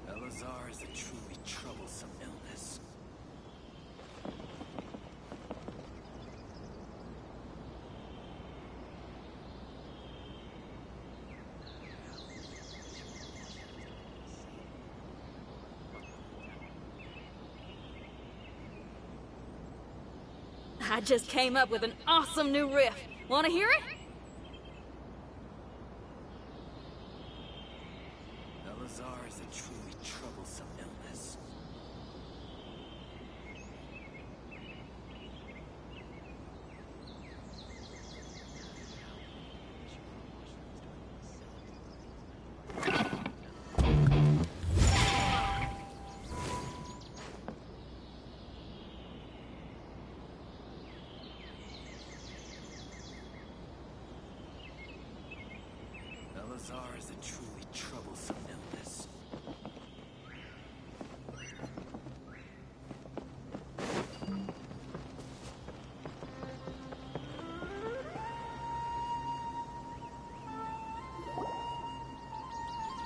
Elazar is a truly troublesome illness. I just came up with an awesome new riff. Wanna hear it? Elazar is a truly troublesome illness. Elazar is a truly troublesome illness.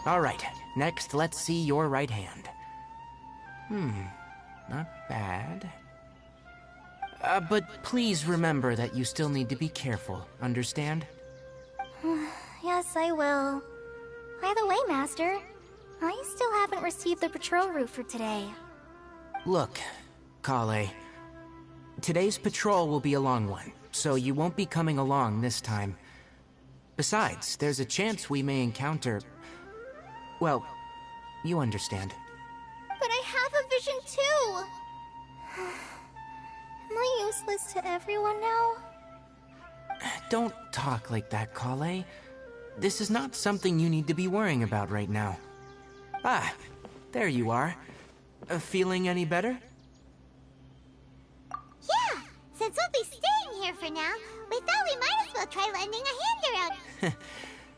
All right, next let's see your right hand. Not bad. But please remember that you still need to be careful, understand? Yes, I will. By the way, Master, I still haven't received the patrol route for today. Look, Kale, today's patrol will be a long one, so you won't be coming along this time. Besides, there's a chance we may encounter... Well, you understand. But I have a vision too! Am I useless to everyone now? Don't talk like that, Kale. This is not something you need to be worrying about right now. Ah, there you are. Feeling any better? Yeah! Since we'll be staying here for now, we thought we might as well try lending a hand around.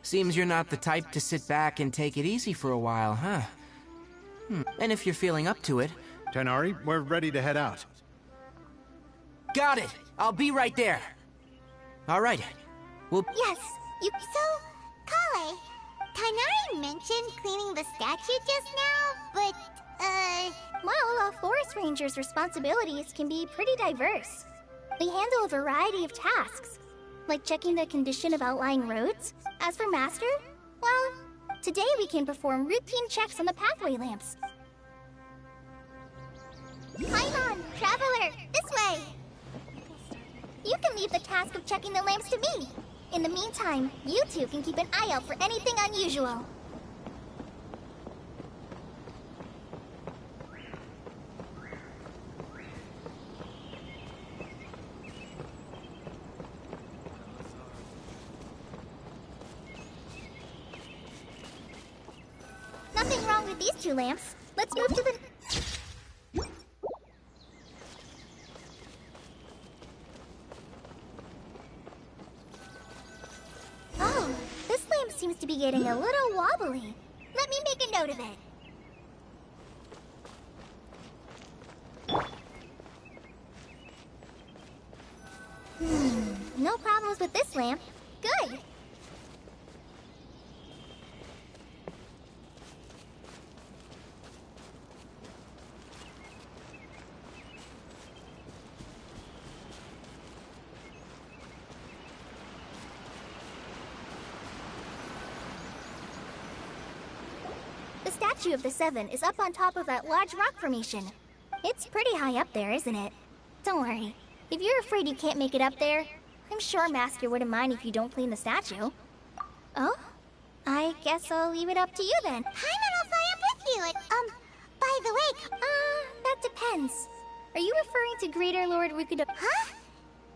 Seems you're not the type to sit back and take it easy for a while, huh? And if you're feeling up to it... Tighnari, we're ready to head out. Got it! I'll be right there! Alright, well... Yes, you... So, Kale, Tighnari mentioned cleaning the statue just now, but, Well, a forest ranger's responsibilities can be pretty diverse. They handle a variety of tasks, like checking the condition of outlying roads. As for Master, well, today we can perform routine checks on the pathway lamps. Paimon, Traveler, this way! You can leave the task of checking the lamps to me. In the meantime, you two can keep an eye out for anything unusual. Nothing wrong with these two lamps. Let's move to the... Oh, this lamp seems to be getting a little wobbly. Let me make a note of it. No problems with this lamp. Good. The statue of the Seven is up on top of that large rock formation. It's pretty high up there, isn't it? Don't worry. If you're afraid you can't make it up there, I'm sure Master wouldn't mind if you don't clean the statue. Oh? I guess I'll leave it up to you then. Paimon will fly up with you, and, by the way, That depends. Are you referring to Greater Lord Rukudavata? huh?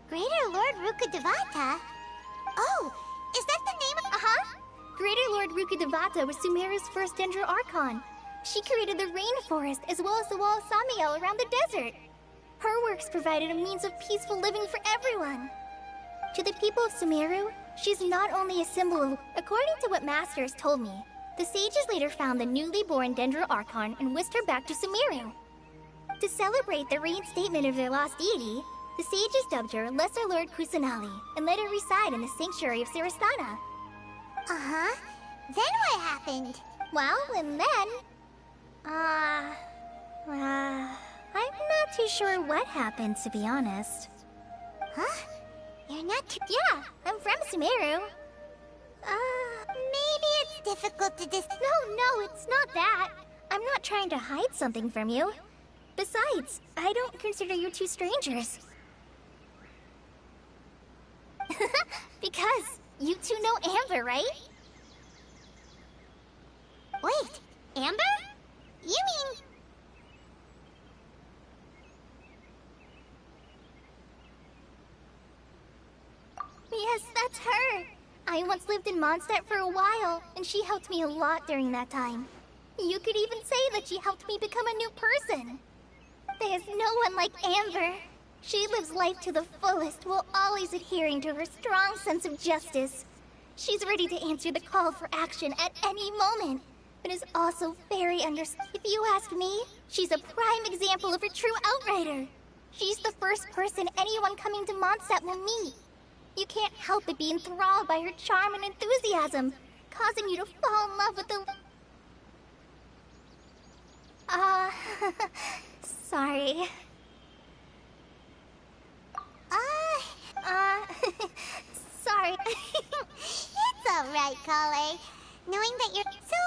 Greater Lord Rukudavata? Oh, is that the name of... Greater Lord Rukudavata was Sumeru's first Dendro Archon. She created the rainforest as well as the wall of Samiel around the desert. Her works provided a means of peaceful living for everyone. To the people of Sumeru, she's not only a symbol of... According to what Master has told me, the sages later found the newly born Dendro Archon and whisked her back to Sumeru. To celebrate the reinstatement of their lost deity, the sages dubbed her Lesser Lord Kusanali and let her reside in the sanctuary of Sarastana. Uh-huh. Then what happened? Well, and then... I'm not too sure what happened, to be honest. Huh? You're not too... Yeah, I'm from Sumeru. Maybe it's difficult to No, it's not that. I'm not trying to hide something from you. Besides, I don't consider you two strangers. Because you two know Amber, right? Wait, Amber? You mean... Yes, that's her. I once lived in Mondstadt for a while, and she helped me a lot during that time. You could even say that she helped me become a new person. There's no one like Amber. She lives life to the fullest while always adhering to her strong sense of justice. She's ready to answer the call for action at any moment, but is also very understanding. If you ask me, she's a prime example of a true outrider. She's the first person anyone coming to Mondstadt will meet. You can't help but be enthralled by her charm and enthusiasm, causing you to fall in love with the... sorry. Sorry. It's alright, Kale. Knowing that you're... So,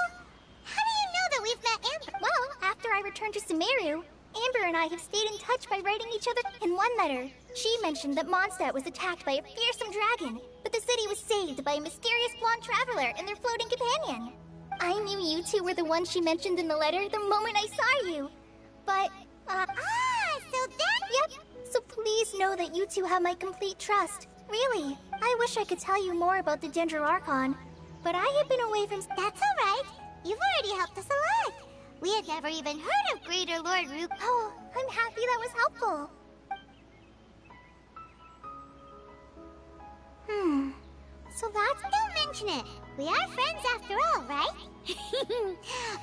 how do you know that we've met Amber? Well, after I returned to Sumeru, Amber and I have stayed in touch by writing each other in one letter. She mentioned that Mondstadt was attacked by a fearsome dragon, but the city was saved by a mysterious blonde traveler and their floating companion. I knew you two were the ones she mentioned in the letter the moment I saw you. But, so then... Yep, so please know that you two have my complete trust. Really, I wish I could tell you more about the Dendro Archon, but I have been away from... That's alright. You've already helped us a lot. We had never even heard of Greater Lord Rook. Oh, I'm happy that was helpful. So that's... Don't mention it. We are friends after all, right?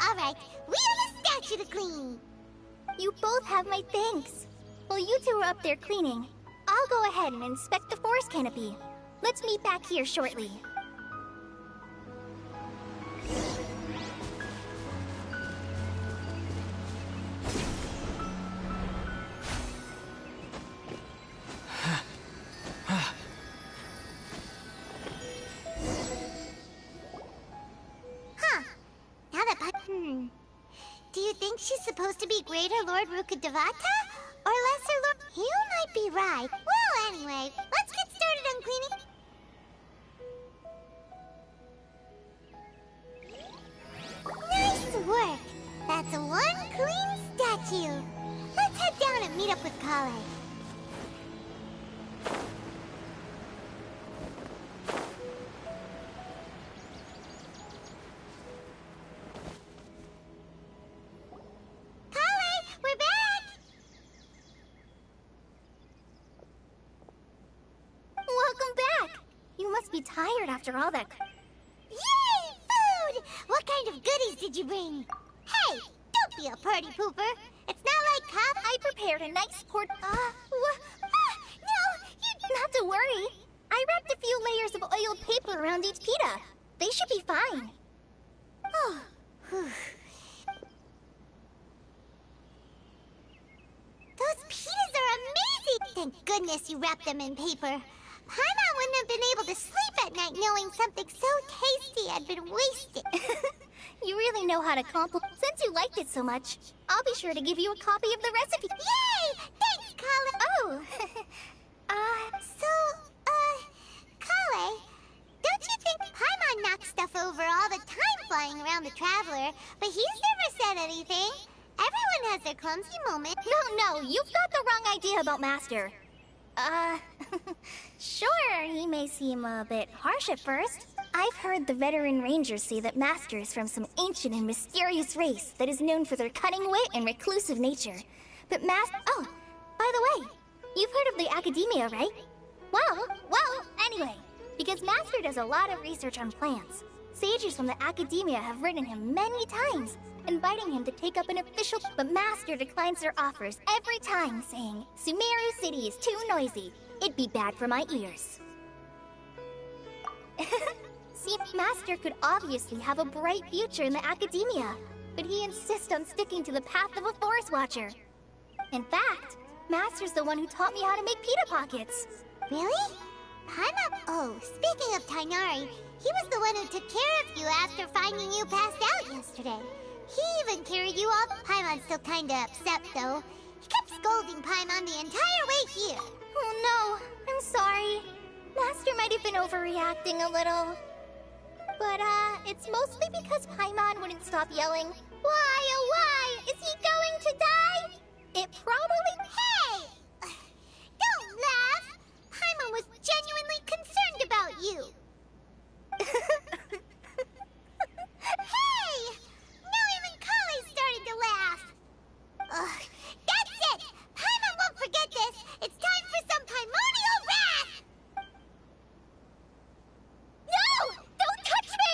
Alright, we have a statue to clean. You both have my thanks. While you two are up there cleaning, I'll go ahead and inspect the forest canopy. Let's meet back here shortly. Do you think she's supposed to be Greater Lord Rukkhadevata? Or Lesser Lord... You might be right. Well, anyway, let's get started on cleaning. Nice work! That's one clean statue. Let's head down and meet up with Kale. Tired after all that. Yay! Food! What kind of goodies did you bring? Hey! Don't be a party pooper! It's not like cup. I prepared a nice no! Not to worry. I wrapped a few layers of oiled paper around each pita. They should be fine. Oh. Those pitas are amazing! Thank goodness you wrapped them in paper. Paimon wouldn't have been able to sleep at night knowing something so tasty had been wasted. You really know how to compliment. Since you liked it so much, I'll be sure to give you a copy of the recipe. Yay! Thanks, Kale. Oh. Kale, don't you think Paimon knocks stuff over all the time flying around the Traveler, but he's never said anything? Everyone has their clumsy moment. No, you've got the wrong idea about Master. Sure, he may seem a bit harsh at first. I've heard the veteran rangers say that Master is from some ancient and mysterious race that is known for their cunning wit and reclusive nature. But Oh, by the way, you've heard of the Academia, right? Well, anyway, because Master does a lot of research on plants. Sages from the Academia have written him many times, inviting him to take up an official, but Master declines their offers every time, saying, Sumeru City is too noisy. It'd be bad for my ears. See, Master could obviously have a bright future in the academia, but he insists on sticking to the path of a forest watcher. In fact, Master's the one who taught me how to make pita pockets. Really? Paimon... Oh, speaking of Tainari, he was the one who took care of you after finding you passed out yesterday. He even carried you off. Paimon's still kinda upset, though. He kept scolding Paimon the entire way here. Oh no, I'm sorry. Master might have been overreacting a little. But, it's mostly because Paimon wouldn't stop yelling, Why, oh why? Is he going to die? It probably... Hey! Don't laugh! Paimon was genuinely concerned about you. Hey! Now even Kale started to laugh. Ugh, that's it! Paimon won't forget this! It's time for some primordial wrath! No! Don't touch me!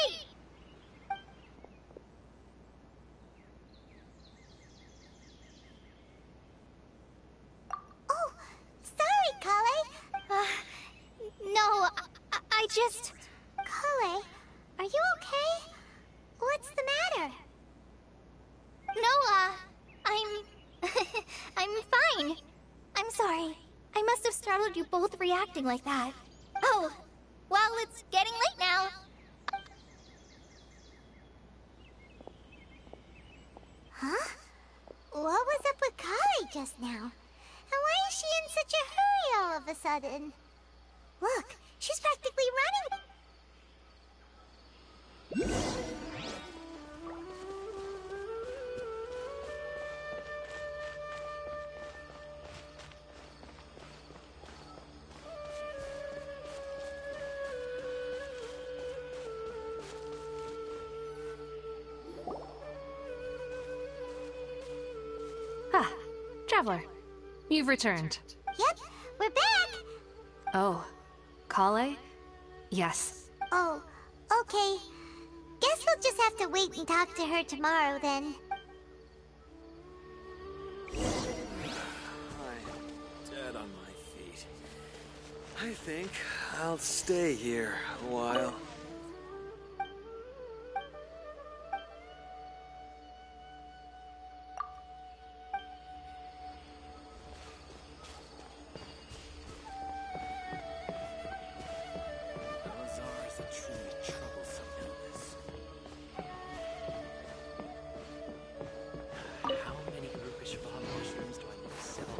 Oh, sorry, Kale. No, I just... Kale, are you okay? What's the matter? No, I'm fine. I'm sorry. I must have startled you both reacting like that. Oh, well, it's getting late now. Huh? What was up with Kale just now? And why is she in such a hurry all of a sudden? Look, she's practically running. Ah, Traveler. You've returned. Yep, we're back. Oh, Kale? Yes. Oh, okay. Guess we'll just have to wait and talk to her tomorrow then. I'm dead on my feet. I think I'll stay here a while. Salazar is a truly troublesome illness. How many groupish bomb mushrooms do I need to sell?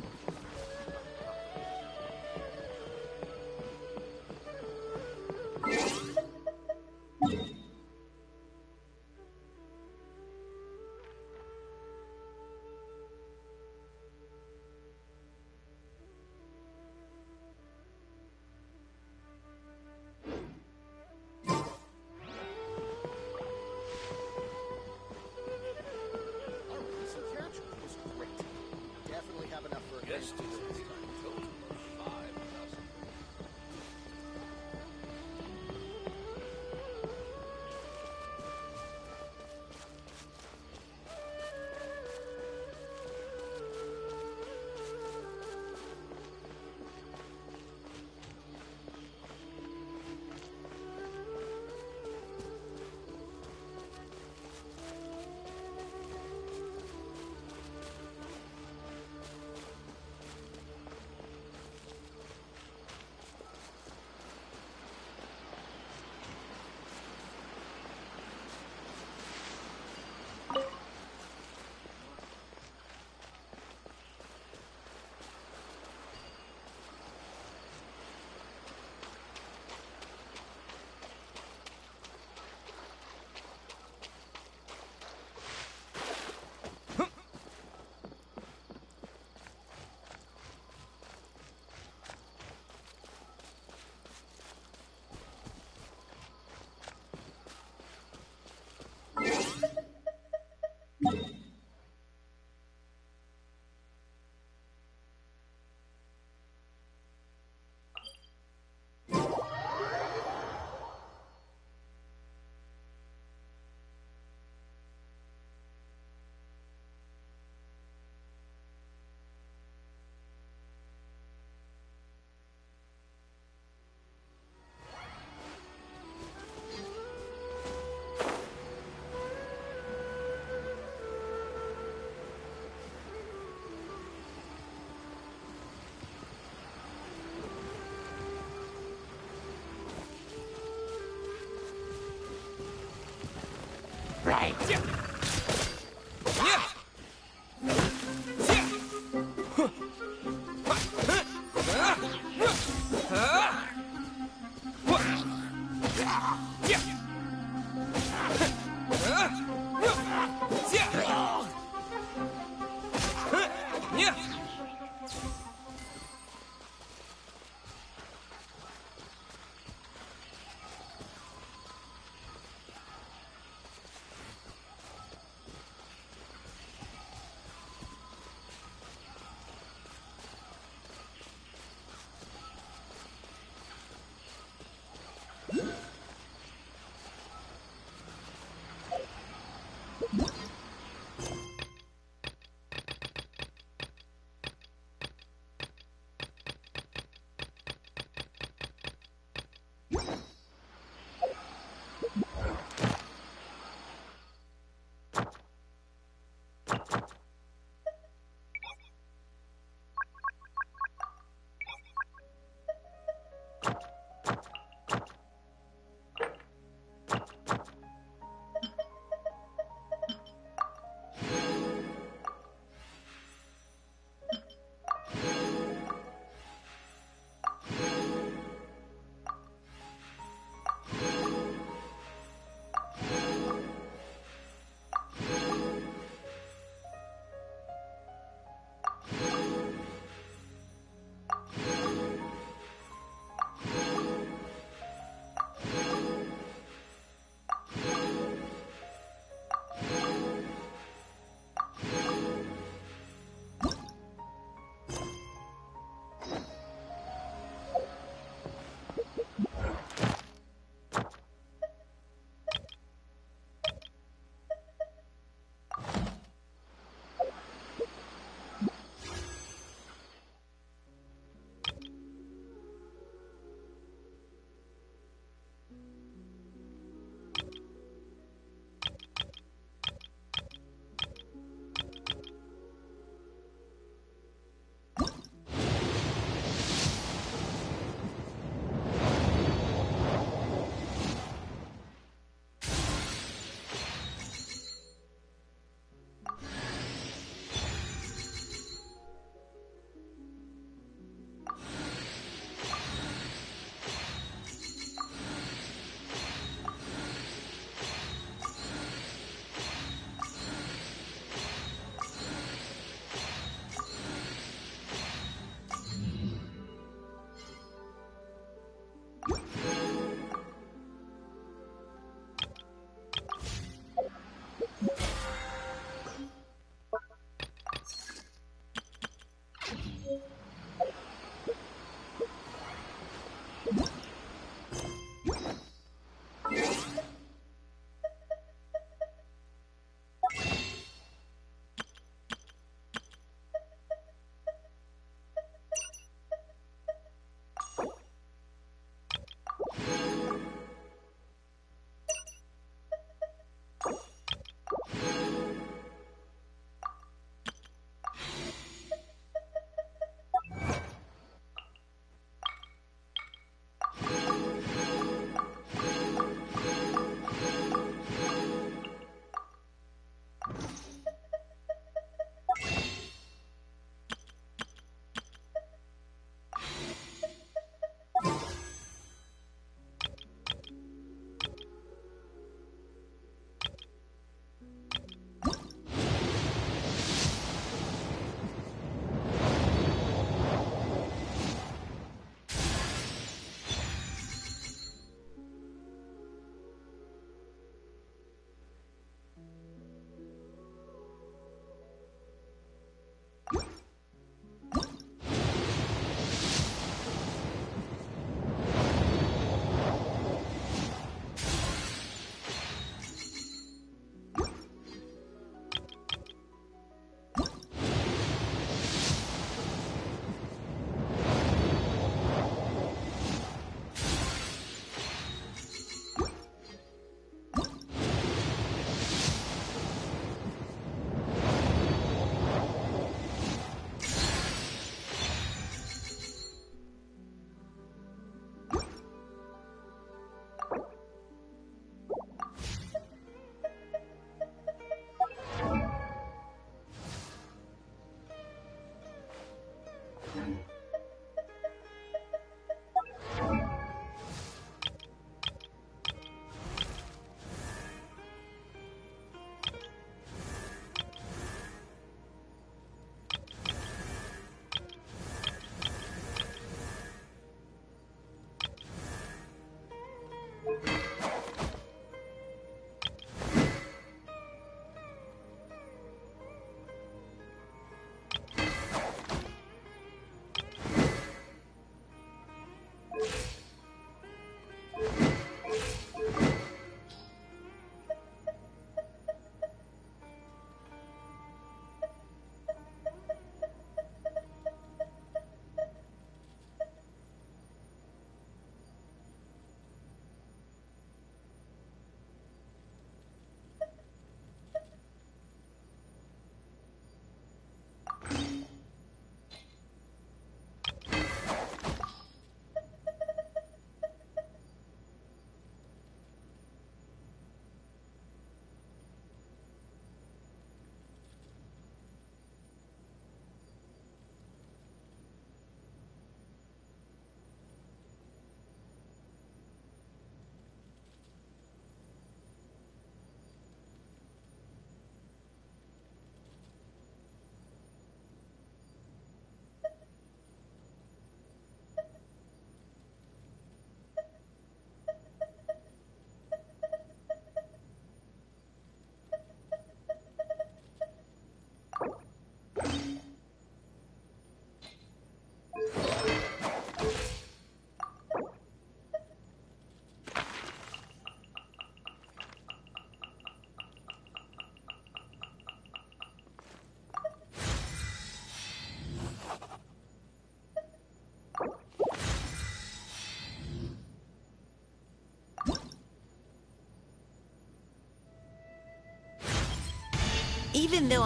Even though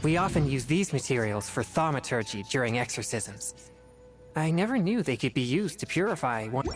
We often use these materials for thaumaturgy during exorcisms. I never knew they could be used to purify one.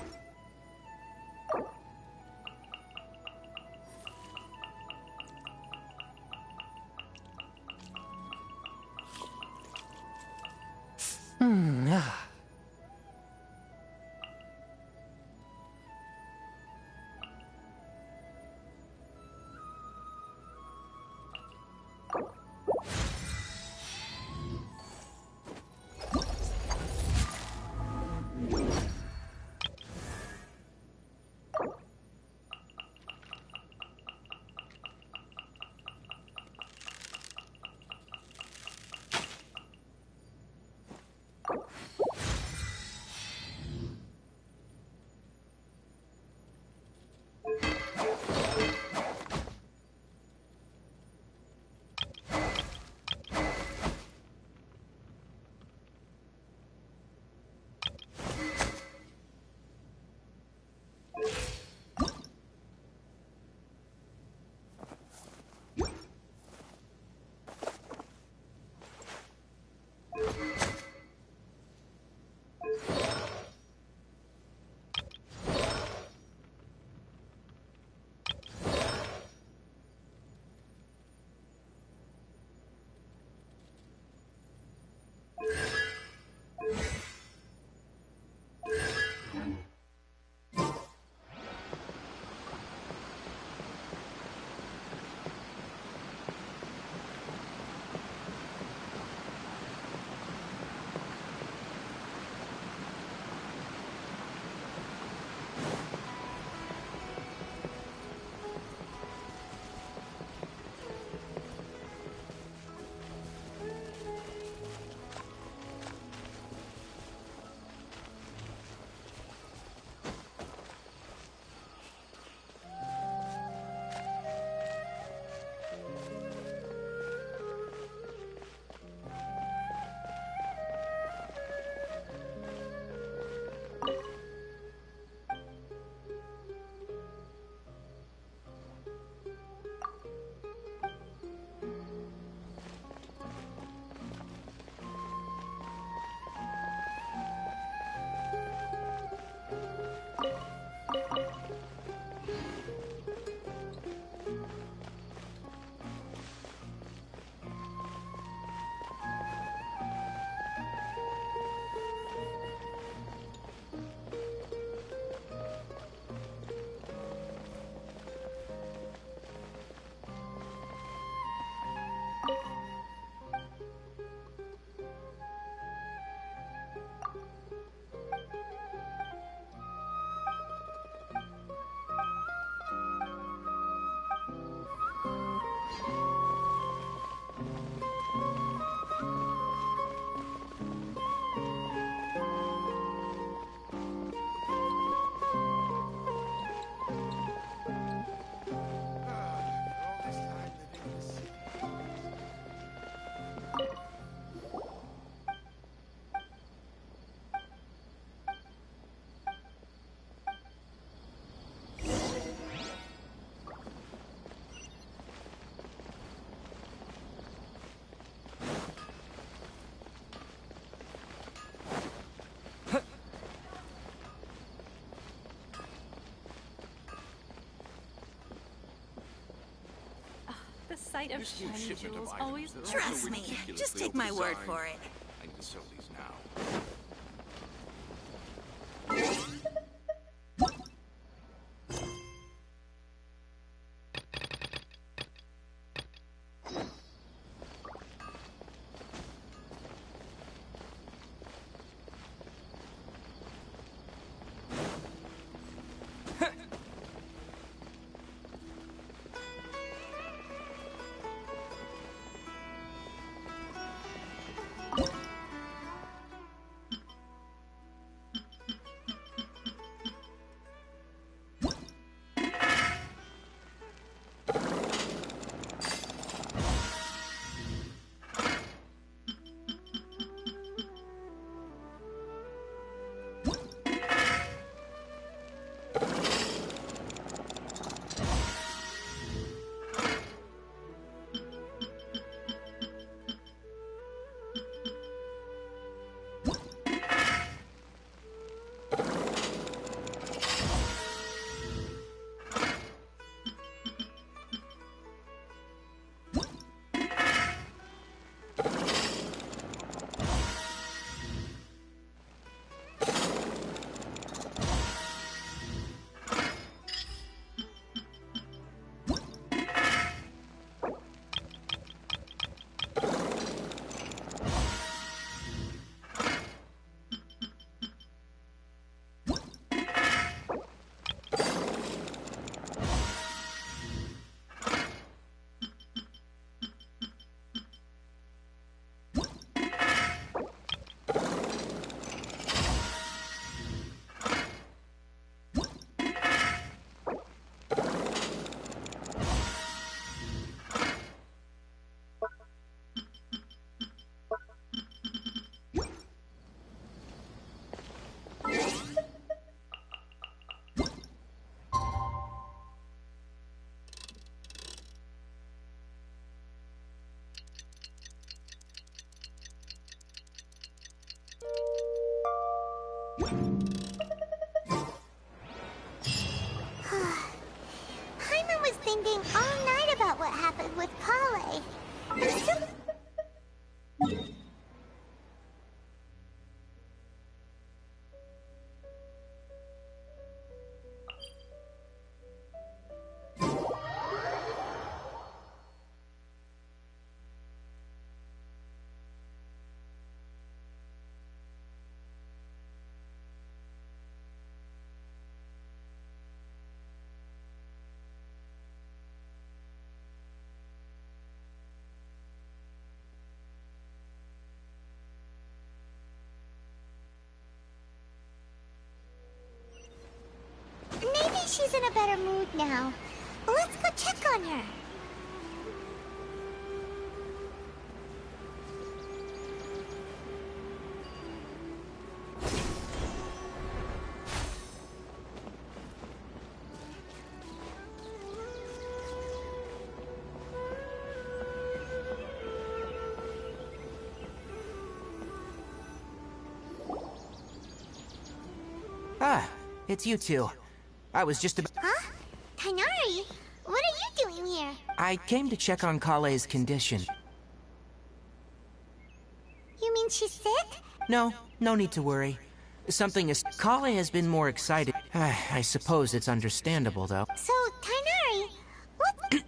The sight of This new shiny shipment of jewels items always... is also Trust me, ridiculously just take my word overdesigned. for it. I need to sell these now. Paimon was thinking all night about what happened with Kale. I'm so... Maybe she's in a better mood now. Let's go check on her. Ah, it's you two. I was just about... Huh? Tighnari? What are you doing here? I came to check on Kale's condition. You mean she's sick? No, no need to worry. Something is... Kale has been more excited. I suppose it's understandable, though. So, Tighnari, what...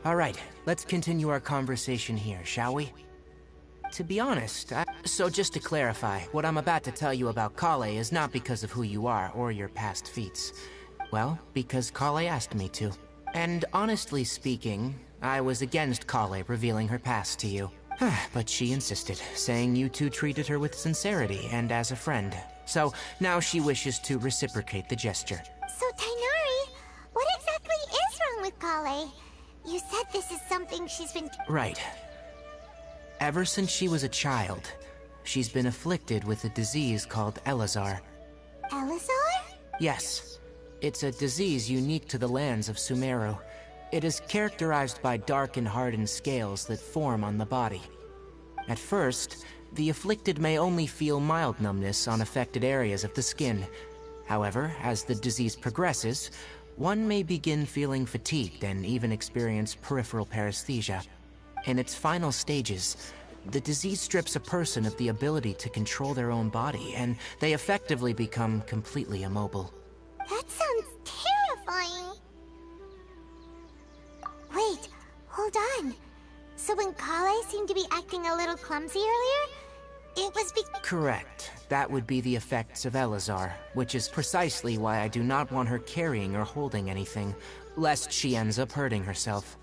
All right, let's continue our conversation here, shall we? To be honest, so just to clarify, what I'm about to tell you about Kale is not because of who you are or your past feats. Well, because Kale asked me to. And honestly speaking, I was against Kale revealing her past to you. But she insisted, saying you two treated her with sincerity and as a friend. So now she wishes to reciprocate the gesture. So, Tighnari, what exactly is Kale. You said this is something she's been... Right. Ever since she was a child, she's been afflicted with a disease called Elazar. Elazar? Yes. It's a disease unique to the lands of Sumeru. It is characterized by dark and hardened scales that form on the body. At first, the afflicted may only feel mild numbness on affected areas of the skin. However, as the disease progresses, one may begin feeling fatigued and even experience peripheral paresthesia. In its final stages, the disease strips a person of the ability to control their own body, and they effectively become completely immobile. That sounds terrifying. Wait, hold on. So when Kale seemed to be acting a little clumsy earlier, it was Correct. That would be the effects of Elazar, which is precisely why I do not want her carrying or holding anything, lest she ends up hurting herself.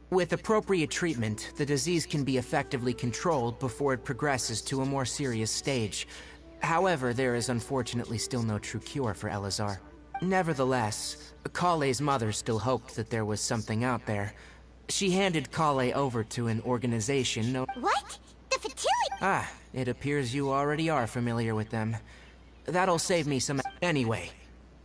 With appropriate treatment, the disease can be effectively controlled before it progresses to a more serious stage. However, there is unfortunately still no true cure for Elazar. Nevertheless, Kale's mother still hoped that there was something out there. She handed Kale over to an organization known... What? The Fatui? Ah, it appears you already are familiar with them. That'll save me some... Anyway,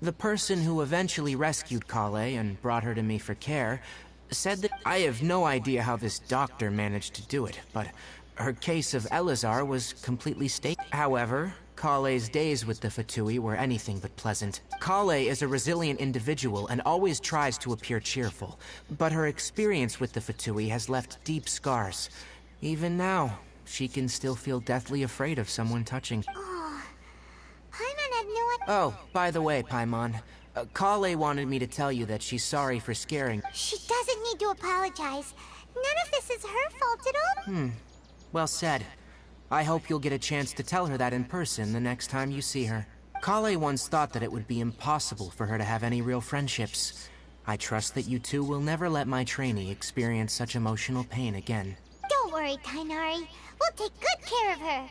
the person who eventually rescued Kale and brought her to me for care said that... I have no idea how this doctor managed to do it, but her case of Elazar was completely stable. However, Kale's days with the Fatui were anything but pleasant. Kale is a resilient individual and always tries to appear cheerful, but her experience with the Fatui has left deep scars. Even now, she can still feel deathly afraid of someone touching. Oh, Paimon had no idea. Oh, by the way, Paimon, Kale wanted me to tell you that she's sorry for scaring... She doesn't need to apologize. None of this is her fault at all. Well said. I hope you'll get a chance to tell her that in person the next time you see her. Kale once thought that it would be impossible for her to have any real friendships. I trust that you two will never let my trainee experience such emotional pain again. Don't worry, Tainari. We'll take good care of her.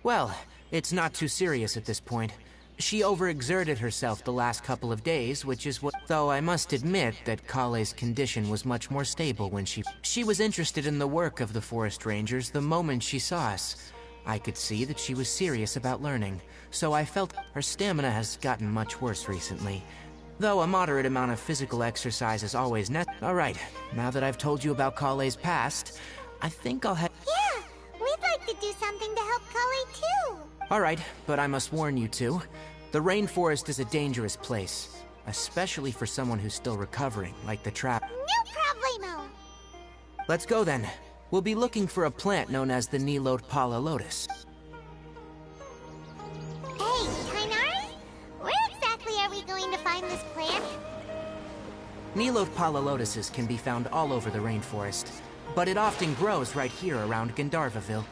Well, it's not too serious at this point. She overexerted herself the last couple of days, which is what... Though I must admit that Kale's condition was much more stable when she was interested in the work of the forest rangers the moment she saw us. I could see that she was serious about learning, so I felt her stamina has gotten much worse recently. Though a moderate amount of physical exercise is always Alright, now that I've told you about Kale's past, I think I'll head... Yeah, we'd like to do something to help Kale too. Alright, but I must warn you two. The rainforest is a dangerous place, especially for someone who's still recovering, like the trap. No problemo. Let's go then. We'll be looking for a plant known as the Nilotpala lotus. Hey, Tainari? Where exactly are we going to find this plant? Nilotpala lotuses can be found all over the rainforest, but it often grows right here around Gandharvaville.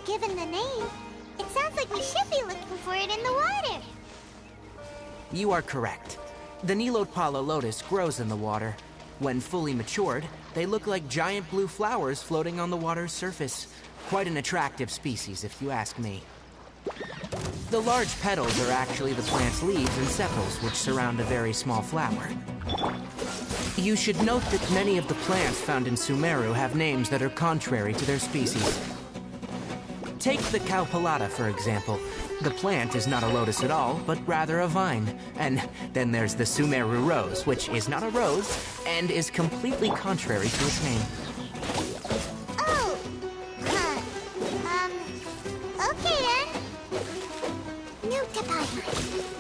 Given the name, it sounds like we should be looking for it in the water. You are correct. The Nilotpala lotus grows in the water. When fully matured, they look like giant blue flowers floating on the water's surface. Quite an attractive species, if you ask me. The large petals are actually the plant's leaves and sepals, which surround a very small flower. You should note that many of the plants found in Sumeru have names that are contrary to their species. Take the Cowpelata, for example. The plant is not a lotus at all, but rather a vine. And then there's the Sumeru rose, which is not a rose, and is completely contrary to its name. Oh, okay then. Note to Paimon.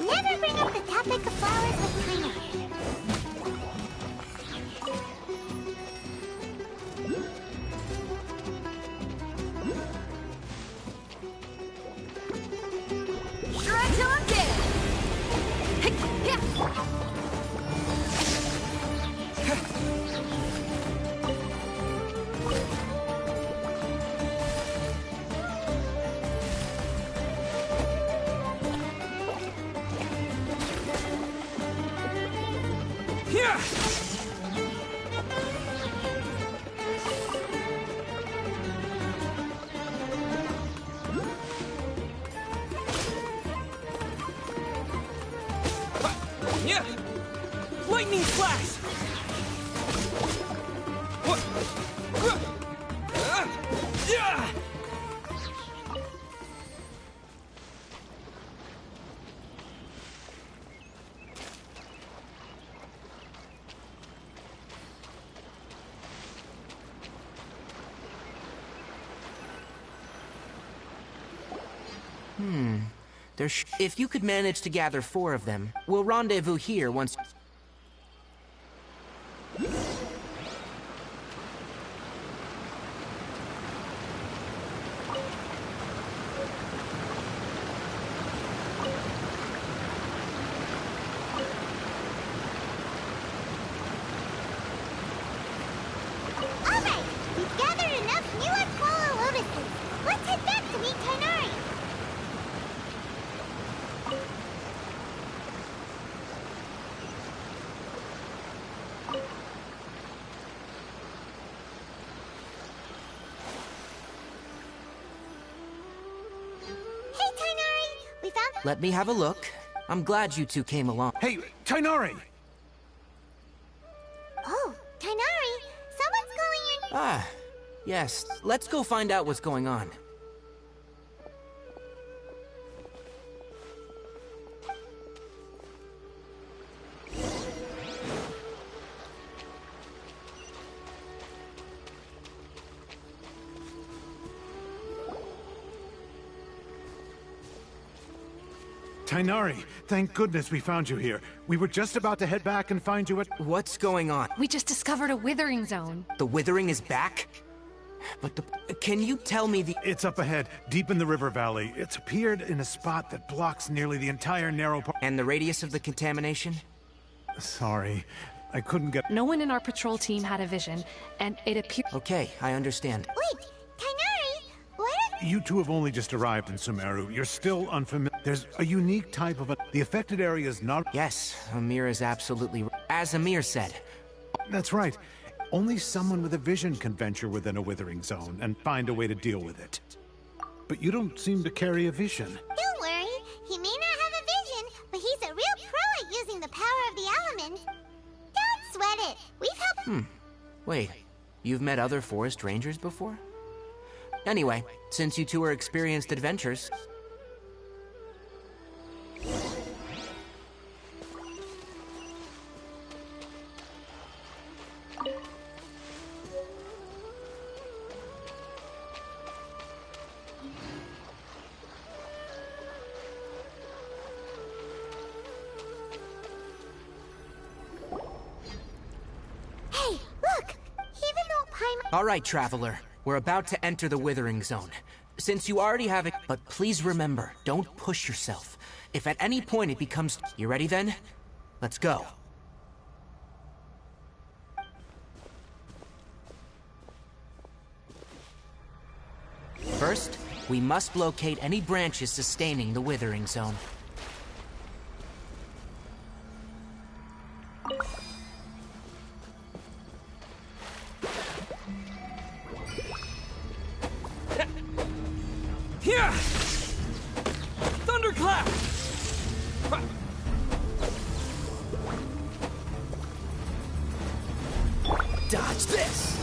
Never bring up the topic of flowers with Tainari. Stretch on deck! Lightning flash! If you could manage to gather 4 of them, we'll rendezvous here once... Alright, we've gathered enough new Aquala lotuses. Let's head back to meet Tainari. Hey, Tainari! We found... Let me have a look. I'm glad you two came along. Hey, Tainari! Oh, Tainari! Someone's calling your... Ah, yes. Let's go find out what's going on. Tainari, thank goodness we found you here. We were just about to head back and find you at... What's going on? We just discovered a withering zone. The withering is back? But the... Can you tell me the... It's up ahead, deep in the river valley. It's appeared in a spot that blocks nearly the entire narrow part... And the radius of the contamination? Sorry, I couldn't get... No one in our patrol team had a vision, and it appeared... Okay, I understand. Wait, Tainari! What if... You two have only just arrived in Sumeru. You're still unfamiliar. There's a unique type of... The affected area is not... Yes, Amir is absolutely... As Amir said. That's right. Only someone with a vision can venture within a withering zone and find a way to deal with it. But you don't seem to carry a vision. Don't worry, he may not have a vision, but he's a real pro at using the power of the elements. Don't sweat it. We've helped... Wait, you've met other forest rangers before? Anyway, since you two are experienced adventurers... Hey, look! Even though Paimon... All right, Traveler. We're about to enter the withering zone. Since you already have it... But please remember, don't push yourself. If at any point it becomes... You ready then? Let's go. First, we must locate any branches sustaining the withering zone. Here! Thunderclap! Dodge this!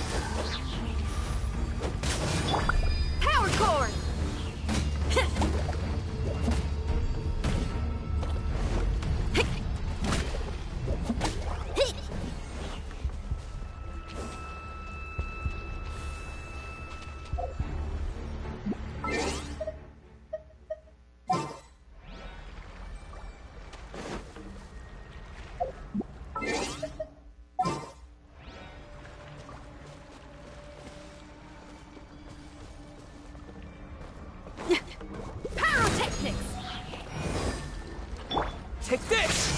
Power cord! Pyrotechnics! Take this!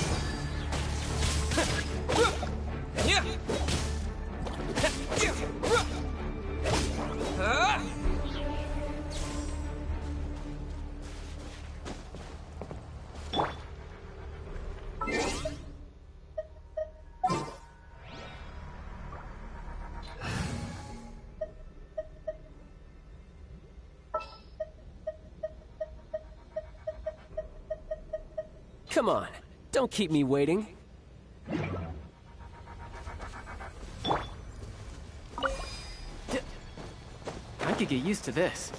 Come on, don't keep me waiting. could get used to this.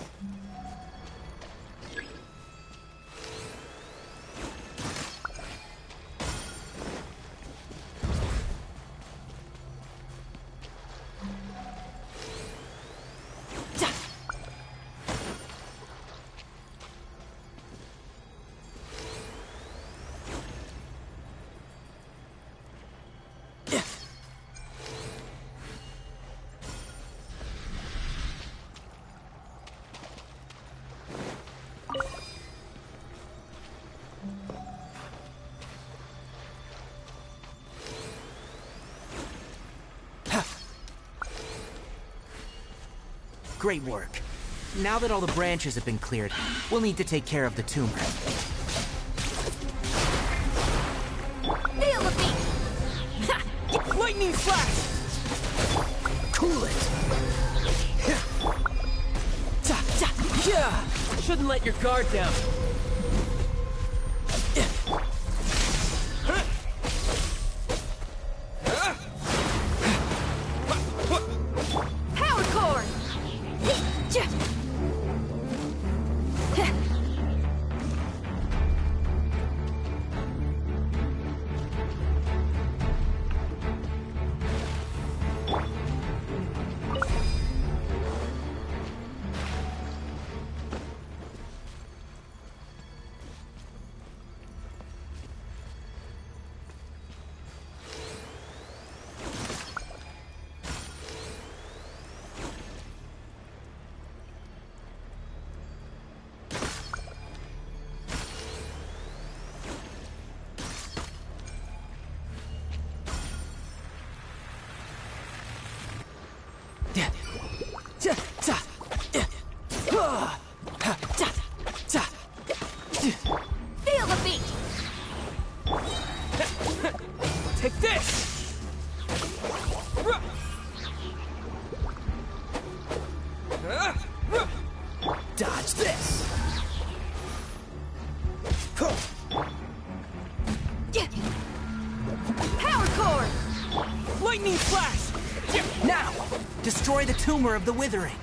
Great work. Now that all the branches have been cleared, we'll need to take care of the tumor. Feel the beat! Ha! Lightning flash! Cool it! Yeah! Shouldn't let your guard down. Power cord! Feel the beat! Take this! Dodge this! Power cord! Lightning flash! Now! Destroy the tumor of the withering!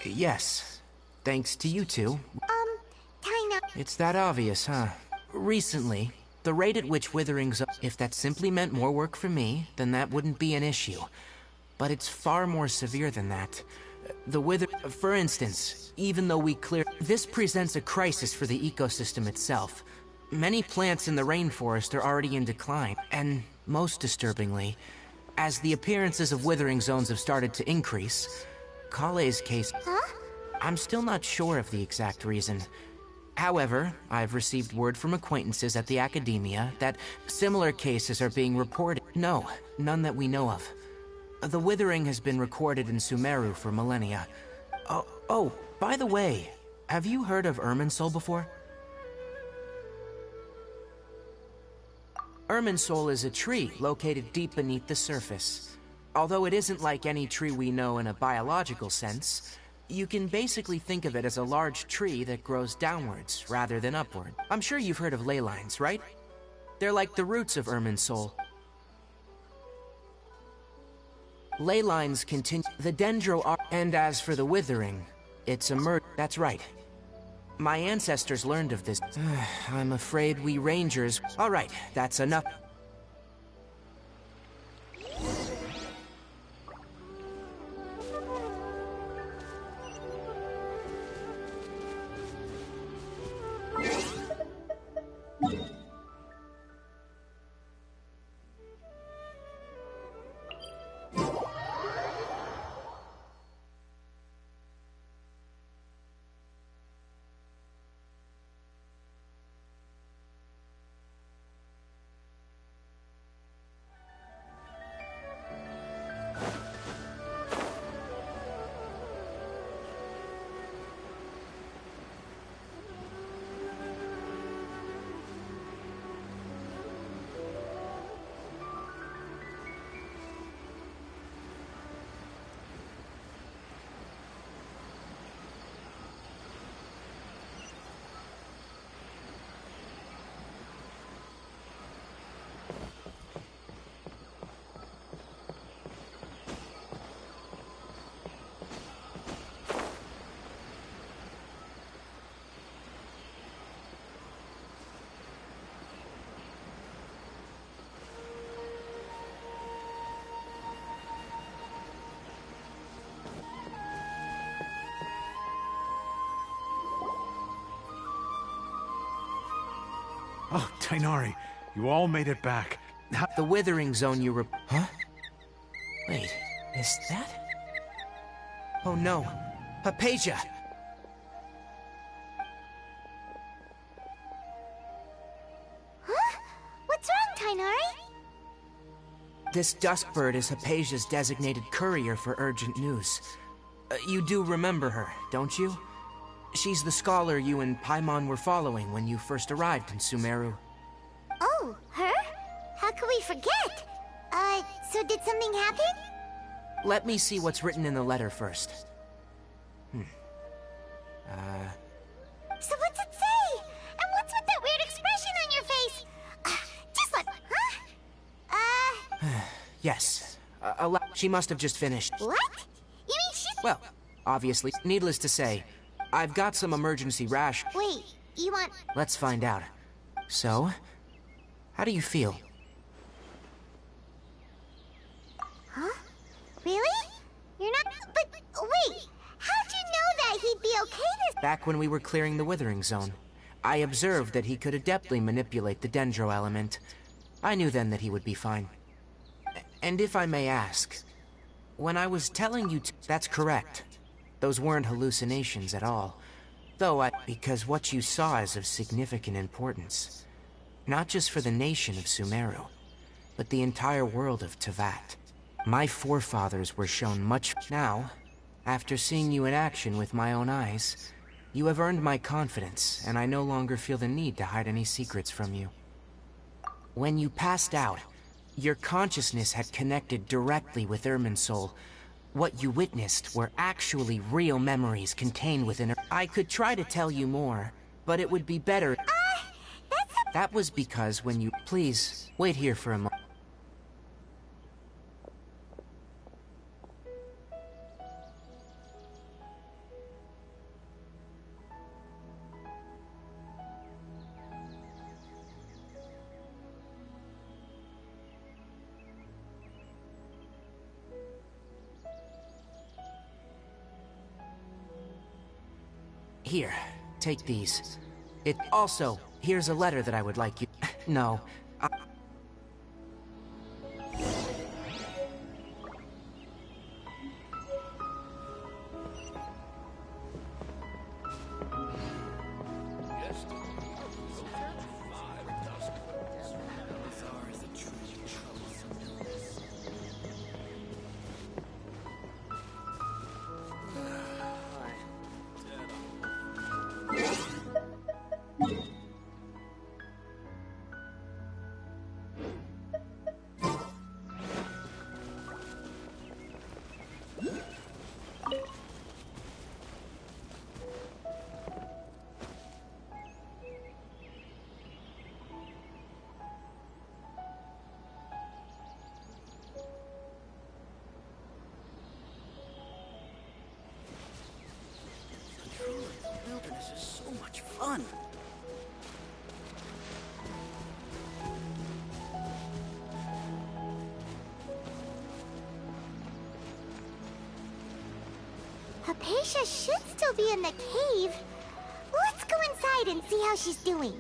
Yes. Thanks to you two. Kinda. It's that obvious, huh? Recently, the rate at which withering's up, if that simply meant more work for me, then that wouldn't be an issue. But it's far more severe than that. The wither... For instance, even though we clear... This presents a crisis for the ecosystem itself. Many plants in the rainforest are already in decline, and most disturbingly, as the appearances of withering zones have started to increase, Kale's case... Huh? I'm still not sure of the exact reason. However, I've received word from acquaintances at the academia that similar cases are being reported. No, none that we know of. The withering has been recorded in Sumeru for millennia. Oh, by the way, have you heard of Irminsul before? Irminsul is a tree located deep beneath the surface. Although it isn't like any tree we know in a biological sense, you can basically think of it as a large tree that grows downwards rather than upward. I'm sure you've heard of ley lines, right? They're like the roots of Irminsul. Ley lines continue the dendro, and as for the withering, it's that's right. My ancestors learned of this. I'm afraid we rangers... All right, that's enough. Oh, Tainari, you all made it back. The withering zone you were... Huh? Wait, is that... Oh no, Hypatia! Huh? What's wrong, Tainari? This Duskbird is Hypatia's designated courier for urgent news. You do remember her, don't you? She's the scholar you and Paimon were following when you first arrived in Sumeru. Oh, her? How could we forget? So did something happen? Let me see what's written in the letter first. So what's it say? And what's with that weird expression on your face? Just like, huh? Yes. She must have just finished. What? You mean she's... Well, obviously, needless to say, I've got some emergency rash. Wait, you want... Let's find out. So, how do you feel? Huh? Really? You're not... But, wait! How'd you know that he'd be okay this... Back when we were clearing the Withering Zone, I observed that he could adeptly manipulate the Dendro element. I knew then that he would be fine. And if I may ask, when I was telling you that's correct. Those weren't hallucinations at all. Though because what you saw is of significant importance. Not just for the nation of Sumeru, but the entire world of Teyvat. My forefathers were shown much... Now, after seeing you in action with my own eyes, you have earned my confidence, and I no longer feel the need to hide any secrets from you. When you passed out, your consciousness had connected directly with Irminsul. What you witnessed were actually real memories contained within her. I could try to tell you more, but it would be better... That was because when you... Please, wait here for a moment. Here, take these. Also, here's a letter that I would like you... No. Wilderness is so much fun. Hypatia should still be in the cave. Let's go inside and see how she's doing.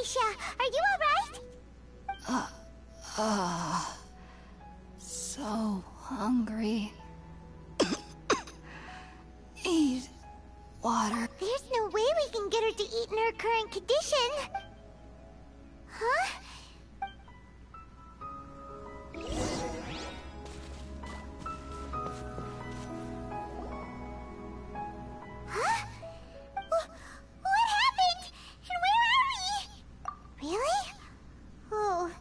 Aisha, are you alright? So hungry. Eat water. There's no way we can get her to eat in her current condition. Huh? Huh? What happened? And where are we? Really? Oh,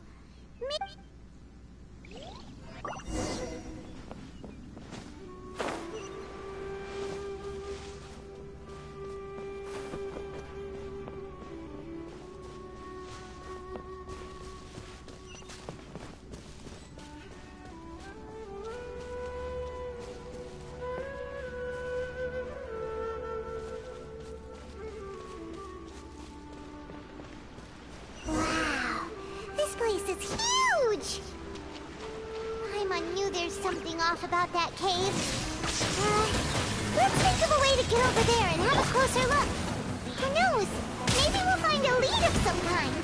wow, this place is huge! Paimon knew there's something off about that cave. Let's think of a way to get over there and have a closer look. Who knows? Maybe we'll find a lead of some kind.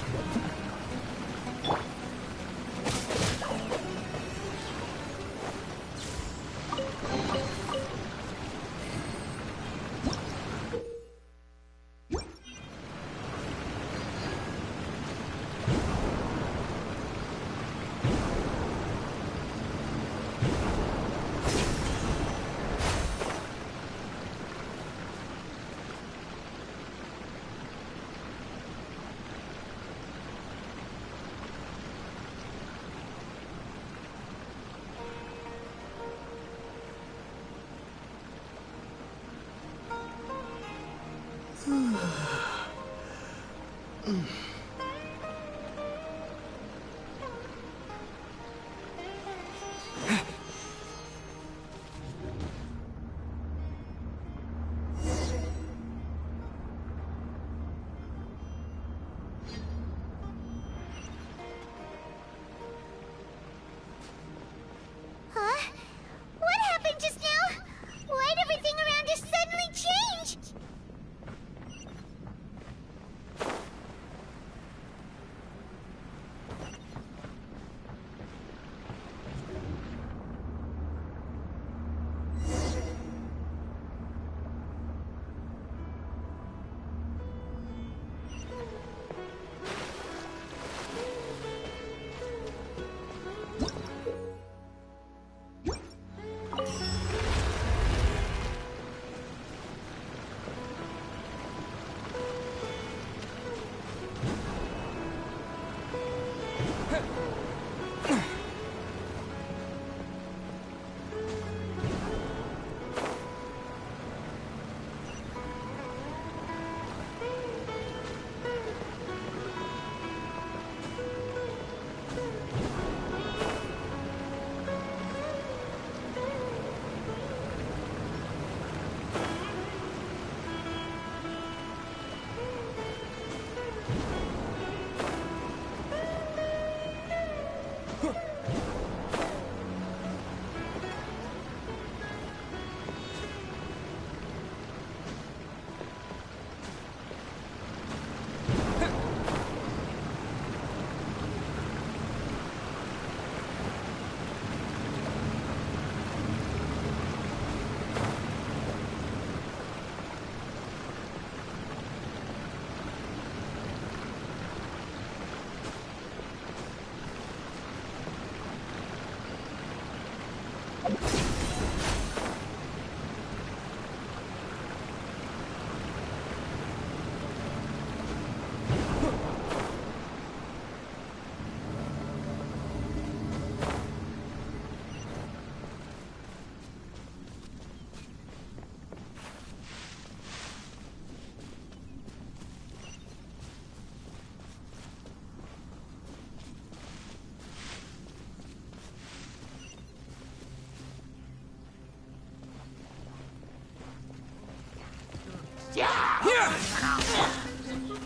Huh? What happened just now? Why'd everything around us suddenly change?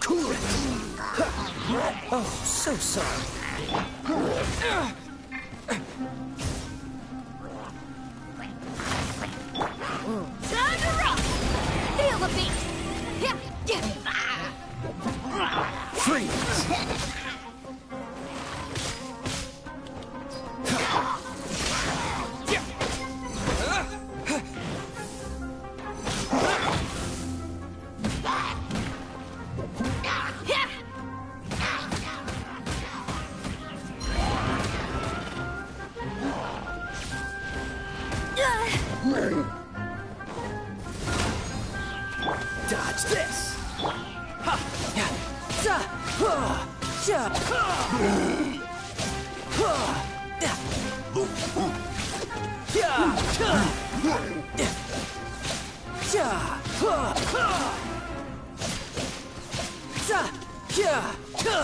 Cool it! Oh, so sorry. Time to rock! Feel the beat! Yeah, get it! Freeze! Dodge this! Ha! Ya! Za! Ha! Ja! Ha! Ha! Ya! Ya! Ha! Ja! Ha! Ha! Za! Ya! Ha!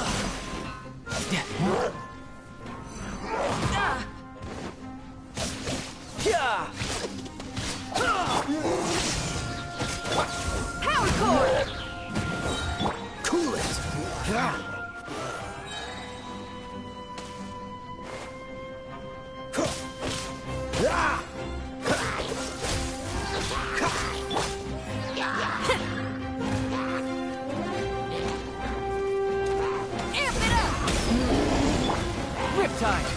Ya! Ah! Ya! Ha! Power core! Cool it! Yeah. Amp it up! Riptide!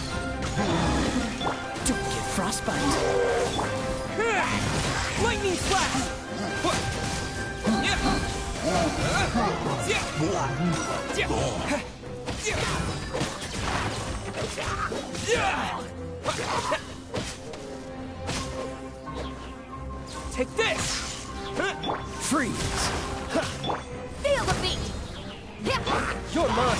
Don't get frostbite. Lightning slash! Take this! Freeze! Feel the beat! You're mine!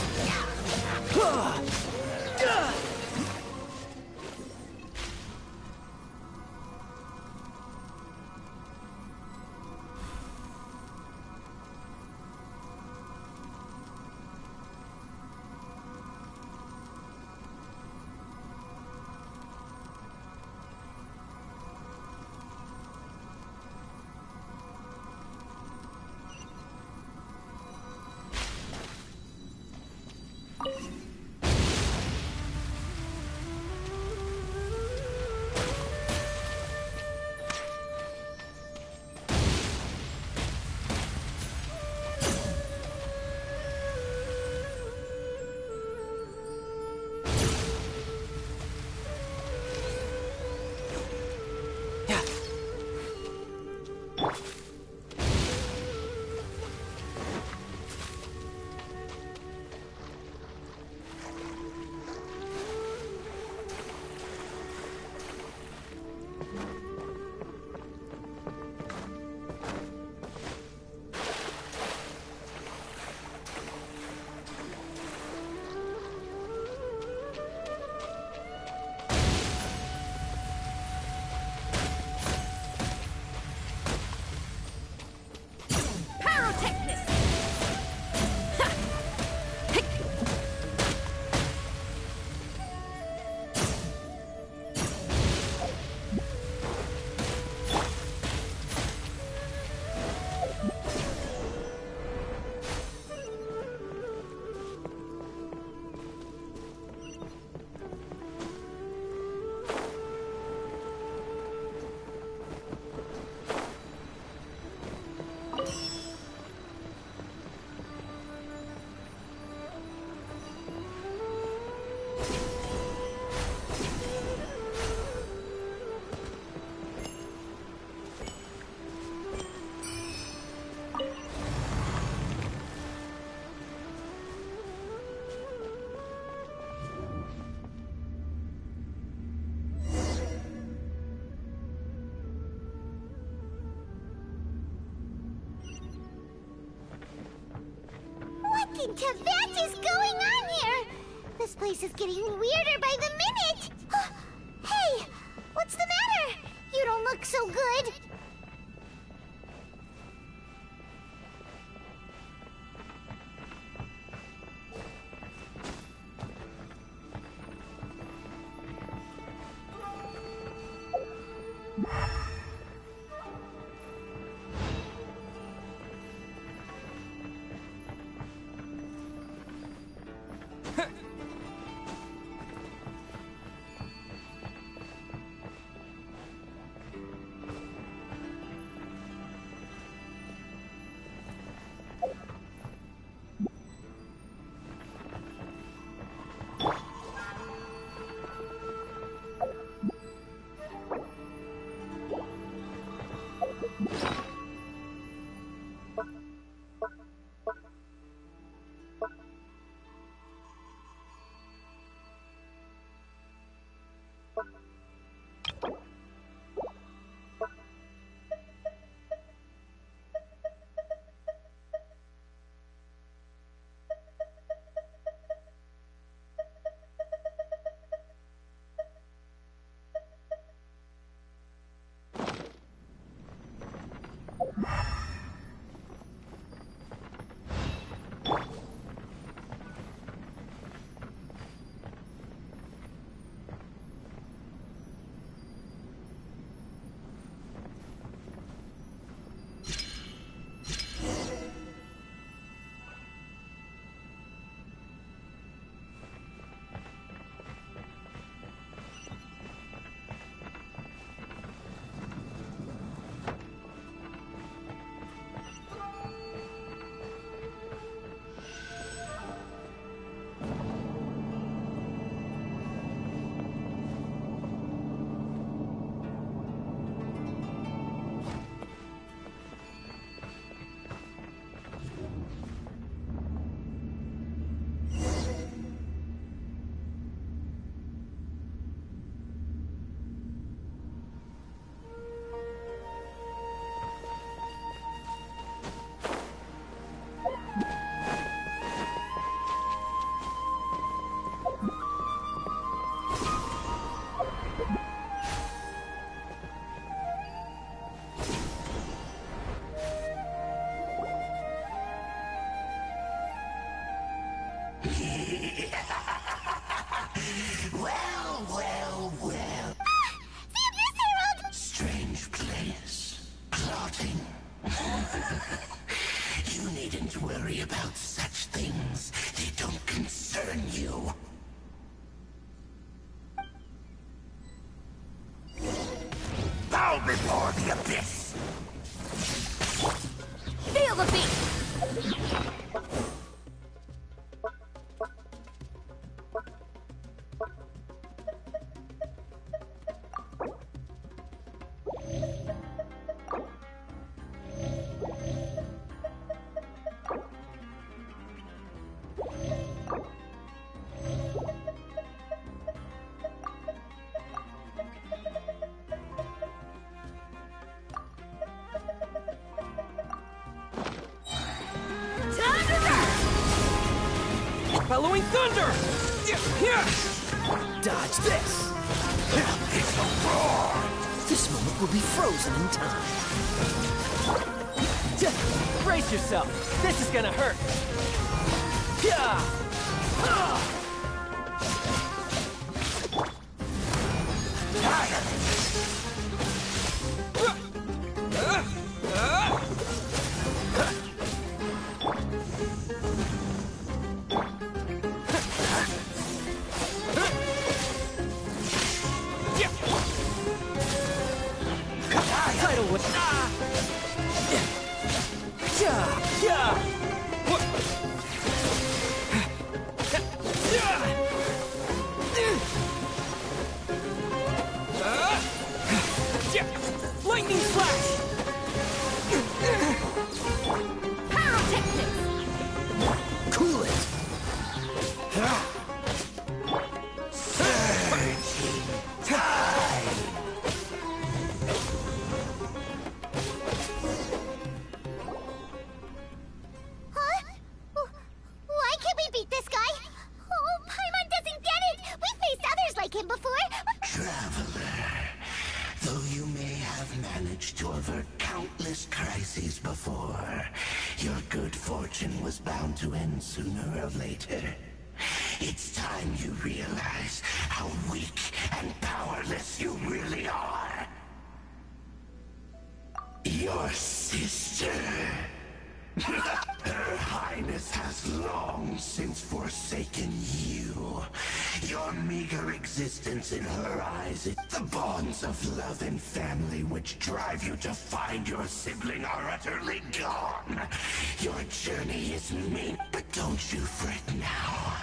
What in Tibet is going on here? This place is getting weirder by the minute! Hey! What's the matter? You don't look so good! Strange place. Plotting. You needn't worry about such things. They don't concern you. Bow before the abyss! Feel the beat! Bellowing thunder! Dodge this! It's a roar! This moment will be frozen in time. Brace yourself! This is gonna hurt! Tidal Wave! Lightning Flash! Pyrotechnics! Cool it! Why can't we beat this guy? Oh, Paimon doesn't get it! We faced others like him before! Traveler, though you may have managed to avert countless crises before, your good fortune was bound to end sooner or later. It's time you realize how weak and powerless you really are. Your sister. Her Highness has long since forsaken you. Your meager existence in her eyes is the bonds of love and family which drive you to find your sibling are utterly gone. Your journey is mean, but don't you fret now.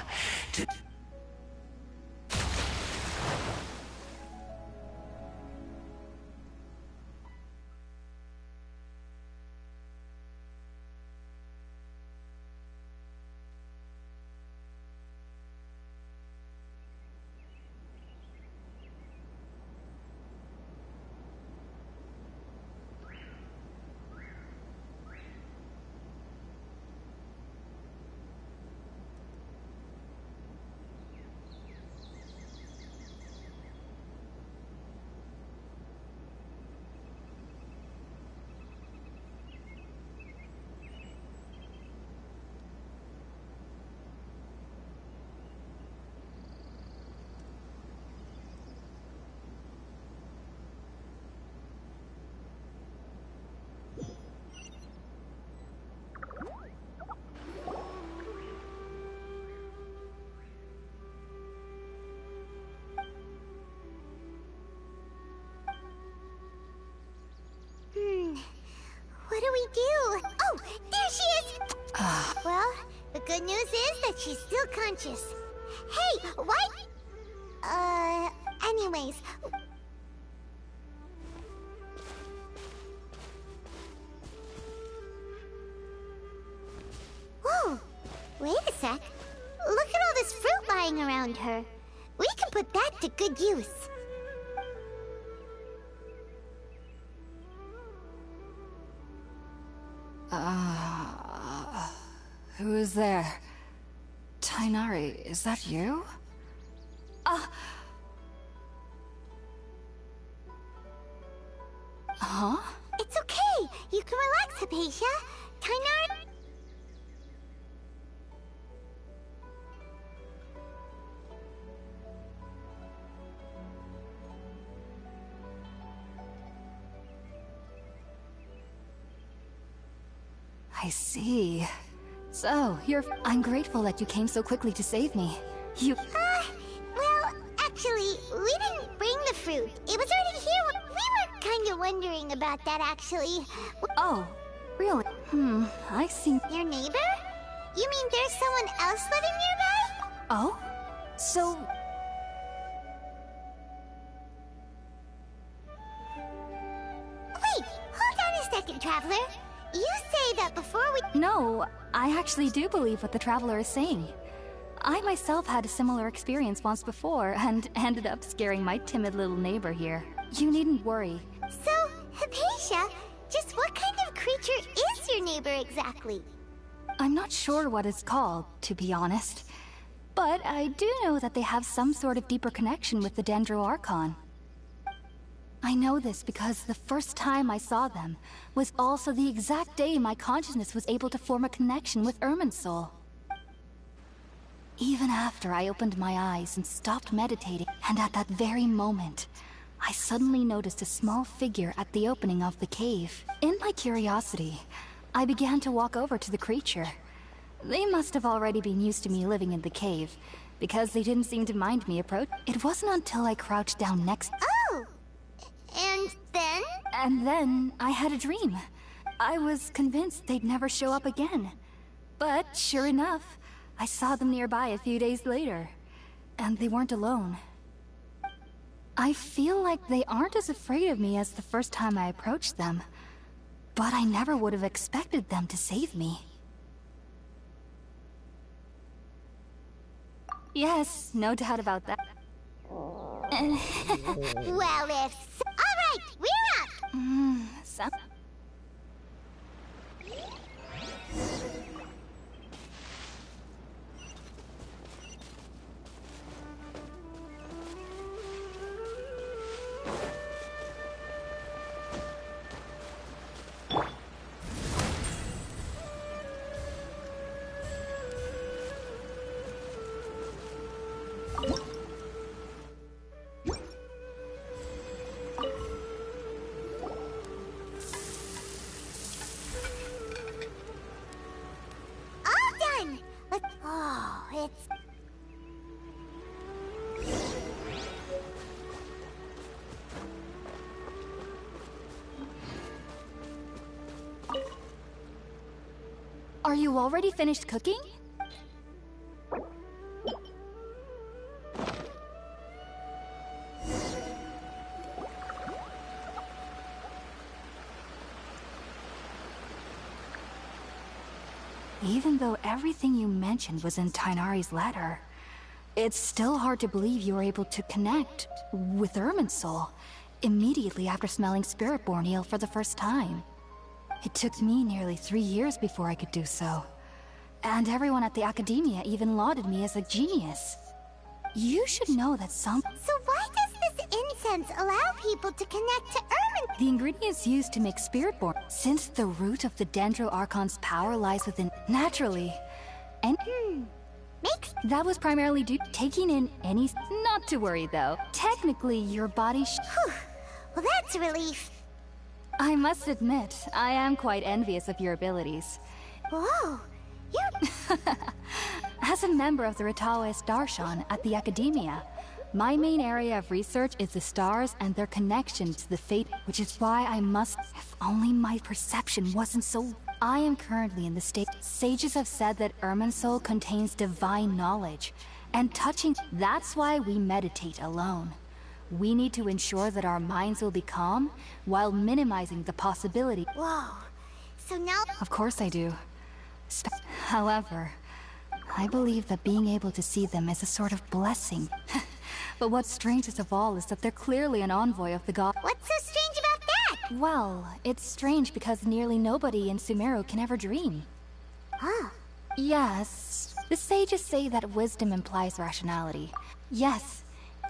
good news is that she's still conscious. Hey, what? Anyways. Whoa, wait a sec. Look at all this fruit lying around her. We can put that to good use. Who is there? Tainari, is that you? Huh? It's okay. You can relax, Hypatia. Tainari... I see. So, I'm grateful that you came so quickly to save me. Well, actually, we didn't bring the fruit. It was already here. We were kind of wondering about that, actually. Oh, really? I see. Your neighbor? You mean there's someone else living nearby? Oh? So... Wait, hold on a second, Traveler. You say that before we... No, I actually do believe what the Traveler is saying. I myself had a similar experience once before, and ended up scaring my timid little neighbor here. You needn't worry. So, Hypatia, just what kind of creature is your neighbor exactly? I'm not sure what it's called, to be honest. But I do know that they have some sort of deeper connection with the Dendro Archon. I know this because the first time I saw them was also the exact day my consciousness was able to form a connection with Irminsul. Even after I opened my eyes and stopped meditating, and at that very moment, I suddenly noticed a small figure at the opening of the cave. In my curiosity, I began to walk over to the creature. They must have already been used to me living in the cave, because they didn't seem to mind me approach. It wasn't until I crouched down next— Oh! And then? And then I had a dream. I was convinced they'd never show up again. But sure enough, I saw them nearby a few days later. And they weren't alone. I feel like they aren't as afraid of me as the first time I approached them. But I never would have expected them to save me. Yes, no doubt about that. Well, if... Alright, we're up! Oh, it's... Are you already finished cooking? Even though everything you mentioned was in Tainari's letter, it's still hard to believe you were able to connect with Irminsul immediately after smelling Spiritborn eel for the first time. It took me nearly 3 years before I could do so. And everyone at the Academia even lauded me as a genius. You should know that some— So why does this incense allow people to connect to Irminsul? The ingredients used to make Spiritborn, since the root of the Dendro Archon's power lies within— naturally. And that was primarily due to taking in any— Not to worry though. Technically, your body Well, that's a relief. I must admit, I am quite envious of your abilities. Whoa, you... As a member of the Ratawe Darshan at the Academia, my main area of research is the stars and their connection to the fate, which is why I must— If only my perception wasn't so I am currently in the state. Sages have said that Irminsul contains divine knowledge, and touching. That's why we meditate alone. We need to ensure that our minds will be calm while minimizing the possibility. Whoa. So now... Of course I do. However, I believe that being able to see them is a sort of blessing. But what's strangest of all is that they're clearly an envoy of the god. What's so strange about that? Well, it's strange because nearly nobody in Sumeru can ever dream. Huh. Yes, the sages say that wisdom implies rationality. Yes,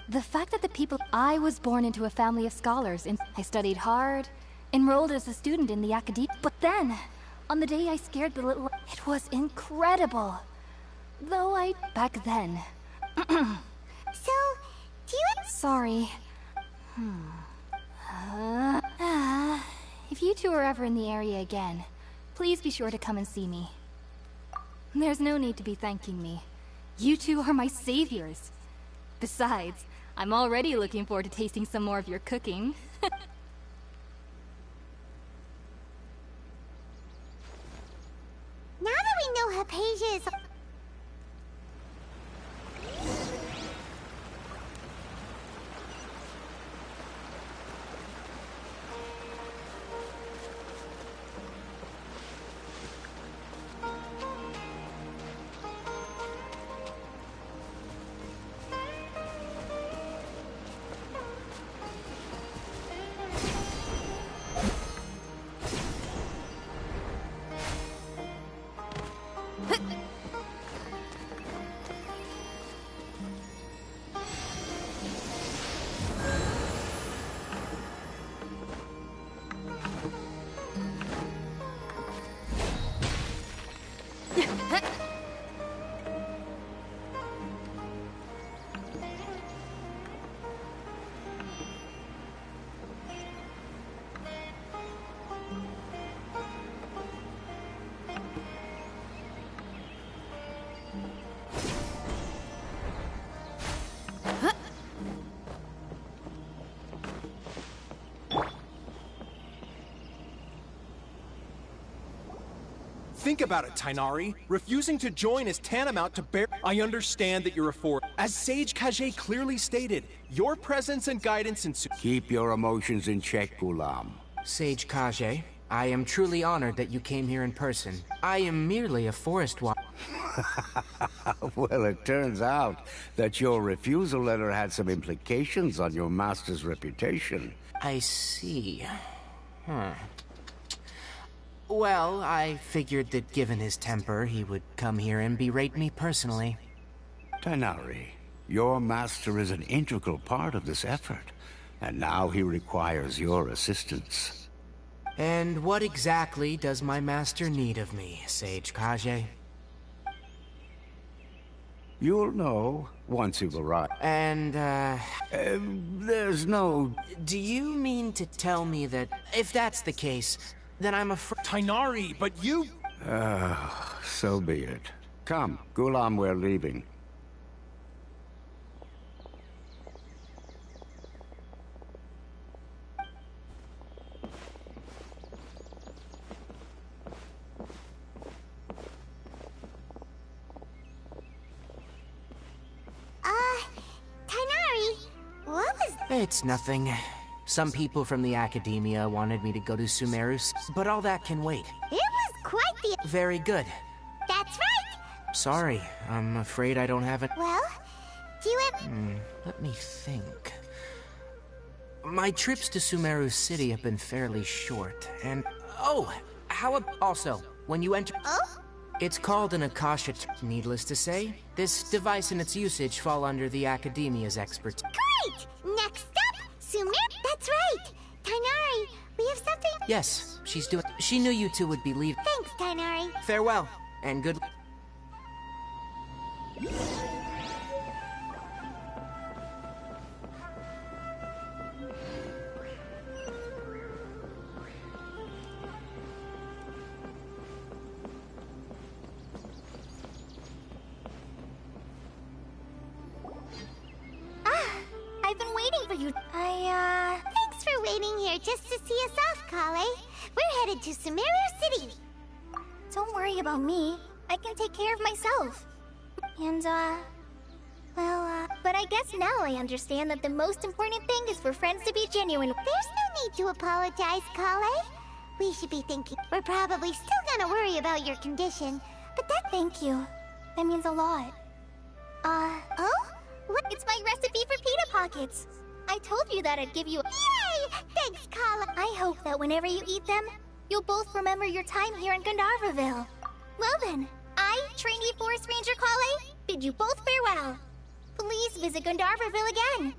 the fact that the people... I was born into a family of scholars, and I studied hard, enrolled as a student in the academy. But then, on the day I scared the little... It was incredible. Though back then... So, do you... Sorry. If you two are ever in the area again, please be sure to come and see me. There's no need to be thanking me. You two are my saviors. Besides, I'm already looking forward to tasting some more of your cooking. Now that we know Hypatia is... Think about it, Tainari. Refusing to join is tantamount to bear. I understand that you're a foreigner. As Sage Kage clearly stated, your presence and guidance in... Keep your emotions in check, Gulam. Sage Kage, I am truly honored that you came here in person. I am merely a forest walker. Well, it turns out that your refusal letter had some implications on your master's reputation. I see. Well, I figured that given his temper, he would come here and berate me personally. Tainari, your master is an integral part of this effort, and now he requires your assistance. And what exactly does my master need of me, Sage Kage? You'll know once you've arrived. And, there's no... Do you mean to tell me that, if that's the case, then I'm afraid... Tainari, but you... So be it. Come, Gulam, we're leaving. Tainari, what was... It's nothing. Some people from the academia wanted me to go to Sumeru, but all that can wait. It was quite the... Very good. That's right! Sorry, I'm afraid I don't have it. Well, do you have... Let me think. My trips to Sumeru City have been fairly short, and... Oh! How about... Also, when you enter... Oh? It's called an Akasha... Needless to say, this device and its usage fall under the Academia's expertise. Great! Next up, Sumeru... That's right! Tainari, we have something... Yes, she's doing... She knew you two would be leaving. Thanks, Tainari. Farewell, and good... I've been waiting for you. Thanks for waiting here just to see us off, Kale. We're headed to Sumeru City. Don't worry about me. I can take care of myself. And, but I guess now I understand that the most important thing is for friends to be genuine. There's no need to apologize, Kale. We should be thinking we're probably still gonna worry about your condition, but that— Thank you. That means a lot. Oh? What? It's my recipe for pita pockets. I told you that I'd give you— Yay! Thanks, Kale. I hope that whenever you eat them, you'll both remember your time here in Gandharvaville. Well then, I, trainee Forest Ranger Kale, bid you both farewell. Please visit Gandharvaville again.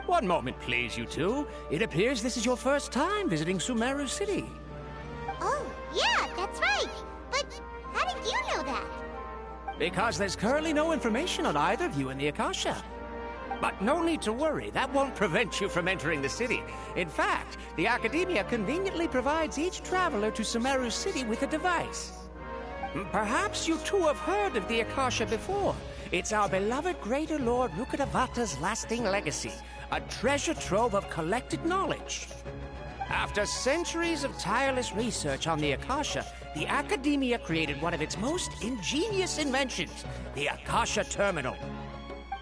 One moment, please, you two. It appears this is your first time visiting Sumeru City. Oh, yeah, that's right. But how did you know that? Because there's currently no information on either of you in the Akasha. But no need to worry, that won't prevent you from entering the city. In fact, the Academia conveniently provides each traveler to Sumeru City with a device. Perhaps you two have heard of the Akasha before. It's our beloved Greater Lord Rukkhadevata's lasting legacy, a treasure trove of collected knowledge. After centuries of tireless research on the Akasha, the Academia created one of its most ingenious inventions, the Akasha Terminal.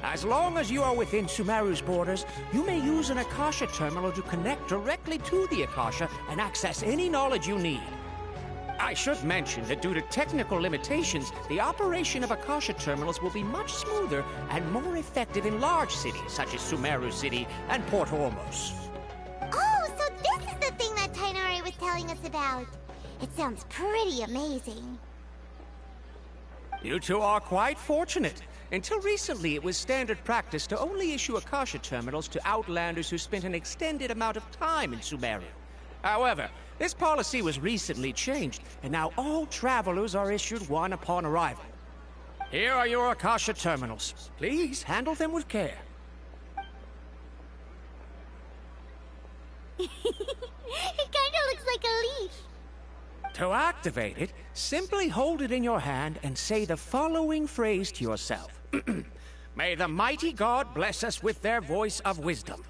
As long as you are within Sumeru's borders, you may use an Akasha Terminal to connect directly to the Akasha and access any knowledge you need. I should mention that due to technical limitations, the operation of Akasha terminals will be much smoother and more effective in large cities such as Sumeru City and Port Ormos. Oh, so this is the thing that Tainari was telling us about. It sounds pretty amazing. You two are quite fortunate. Until recently, it was standard practice to only issue Akasha terminals to outlanders who spent an extended amount of time in Sumeru. However, this policy was recently changed, and now all travelers are issued one upon arrival. Here are your Akasha terminals. Please handle them with care. It kinda looks like a leaf. To activate it, simply hold it in your hand and say the following phrase to yourself. May the mighty God bless us with their voice of wisdom.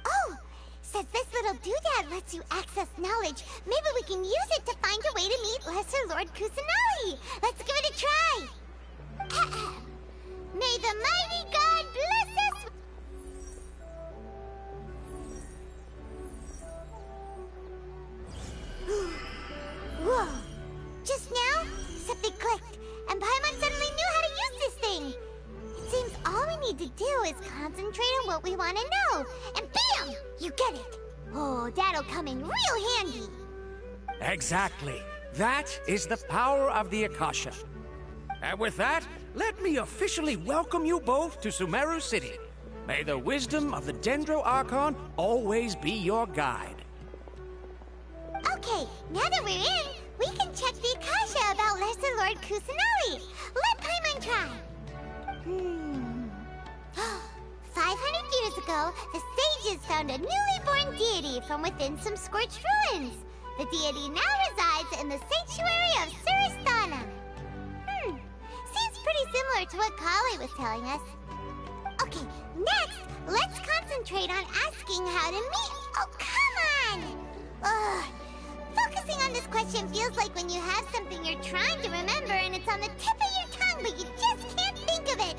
Oh! Since this little doodad lets you access knowledge, maybe we can use it to find a way to meet Lesser Lord Kusanagi. Let's give it a try. May the mighty God bless us. Whoa! Just now, something clicked, and Paimon suddenly knew how to use this thing. It seems all we need to do is concentrate on what we want to know, and bam! You get it. Oh, that'll come in real handy. Exactly. That is the power of the Akasha. And with that, let me officially welcome you both to Sumeru City. May the wisdom of the Dendro Archon always be your guide. Okay, now that we're in, we can check the Akasha about Lesser Lord Kusanagi. Let Paimon try. 500 years ago, the sages found a newly born deity from within some scorched ruins. The deity now resides in the sanctuary of Suristana. Seems pretty similar to what Kali was telling us. Okay, next, let's concentrate on asking how to meet. Oh, come on! Ugh. Focusing on this question feels like when you have something you're trying to remember and it's on the tip of your tongue, but you just can't think of it.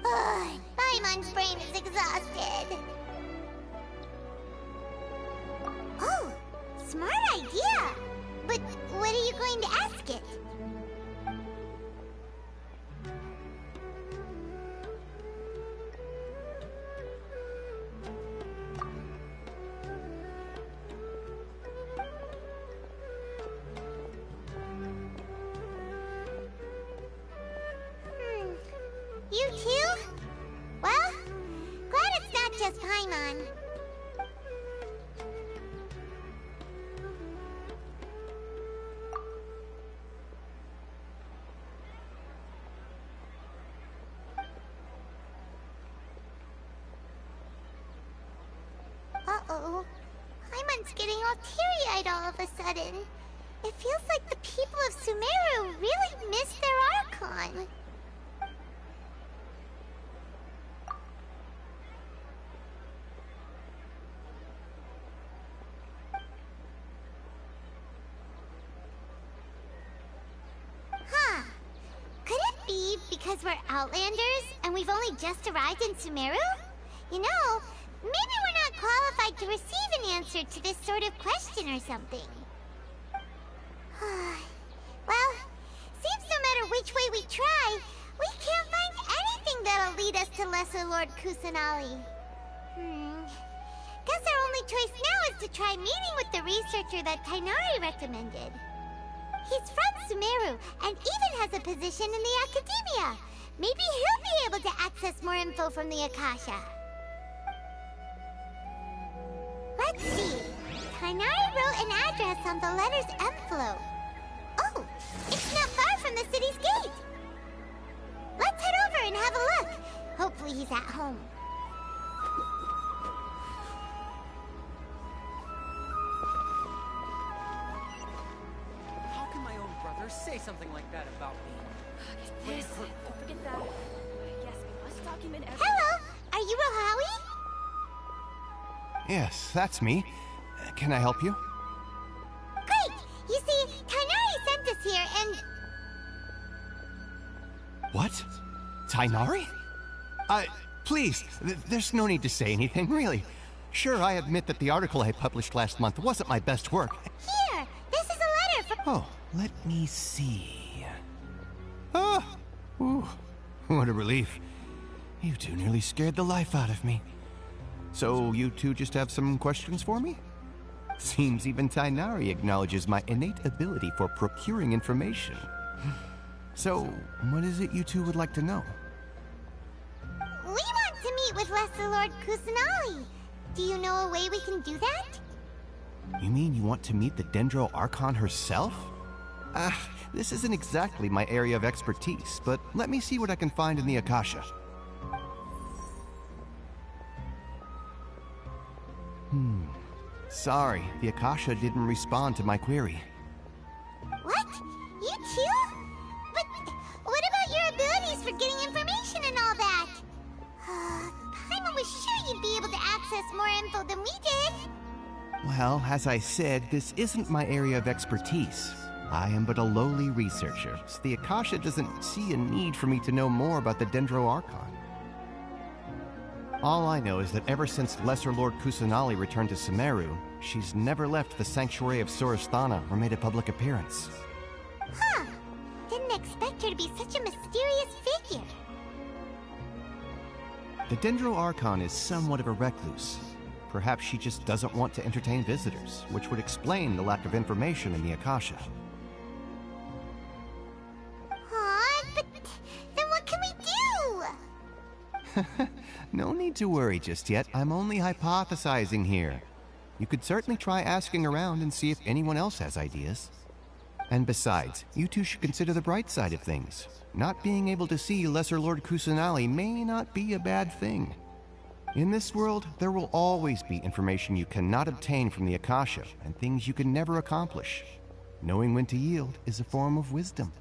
Ugh, Paimon's brain is exhausted. Oh, smart idea. But what are you going to ask it? You too? Well, glad it's not just Paimon. Uh-oh. Paimon's getting all teary-eyed all of a sudden. It feels like the people of Sumeru really miss their Archon. Because we're Outlanders, and we've only just arrived in Sumeru? You know, maybe we're not qualified to receive an answer to this sort of question or something. Well, seems no matter which way we try, we can't find anything that'll lead us to Lesser Lord Kusanali. Guess our only choice now is to try meeting with the researcher that Tighnari recommended. He's from Sumeru, and even has a position in the Academia. Maybe he'll be able to access more info from the Akasha. Let's see. Tighnari wrote an address on the letter's envelope. Oh, it's not far from the city's gate. Let's head over and have a look. Hopefully he's at home. Say something like that about me. This. Don't forget that. Yes, we must document everything. Hello! Are you Rohawi? Yes, that's me. Can I help you? Great! You see, Tighnari sent us here and... What? Tighnari? Please, there's no need to say anything, really. Sure, I admit that the article I published last month wasn't my best work. Here! This is a letter from... Oh. Let me see. Ah! Ooh, what a relief. You two nearly scared the life out of me. So, you two just have some questions for me? Seems even Tighnari acknowledges my innate ability for procuring information. So, what is it you two would like to know? We want to meet with Lesser Lord Kusanali. Do you know a way we can do that? You mean you want to meet the Dendro Archon herself? This isn't exactly my area of expertise, but let me see what I can find in the Akasha. Sorry, the Akasha didn't respond to my query. What? You too? But what about your abilities for getting information and all that? Paimon was sure you'd be able to access more info than we did. Well, as I said, this isn't my area of expertise. I am but a lowly researcher, so the Akasha doesn't see a need for me to know more about the Dendro Archon. All I know is that ever since Lesser Lord Kusanali returned to Sumeru, she's never left the Sanctuary of Suristana or made a public appearance. Didn't expect her to be such a mysterious figure. The Dendro Archon is somewhat of a recluse. Perhaps she just doesn't want to entertain visitors, which would explain the lack of information in the Akasha. But then what can we do? No need to worry just yet. I'm only hypothesizing here. You could certainly try asking around and see if anyone else has ideas. And besides, you two should consider the bright side of things. Not being able to see Lesser Lord Kusanali may not be a bad thing. In this world, there will always be information you cannot obtain from the Akasha, and things you can never accomplish. Knowing when to yield is a form of wisdom.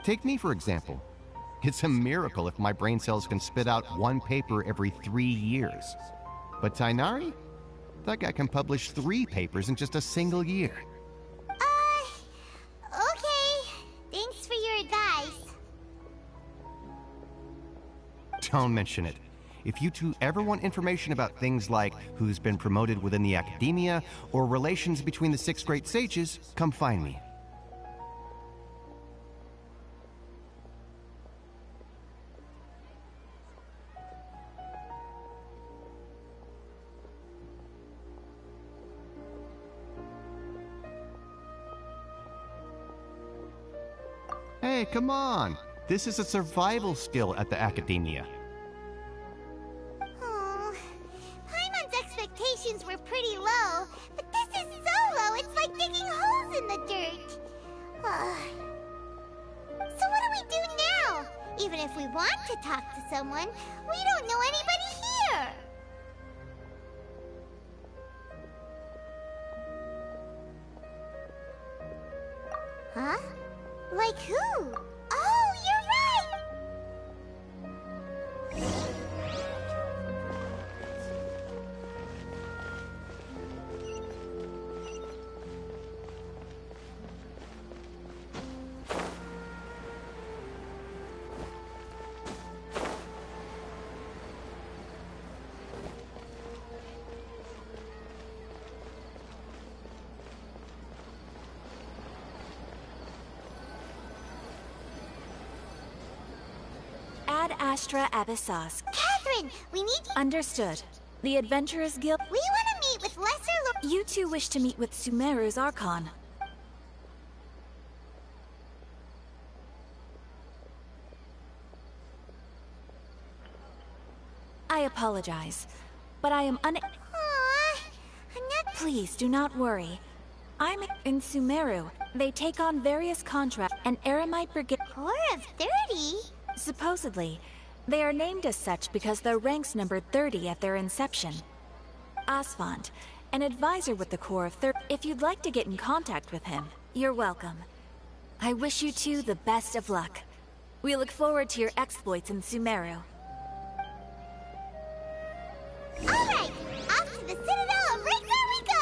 Take me, for example. It's a miracle if my brain cells can spit out one paper every 3 years. But Tainari? That guy can publish 3 papers in just a single year. Okay. Thanks for your advice. Don't mention it. If you two ever want information about things like who's been promoted within the academia or relations between the 6 great sages, come find me. Hey, come on! This is a survival skill at the academia. Oh, Paimon's expectations were pretty low, but this is so low it's like digging holes in the dirt. So what do we do now? Even if we want to talk to someone, we don't know anybody here. Huh? Like who? Oh, you're right! Ad Astra Abyssos. Catherine, we need to— Understood. The Adventurers Guild— We want to meet with Lesser Lord— You two wish to meet with Sumeru's Archon. I apologize, but I am I'm not— Please, do not worry. I'm in Sumeru. They take on various contracts and Eremite Brigade— Corps of 30? Supposedly. They are named as such because their ranks numbered 30 at their inception. Asfand, an advisor with the Corps of 30. If you'd like to get in contact with him, you're welcome. I wish you two the best of luck. We look forward to your exploits in Sumeru. Alright, off to the Citadel of Rigor we go!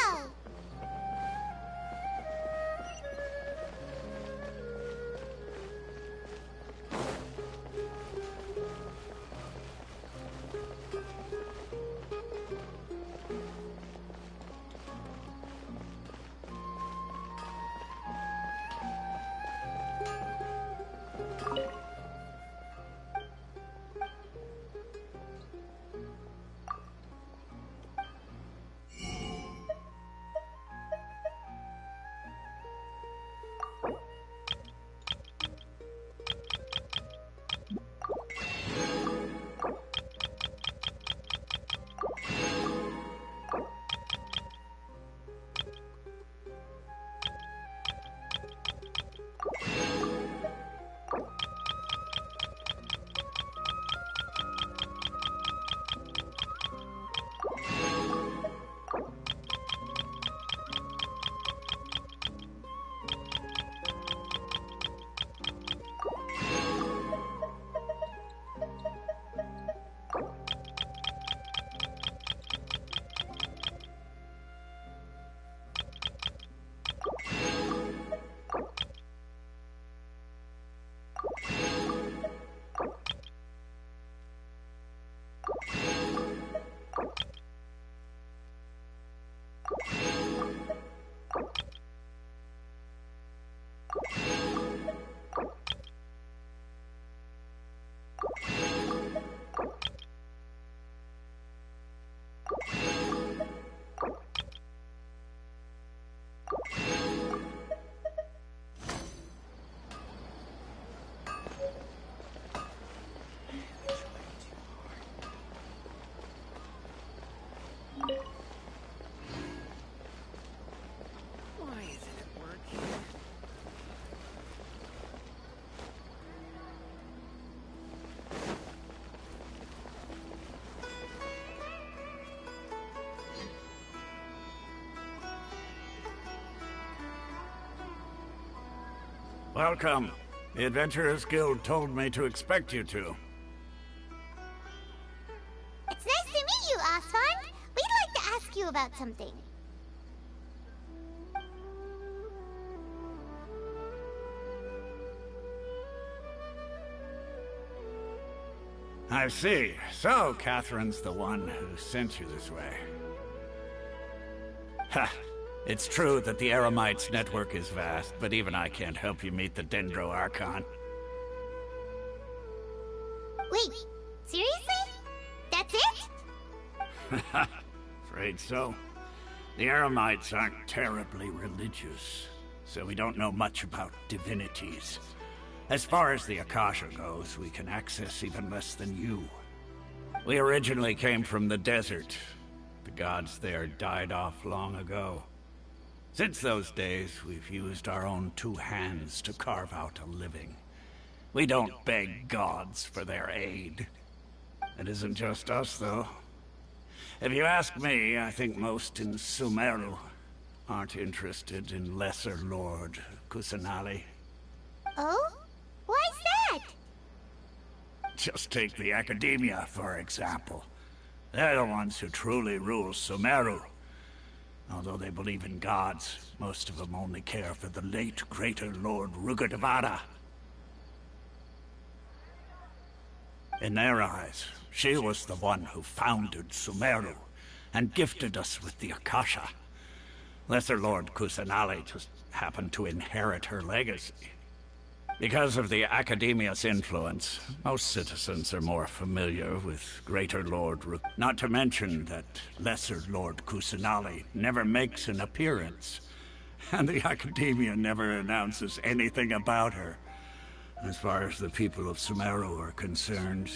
Welcome. The Adventurers Guild told me to expect you to. It's nice to meet you, Asfand. We'd like to ask you about something. I see. So, Catherine's the one who sent you this way. Ha! It's true that the Eremites' network is vast, but even I can't help you meet the Dendro Archon. Wait, seriously? That's it? Afraid so. The Eremites aren't terribly religious, so we don't know much about divinities. As far as the Akasha goes, we can access even less than you. We originally came from the desert. The gods there died off long ago. Since those days, we've used our own two hands to carve out a living. We don't beg gods for their aid. It isn't just us, though. If you ask me, I think most in Sumeru aren't interested in Lesser Lord Kusanali. Oh? Why's that? Just take the Academia, for example. They're the ones who truly rule Sumeru. Although they believe in gods, most of them only care for the late Greater Lord Rukkhadevata. In their eyes, she was the one who founded Sumeru and gifted us with the Akasha. Lesser Lord Kusanali just happened to inherit her legacy. Because of the Academia's influence, most citizens are more familiar with Greater Lord Ruk. Not to mention that Lesser Lord Kusanali never makes an appearance, and the Academia never announces anything about her. As far as the people of Sumeru are concerned,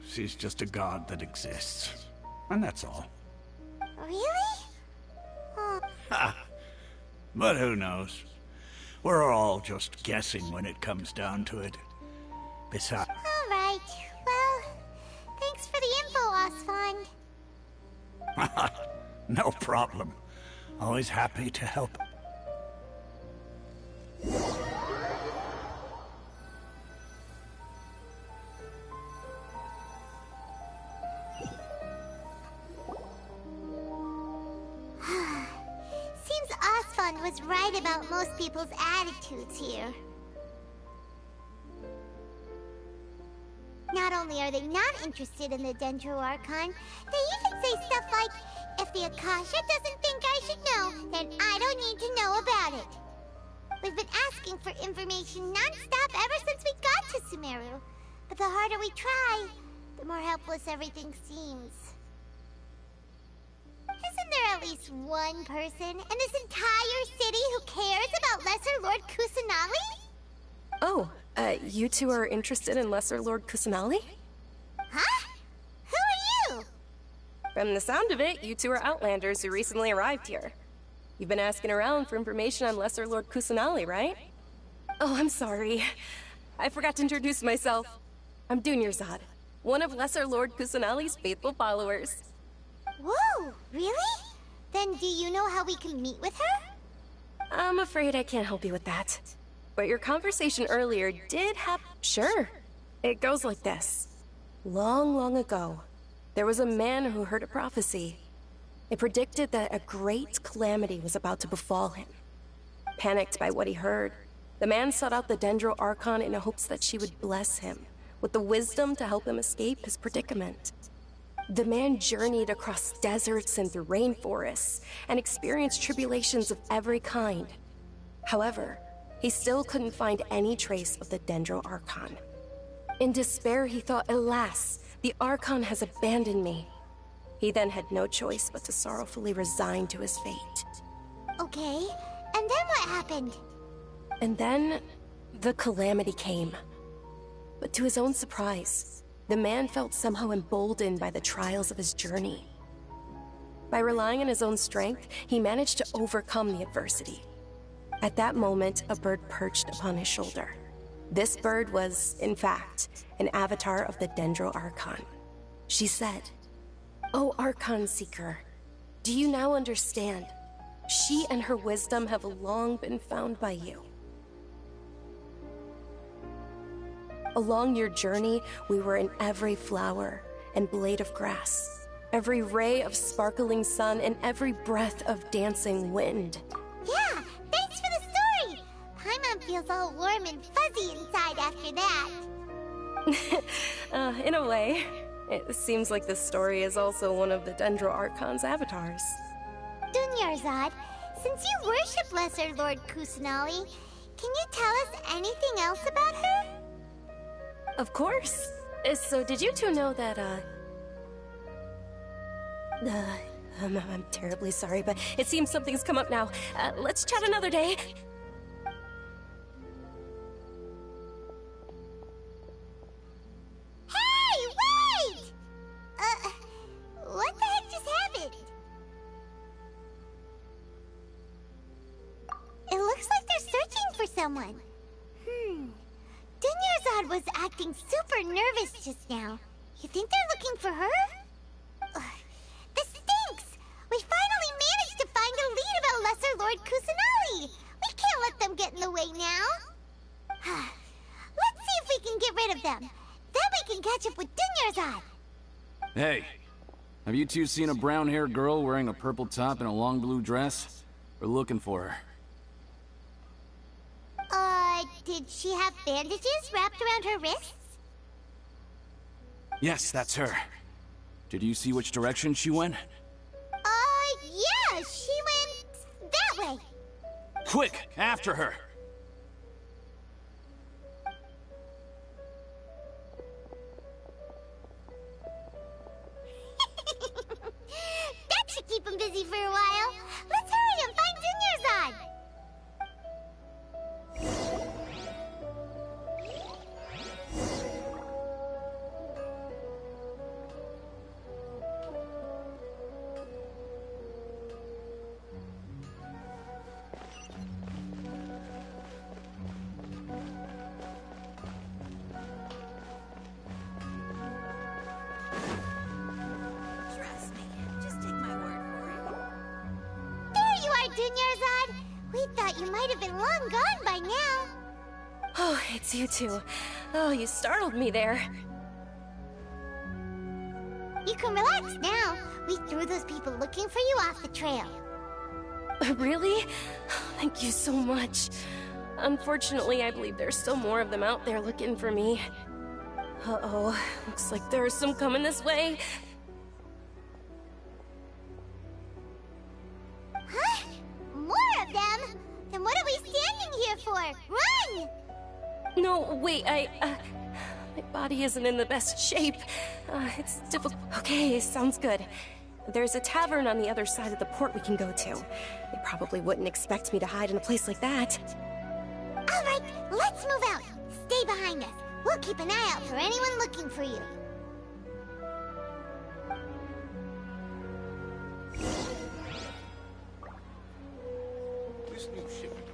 she's just a god that exists. And that's all. Really? Ha! But who knows? We're all just guessing when it comes down to it. Besides... Alright, well, thanks for the info, Asfand. No problem. Always happy to help. Seems Asfand was right about most people's attitudes here. Not only are they not interested in the Dendro Archon, they even say stuff like, if the Akasha doesn't think I should know, then I don't need to know about it. We've been asking for information non-stop ever since we got to Sumeru. But the harder we try, the more helpless everything seems. Isn't there at least one person in this entire city who cares about Lesser Lord Kusanali? Oh, you two are interested in Lesser Lord Kusanali? Huh? Who are you? From the sound of it, you two are Outlanders who recently arrived here. You've been asking around for information on Lesser Lord Kusanali, right? Oh, I'm sorry. I forgot to introduce myself. I'm Dunyarzad, one of Lesser Lord Kusanali's faithful followers. Whoa, really? Then do you know how we can meet with her? I'm afraid I can't help you with that. But your conversation earlier did have... Sure. It goes like this. Long, long ago, there was a man who heard a prophecy. It predicted that a great calamity was about to befall him. Panicked by what he heard, the man sought out the Dendro Archon in hopes that she would bless him with the wisdom to help him escape his predicament. The man journeyed across deserts and through rainforests and experienced tribulations of every kind. However, he still couldn't find any trace of the Dendro Archon. In despair, he thought, alas, the Archon has abandoned me. He then had no choice but to sorrowfully resign to his fate. Okay, and then what happened? And then, the calamity came. But to his own surprise, the man felt somehow emboldened by the trials of his journey. By relying on his own strength, he managed to overcome the adversity. At that moment, a bird perched upon his shoulder. This bird was, in fact, an avatar of the Dendro Archon. She said, "O Archon Seeker, do you now understand? She and her wisdom have long been found by you." Along your journey, we were in every flower and blade of grass, every ray of sparkling sun, and every breath of dancing wind. Yeah, thanks for the story! Paimon feels all warm and fuzzy inside after that. In a way. It seems like this story is also one of the Dendro Archon's avatars. Dunyarzad, since you worship Lesser Lord Kusanali, can you tell us anything else about her? Of course. So did you two know that, I'm terribly sorry, but it seems something's come up now. Let's chat another day. Hey, wait! What the heck just happened? It looks like they're searching for someone. Dunyarzad was acting super nervous just now. You think they're looking for her? This stinks! We finally managed to find a lead about Lesser Lord Kusanali! We can't let them get in the way now. Let's see if we can get rid of them. Then we can catch up with Dunyarzad. Hey, have you two seen a brown-haired girl wearing a purple top and a long blue dress? We're looking for her. Did she have bandages wrapped around her wrists? Yes, that's her. Did you see which direction she went? Yeah, she went that way. Quick, after her! That should keep him busy for a while. Let's hurry and find Dunyarzad. Dunyarzad, we thought you might have been long gone by now. Oh, it's you two. Oh, you startled me there. You can relax now. We threw those people looking for you off the trail. Really? Thank you so much. Unfortunately, I believe there's still more of them out there looking for me. Uh-oh, looks like there's some coming this way. Huh? More of them? Then what are we standing here for? Run! No, wait, my body isn't in the best shape. It's difficult. Okay, sounds good. There's a tavern on the other side of the port we can go to. They probably wouldn't expect me to hide in a place like that. All right, let's move out. Stay behind us. We'll keep an eye out for anyone looking for you. This new shipment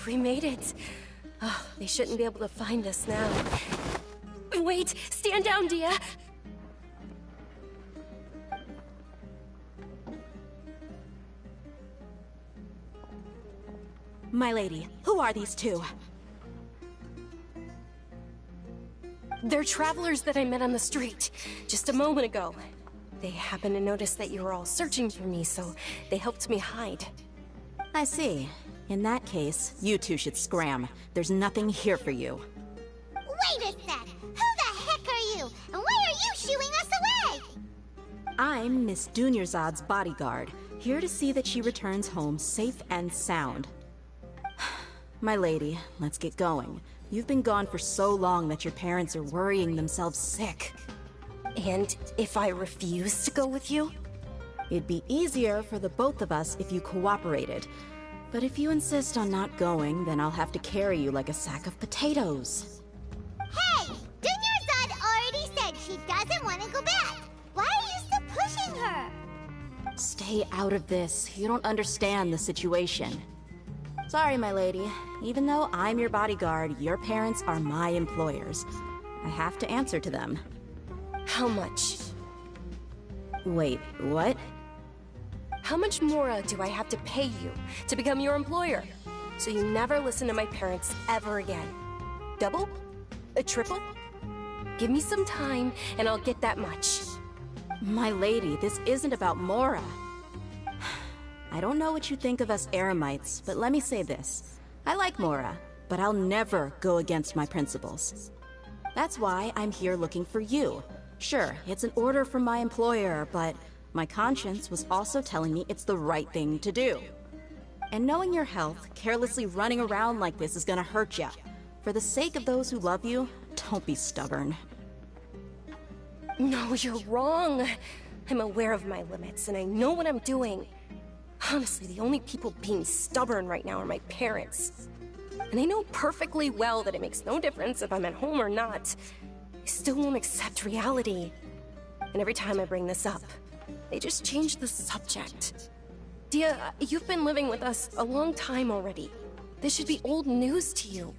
We made it. Oh, they shouldn't be able to find us now. Wait, stand down, Dia. My lady, who are these two? They're travelers that I met on the street just a moment ago. They happened to notice that you were all searching for me, so they helped me hide. I see. In that case, you two should scram. There's nothing here for you. Wait a sec! Who the heck are you? And why are you shooing us away? I'm Miss Dunyarzad's bodyguard, here to see that she returns home safe and sound. My lady, let's get going. You've been gone for so long that your parents are worrying themselves sick. And if I refuse to go with you? It'd be easier for the both of us if you cooperated. But if you insist on not going, then I'll have to carry you like a sack of potatoes. Hey! Dunyarzad already said she doesn't want to go back. Why are you still pushing her? Stay out of this. You don't understand the situation. Sorry, my lady. Even though I'm your bodyguard, your parents are my employers. I have to answer to them. How much? Wait, what? How much more do I have to pay you to become your employer? So you never listen to my parents ever again. Double? A triple? Give me some time and I'll get that much. My lady, this isn't about Mora. I don't know what you think of us Eremites, but let me say this. I like Mora, but I'll never go against my principles. That's why I'm here looking for you. Sure, it's an order from my employer, but my conscience was also telling me it's the right thing to do. And knowing your health, carelessly running around like this is gonna hurt ya. For the sake of those who love you, don't be stubborn. No, you're wrong. I'm aware of my limits, and I know what I'm doing. Honestly, the only people being stubborn right now are my parents. And I know perfectly well that it makes no difference if I'm at home or not. They still won't accept reality. And every time I bring this up, they just change the subject. Dia, you've been living with us a long time already. This should be old news to you.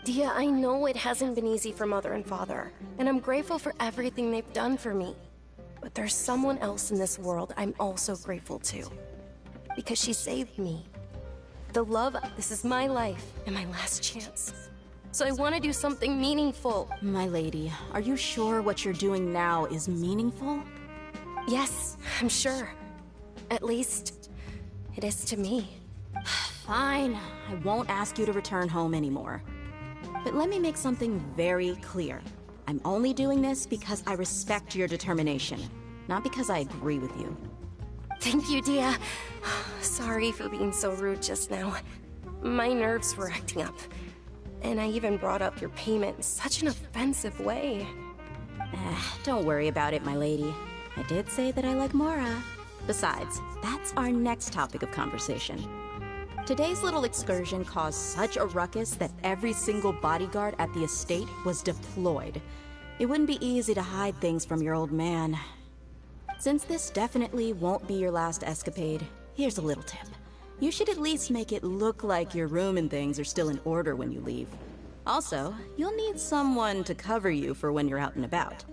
Dia, I know it hasn't been easy for Mother and Father, and I'm grateful for everything they've done for me. But there's someone else in this world I'm also grateful to. Because she saved me. The love, this is my life and my last chance. So I want to do something meaningful. My lady, are you sure what you're doing now is meaningful? Yes, I'm sure. At least, it is to me. Fine, I won't ask you to return home anymore. But let me make something very clear. I'm only doing this because I respect your determination, not because I agree with you. Thank you, Dia. Sorry for being so rude just now. My nerves were acting up. And I even brought up your payment in such an offensive way. Don't worry about it, my lady. I did say that I like Mora. Besides, that's our next topic of conversation. Today's little excursion caused such a ruckus that every single bodyguard at the estate was deployed. It wouldn't be easy to hide things from your old man. Since this definitely won't be your last escapade, here's a little tip. You should at least make it look like your room and things are still in order when you leave. Also, you'll need someone to cover you for when you're out and about.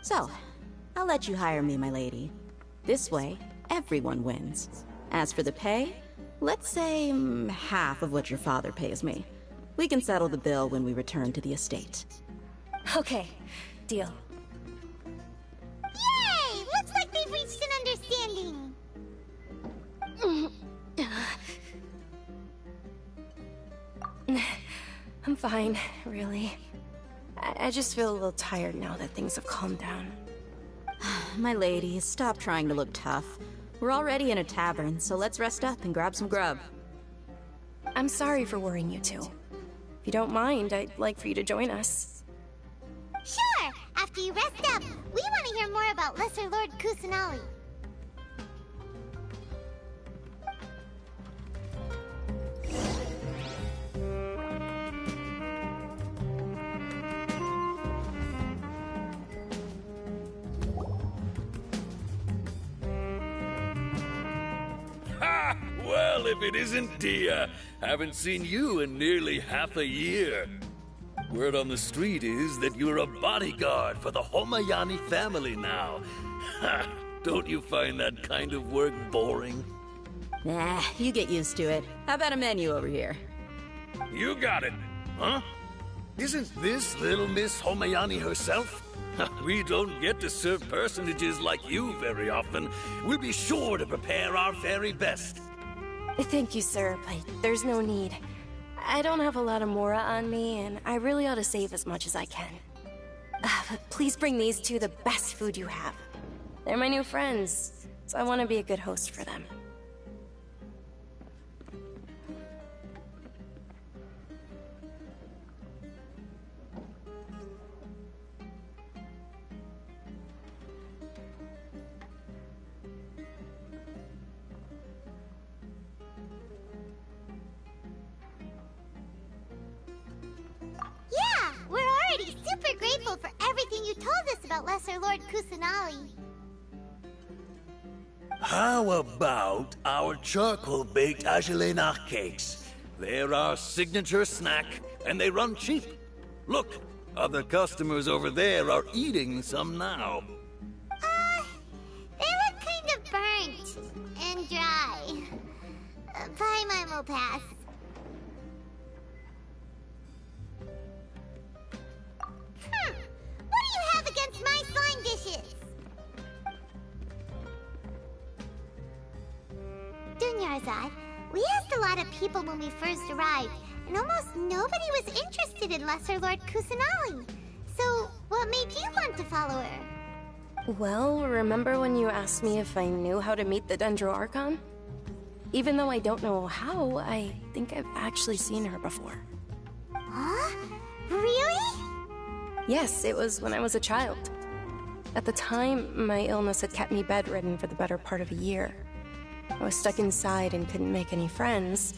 So, I'll let you hire me, my lady. This way, everyone wins. As for the pay, let's say half of what your father pays me. We can settle the bill when we return to the estate. Okay, deal. Yay! Looks like they've reached an understanding. I'm fine, really. I just feel a little tired now that things have calmed down. My lady, stop trying to look tough. We're already in a tavern, so let's rest up and grab some grub. I'm sorry for worrying you two. If you don't mind, I'd like for you to join us. Sure! After you rest up, we want to hear more about Lesser Lord Kusanali. Ha! Well, if it isn't Dia, haven't seen you in nearly half a year. Word on the street is that you're a bodyguard for the Homayani family now. Ha! Don't you find that kind of work boring? Nah, you get used to it. How about a menu over here? You got it, huh? Isn't this little Miss Homayani herself? We don't get to serve personages like you very often. We'll be sure to prepare our very best. Thank you, sir, but there's no need. I don't have a lot of Mora on me, and I really ought to save as much as I can. But please bring these two the best food you have. They're my new friends, so I want to be a good host for them. Lesser Lord Kusanali. How about our charcoal-baked Agelenach cakes? They're our signature snack, and they run cheap. Look, other customers over there are eating some now. They look kind of burnt and dry. Paimon will pass. What do you have against my slime dishes? Dunyarzad, we asked a lot of people when we first arrived, and almost nobody was interested in Lesser Lord Kusanali. So, what made you want to follow her? Well, remember when you asked me if I knew how to meet the Dendro Archon? Even though I don't know how, I think I've actually seen her before. Huh? Really? Yes, it was when I was a child. At the time, my illness had kept me bedridden for the better part of a year. I was stuck inside and couldn't make any friends,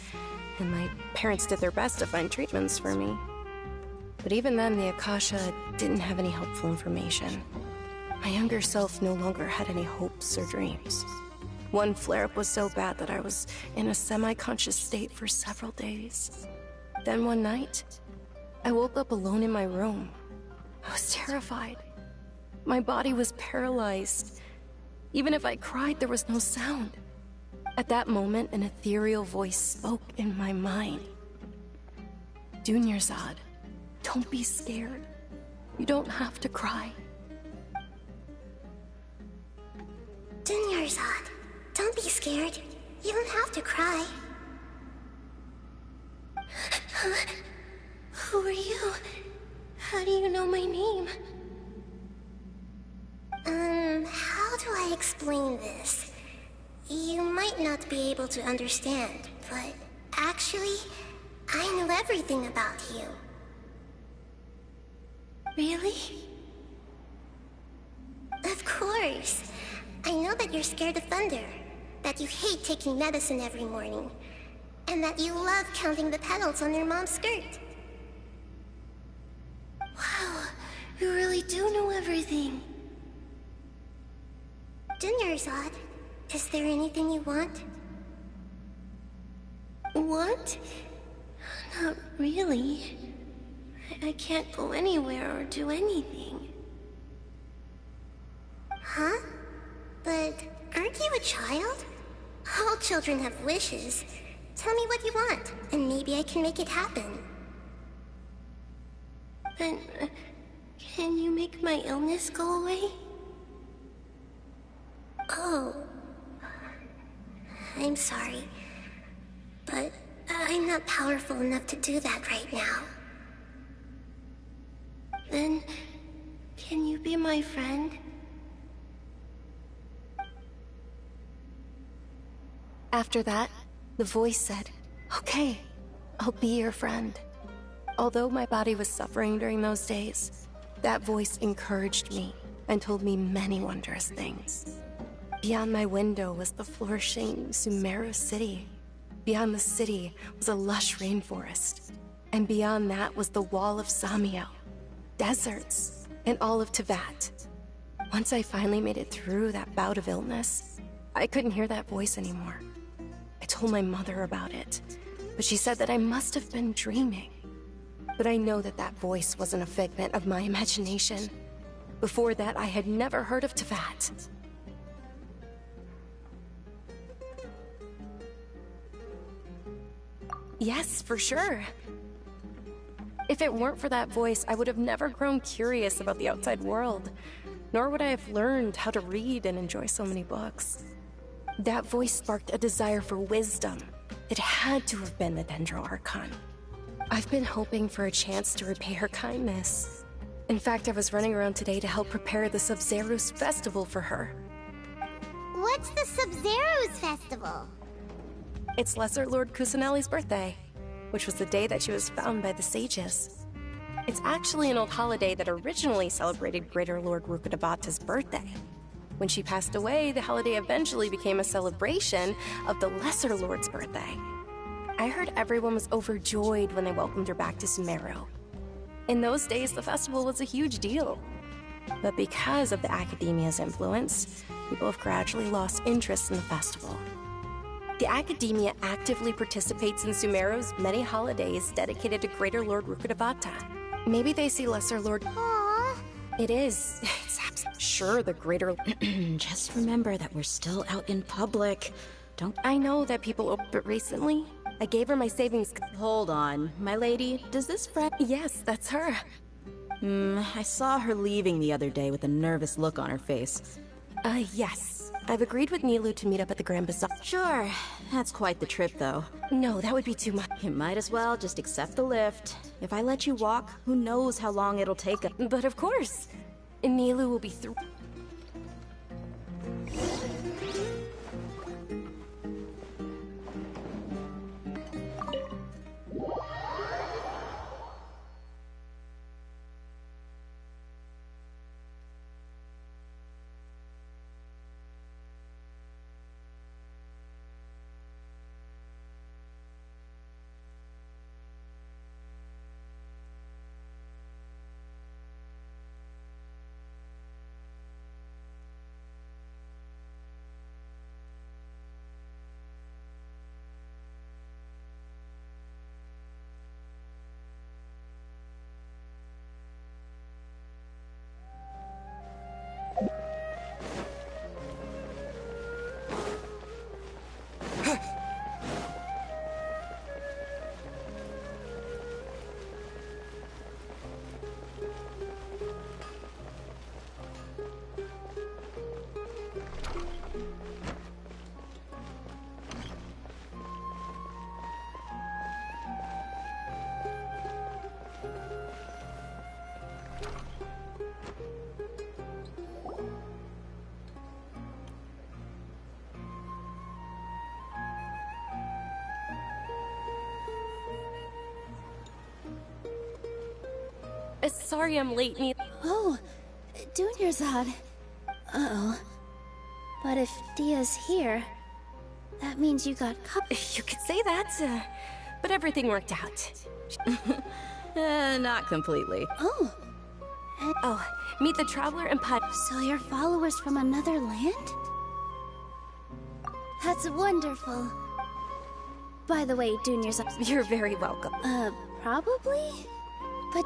and my parents did their best to find treatments for me. But even then, the Akasha didn't have any helpful information. My younger self no longer had any hopes or dreams. One flare-up was so bad that I was in a semi-conscious state for several days. Then one night, I woke up alone in my room. I was terrified. My body was paralyzed. Even if I cried, there was no sound. At that moment, an ethereal voice spoke in my mind. Dunyarzad, don't be scared. You don't have to cry. Dunyarzad, don't be scared. You don't have to cry. Who are you? How do you know my name? How do I explain this? You might not be able to understand, but actually, I know everything about you. Really? Of course. I know that you're scared of thunder, that you hate taking medicine every morning, and that you love counting the petals on your mom's skirt. Wow, you really do know everything. Dunyarzad, is there anything you want? Want? Not really. I can't go anywhere or do anything. Huh? But aren't you a child? All children have wishes. Tell me what you want, and maybe I can make it happen. But can you make my illness go away? Oh. I'm sorry. But I'm not powerful enough to do that right now. Then, can you be my friend? After that, the voice said, "Okay, I'll be your friend." Although my body was suffering during those days, that voice encouraged me and told me many wondrous things. Beyond my window was the flourishing Sumeru city. Beyond the city was a lush rainforest. And beyond that was the wall of Samiel, deserts, and all of Teyvat. Once I finally made it through that bout of illness, I couldn't hear that voice anymore. I told my mother about it, but she said that I must have been dreaming. But I know that that voice wasn't a figment of my imagination. Before that, I had never heard of Teyvat. Yes, for sure. If it weren't for that voice, I would have never grown curious about the outside world, nor would I have learned how to read and enjoy so many books. That voice sparked a desire for wisdom. It had to have been the Dendro Archon. I've been hoping for a chance to repay her kindness. In fact, I was running around today to help prepare the Sub-Zerus festival for her. What's the Sub-Zerus festival? It's Lesser Lord Kusanali's birthday, which was the day that she was found by the sages. It's actually an old holiday that originally celebrated Greater Lord Rukkhadevata's birthday. When she passed away, the holiday eventually became a celebration of the Lesser Lord's birthday. I heard everyone was overjoyed when they welcomed her back to Sumeru. In those days, the festival was a huge deal. But because of the Academia's influence, people have gradually lost interest in the festival. The Academia actively participates in Sumeru's many holidays dedicated to Greater Lord Rukkhadevata. Maybe they see Lesser Lord... Aww. It is. Sure, the Greater... Just remember that we're still out in public. Don't... I know that people... But recently, I gave her my savings... Hold on. My lady, does this friend... Yes, that's her. I saw her leaving the other day with a nervous look on her face. Yes. I've agreed with Nilou to meet up at the Grand Bazaar. Sure. That's quite the trip, though. No, that would be too much. You might as well just accept the lift. If I let you walk, who knows how long it'll take us. But of course. Nilou will be through. Sorry I'm late, Nilou. Oh, Dunyarzad. Uh-oh. But if Dia's here, that means you got You could say that, but everything worked out. Not completely. Oh. Oh, meet the Traveler and Pud. So you're followers from another land? That's wonderful. By the way, Dunyarzad... You're very welcome. Probably? But...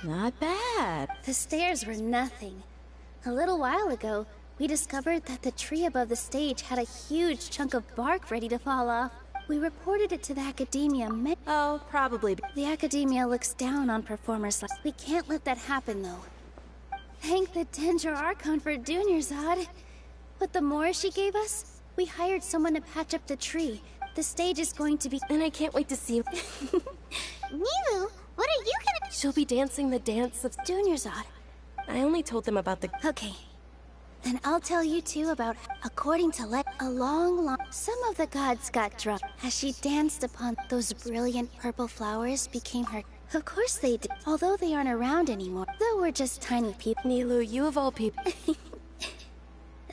Not bad. The stairs were nothing. A little while ago, we discovered that the tree above the stage had a huge chunk of bark ready to fall off. We reported it to the Academia. Oh, probably. The Academia looks down on performers like... We can't let that happen, though. Thank the Danger Archon for Dunyarzad. But the more she gave us, we hired someone to patch up the tree. The stage is going to be... And I can't wait to see... Nilou, what are you gonna... She'll be dancing the dance of... Dunyarzad. I only told them about the... Okay. Then I'll tell you too about... According to some of the gods got drunk. As she danced upon those brilliant purple flowers became her... Of course they did. Although they aren't around anymore. Though we're just tiny people. Nilou, you of all people...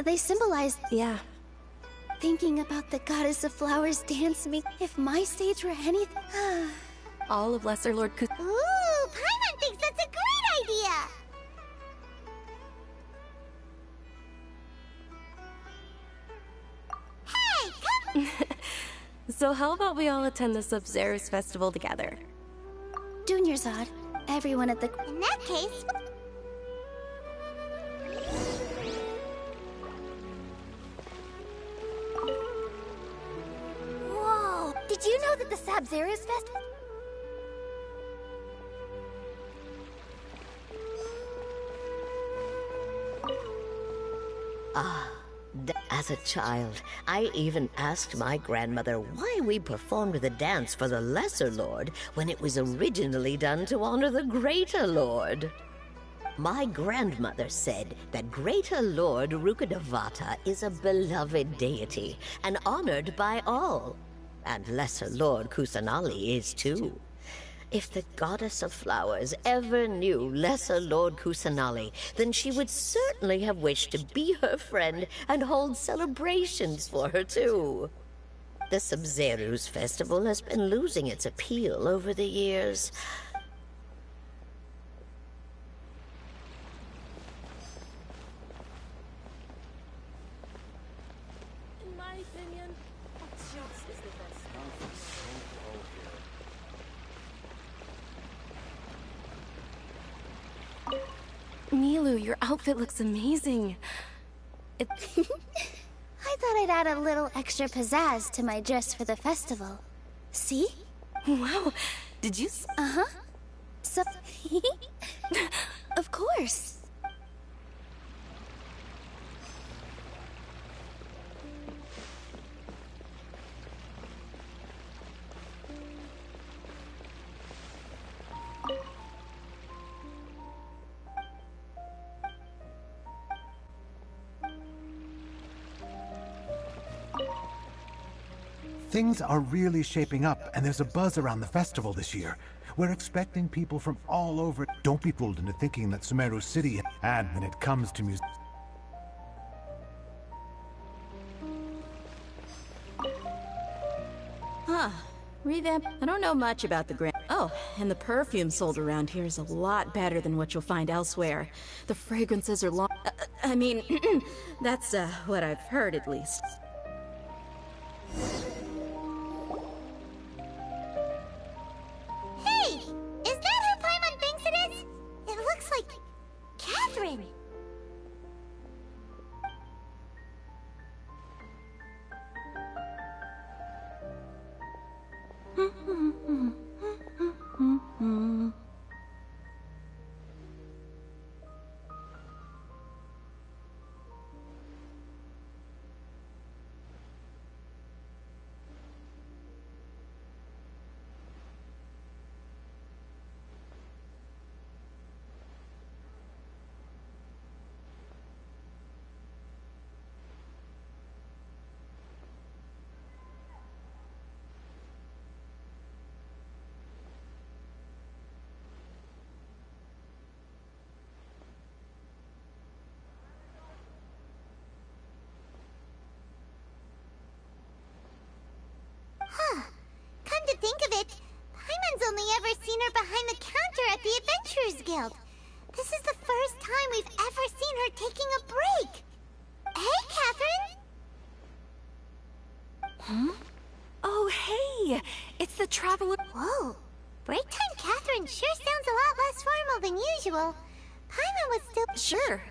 They symbolize... Yeah. Thinking about the goddess of flowers dance me. If my stage were anything... All of Lesser Lord Kus... Ooh, Paimon thinks that's a great idea! Hey, come... So how about we all attend the Sub-Zero's festival together? Dunyarzad, everyone at the... In that case... Whoa! Did you know that the Sub-Zero's festival... As a child, I even asked my grandmother why we performed the dance for the Lesser Lord when it was originally done to honor the Greater Lord. My grandmother said that Greater Lord Rukkhadevata is a beloved deity and honored by all, and Lesser Lord Kusanali is too. If the goddess of flowers ever knew Lesser Lord Kusanali, then she would certainly have wished to be her friend and hold celebrations for her, too. The Sub-Zeru's festival has been losing its appeal over the years. In my opinion, just is the best. Milu, your outfit looks amazing. I thought I'd add a little extra pizzazz to my dress for the festival. See? Wow. Did you Uh-huh. So... Of course. Things are really shaping up, and there's a buzz around the festival this year. We're expecting people from all over. Don't be fooled into thinking that Sumeru City, and when it comes to music... Huh. Revamp. I don't know much about the grand. Oh, and the perfume sold around here is a lot better than what you'll find elsewhere. The fragrances are long. I mean, that's what I've heard at least. Hey! Is that who Paimon thinks it is? It looks like... Catherine! Come to think of it, Paimon's only ever seen her behind the counter at the Adventurers Guild. This is the first time we've ever seen her taking a break. Hey, Catherine! Huh? Oh, hey! It's the traveler. Whoa. Break time Catherine sure sounds a lot less formal than usual. Paimon was still... Sure.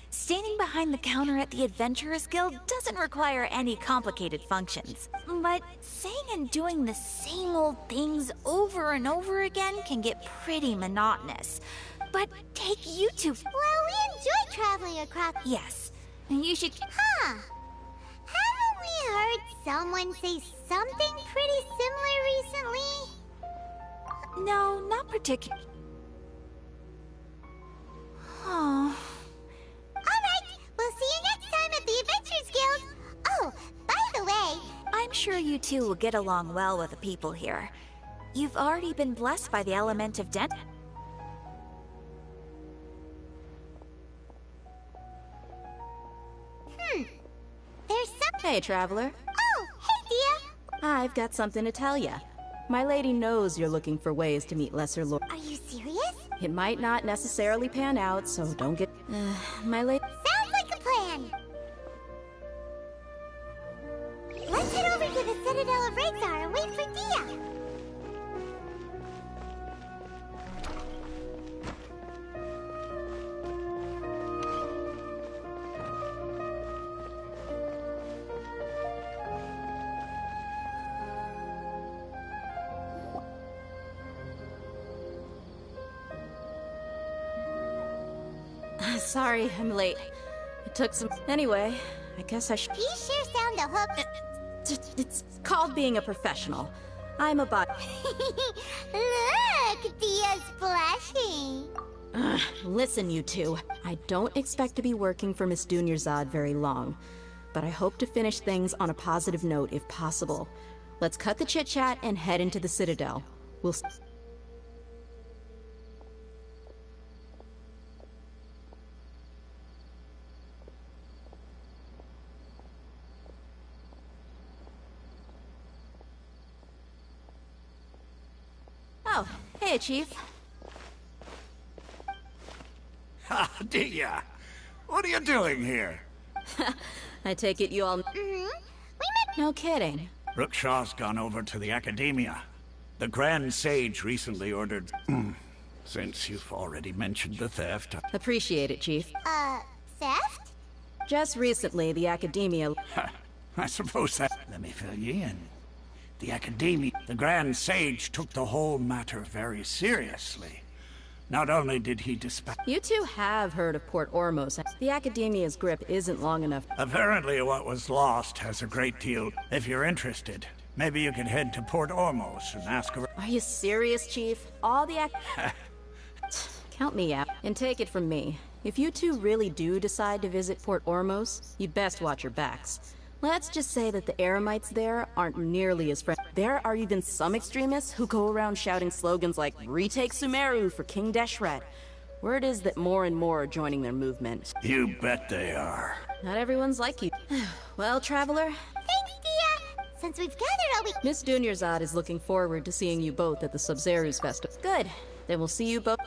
Standing behind the counter at the Adventurers Guild doesn't require any complicated functions. But saying and doing the same old things over and over again can get pretty monotonous. But take you two... Well, we enjoy traveling across... Yes. And you should... Huh. Haven't we heard someone say something pretty similar recently? No, not particularly. Oh... Alright, we'll see you next time at the Adventurers Guild. Oh, by the way... I'm sure you two will get along well with the people here. You've already been blessed by the element of There's some... Hey, traveler. Oh, hey, Dia. I've got something to tell ya. My lady knows you're looking for ways to meet Lesser Lord. Are you serious? It might not necessarily pan out, so don't get... my lady... Sounds like a plan. Let's head over to the Citadel of Rexar and wait for Dia. Sorry, I'm late. It took some... Anyway, I guess I should... You sure sound a hook. It's called being a professional. I'm a bot... Look, Dia's blushing. Listen, you two. I don't expect to be working for Miss Dunyarzad very long, but I hope to finish things on a positive note if possible. Let's cut the chit-chat and head into the Citadel. We'll... Oh, hey, Chief. Ha, Dia! What are you doing here? I take it you all... No kidding. Rookshaw's gone over to the Academia. The Grand Sage recently ordered... Since you've already mentioned the theft... Appreciate it, Chief. Theft? Just recently, the Academia... I suppose that... Let me fill you in. The Academia... The Grand Sage took the whole matter very seriously. Not only did he dispatch... You two have heard of Port Ormos. The Academia's grip isn't long enough. Apparently what was lost has a great deal. If you're interested, maybe you could head to Port Ormos and ask her... Are you serious, Chief? All the Count me out. And take it from me. If you two really do decide to visit Port Ormos, you best watch your backs. Let's just say that the Eremites there aren't nearly as friendly. There are even some extremists who go around shouting slogans like, "Retake Sumeru for King Deshret." Word is that more and more are joining their movement. You bet they are. Not everyone's like you. Well, Traveler? Thanks, Dia! Since we've gathered all we... Miss Dunyarzad is looking forward to seeing you both at the Sub-Zeru's festival. Good. Then we'll see you both...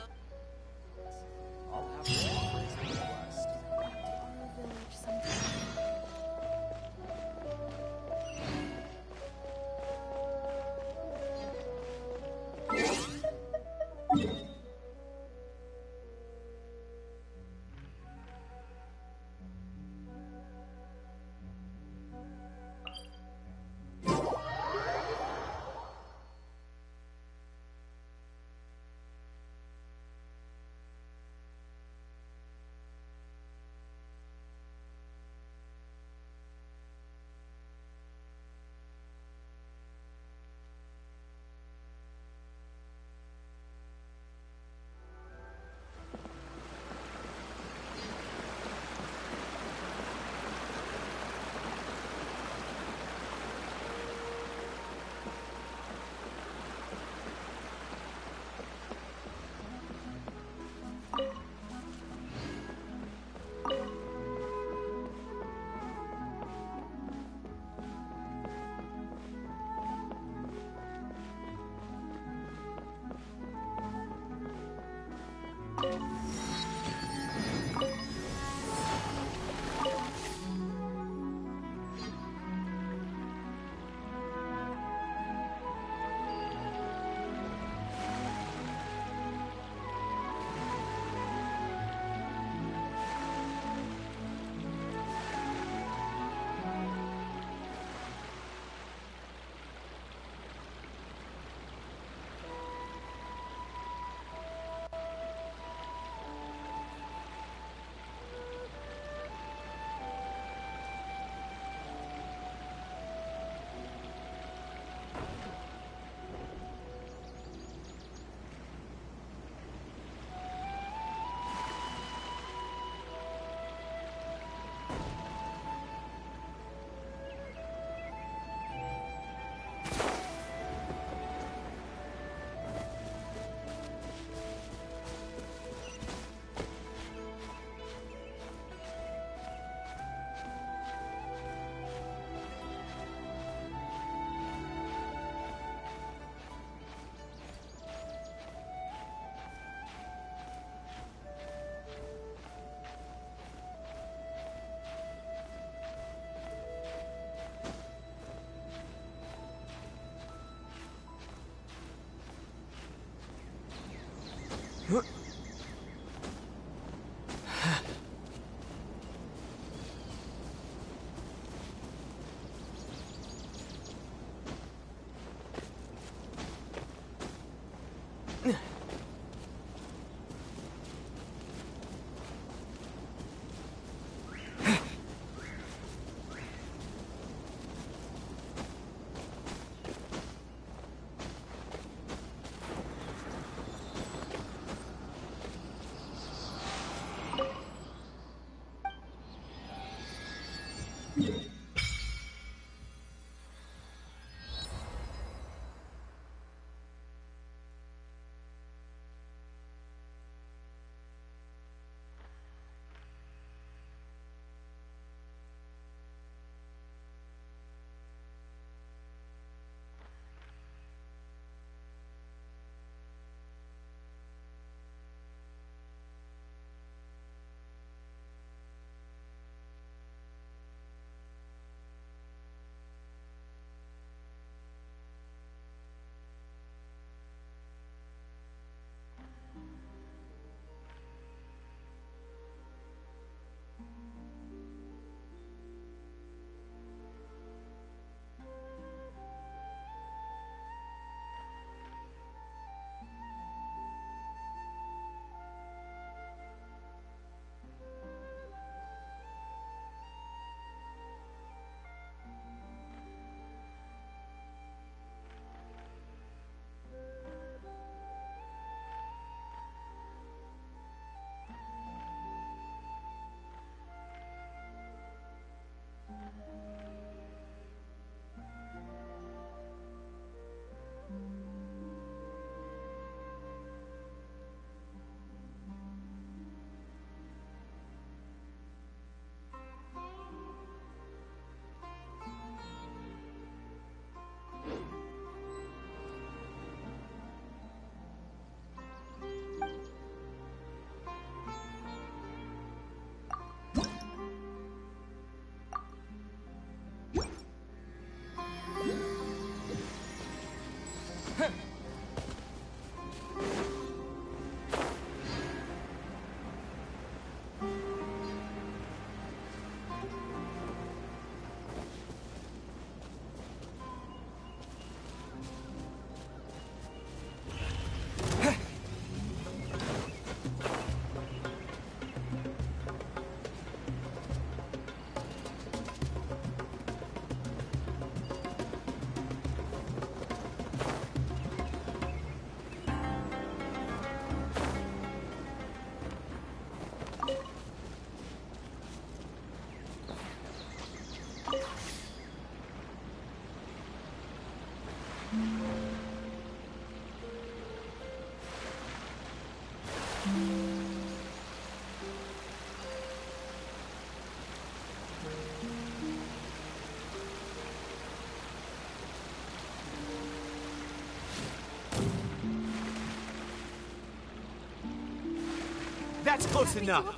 That's close enough.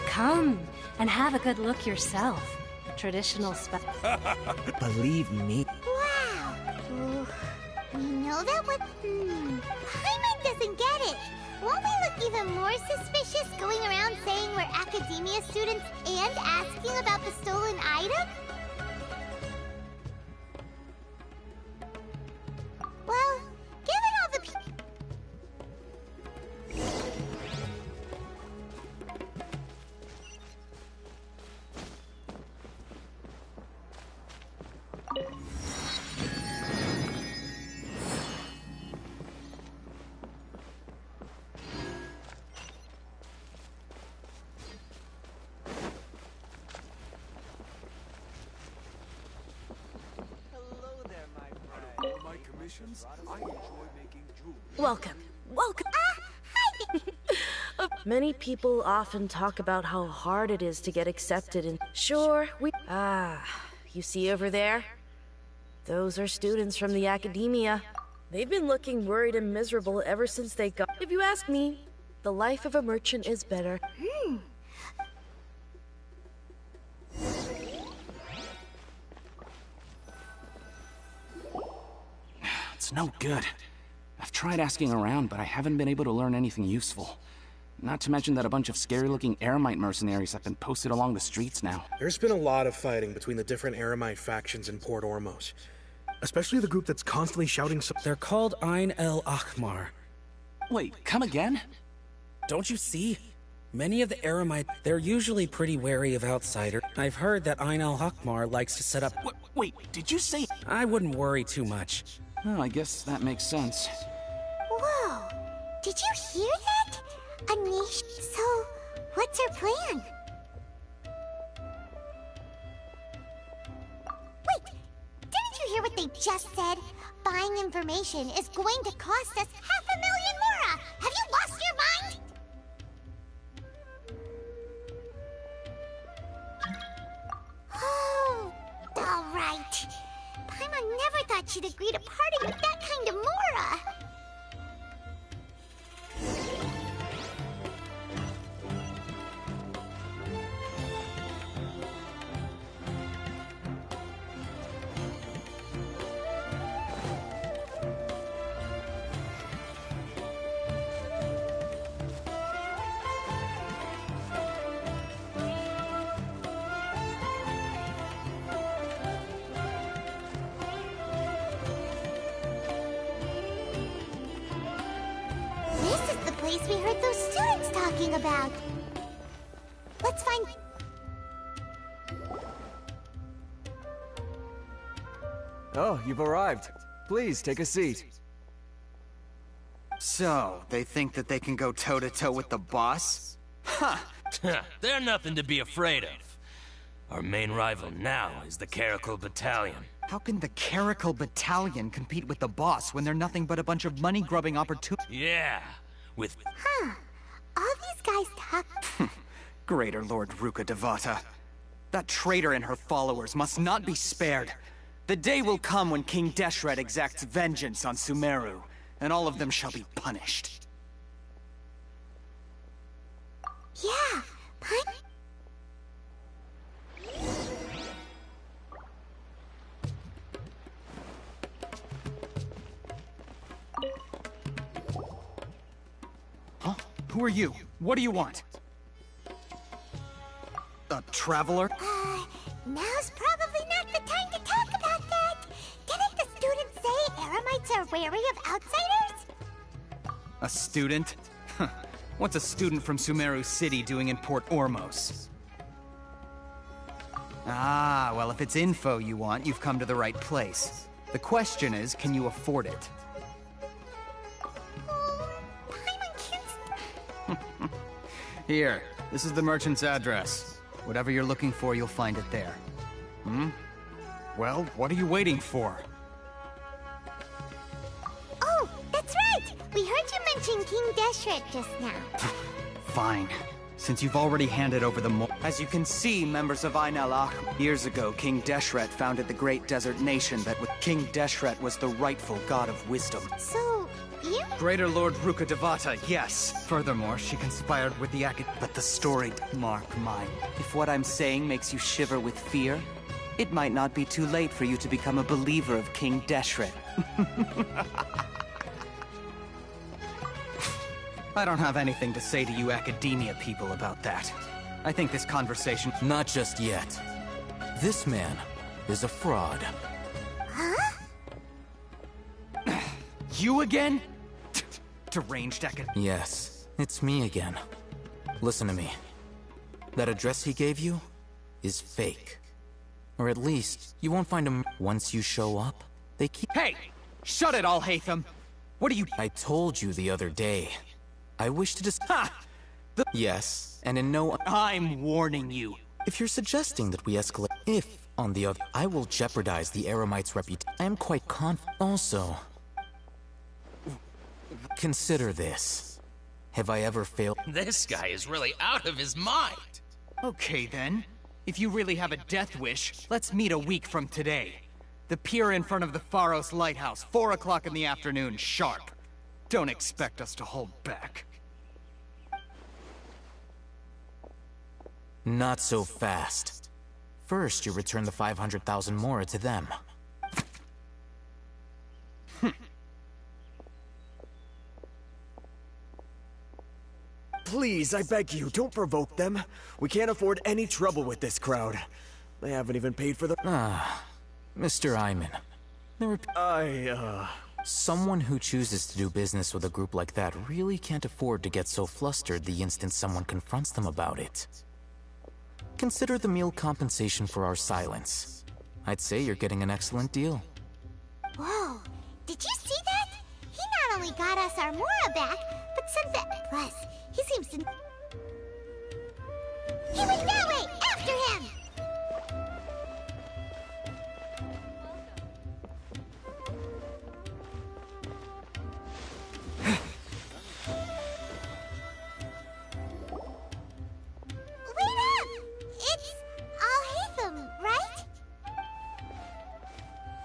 Come and have a good look yourself. Traditional Believe me. Wow. Ooh, you know that what? Paimon doesn't get it. Won't we look even more suspicious going around saying we're academia students and asking about the stolen item? Well, given all the Welcome. Welcome. Many people often talk about how hard it is to get accepted in. Sure, you see over there? Those are students from the academia. They've been looking worried and miserable ever since they got. If you ask me, the life of a merchant is better. It's no good. I've tried asking around, but I haven't been able to learn anything useful. Not to mention that a bunch of scary-looking Eremite mercenaries have been posted along the streets now. There's been a lot of fighting between the different Eremite factions in Port Ormos. Especially the group that's constantly shouting They're called Ain el Akhmar. Wait, come again? Don't you see? Many of the Eremite, they're usually pretty wary of outsiders. I've heard that Ain el Akhmar likes to set up... Wait, did you say... I wouldn't worry too much. Oh, I guess that makes sense. Whoa! Did you hear that? Anish, so what's her plan? Wait, didn't you hear what they just said? Buying information is going to cost us 500,000 mora! Have you lost your mind? Oh, alright. Paimon never thought she'd agree to party with that kind of mora! We heard those students talking about. Let's find... Oh, you've arrived. Please, take a seat. So, they think that they can go toe-to-toe with the boss? Huh. They're nothing to be afraid of. Our main rival now is the Caracal Battalion. How can the Caracal Battalion compete with the boss when they're nothing but a bunch of money-grubbing opportunities? Yeah, with... Huh. All these guys talk... Greater Lord Ruka Devata. That traitor and her followers must not be spared. The day will come when King Deshret exacts vengeance on Sumeru, and all of them shall be punished. Yeah, Huh? Who are you? What do you want? A traveler? Now's probably not the time to talk about that. Didn't the students say Eremites are wary of outsiders? A student? Huh. What's a student from Sumeru City doing in Port Ormos? Ah, well, if it's info you want, you've come to the right place. The question is, can you afford it? Here, this is the merchant's address. Whatever you're looking for, you'll find it there. Hmm? Well, what are you waiting for? Oh, that's right! We heard you mention King Deshret just now. Fine. Since you've already handed over the As you can see, members of Ain al-Akh, years ago, King Deshret founded the great desert nation that King Deshret was the rightful god of wisdom. So, you? Greater Lord Ruka Devata, yes. Furthermore, she conspired with the But the story, mark mine. If what I'm saying makes you shiver with fear, it might not be too late for you to become a believer of King Deshret. I don't have anything to say to you academia people about that. I think this conversation... Not just yet. This man is a fraud. Huh? You again? Deranged Yes, it's me again. Listen to me. That address he gave you is fake. Or at least, you won't find him once you show up. They keep... Hey! Shut it all, Hatham! What are you... I told you the other day. I wish to just... Ha! Yes, and in no... I'm warning you. If you're suggesting that we escalate... If, on the other... I will jeopardize the Eremites' reputation. I am quite confident. Also... Consider this. Have I ever failed? This guy is really out of his mind. Okay, then. If you really have a death wish, let's meet a week from today. The pier in front of the Pharos Lighthouse, 4 o'clock in the afternoon, sharp. Don't expect us to hold back. Not so fast. First, you return the 500,000 Mora to them. Please, I beg you, don't provoke them. We can't afford any trouble with this crowd. They haven't even paid for the... Ah, Mr. Iman. Someone who chooses to do business with a group like that really can't afford to get so flustered the instant someone confronts them about it. Consider the meal compensation for our silence. I'd say you're getting an excellent deal. Whoa, did you see that? He not only got us our Mora back, but sent that... Plus, he seems to... He went that way! After him! Wait up! It's Al-Hatham, right?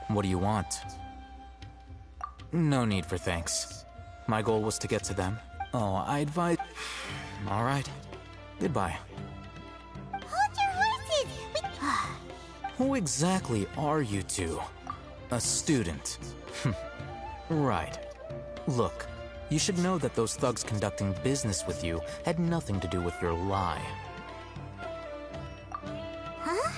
What do you want? No need for thanks. My goal was to get to them. Oh, I advise... All right. Goodbye. Hold your horses! Who exactly are you two? A student. Right. Look, you should know that those thugs conducting business with you had nothing to do with your lie. Huh?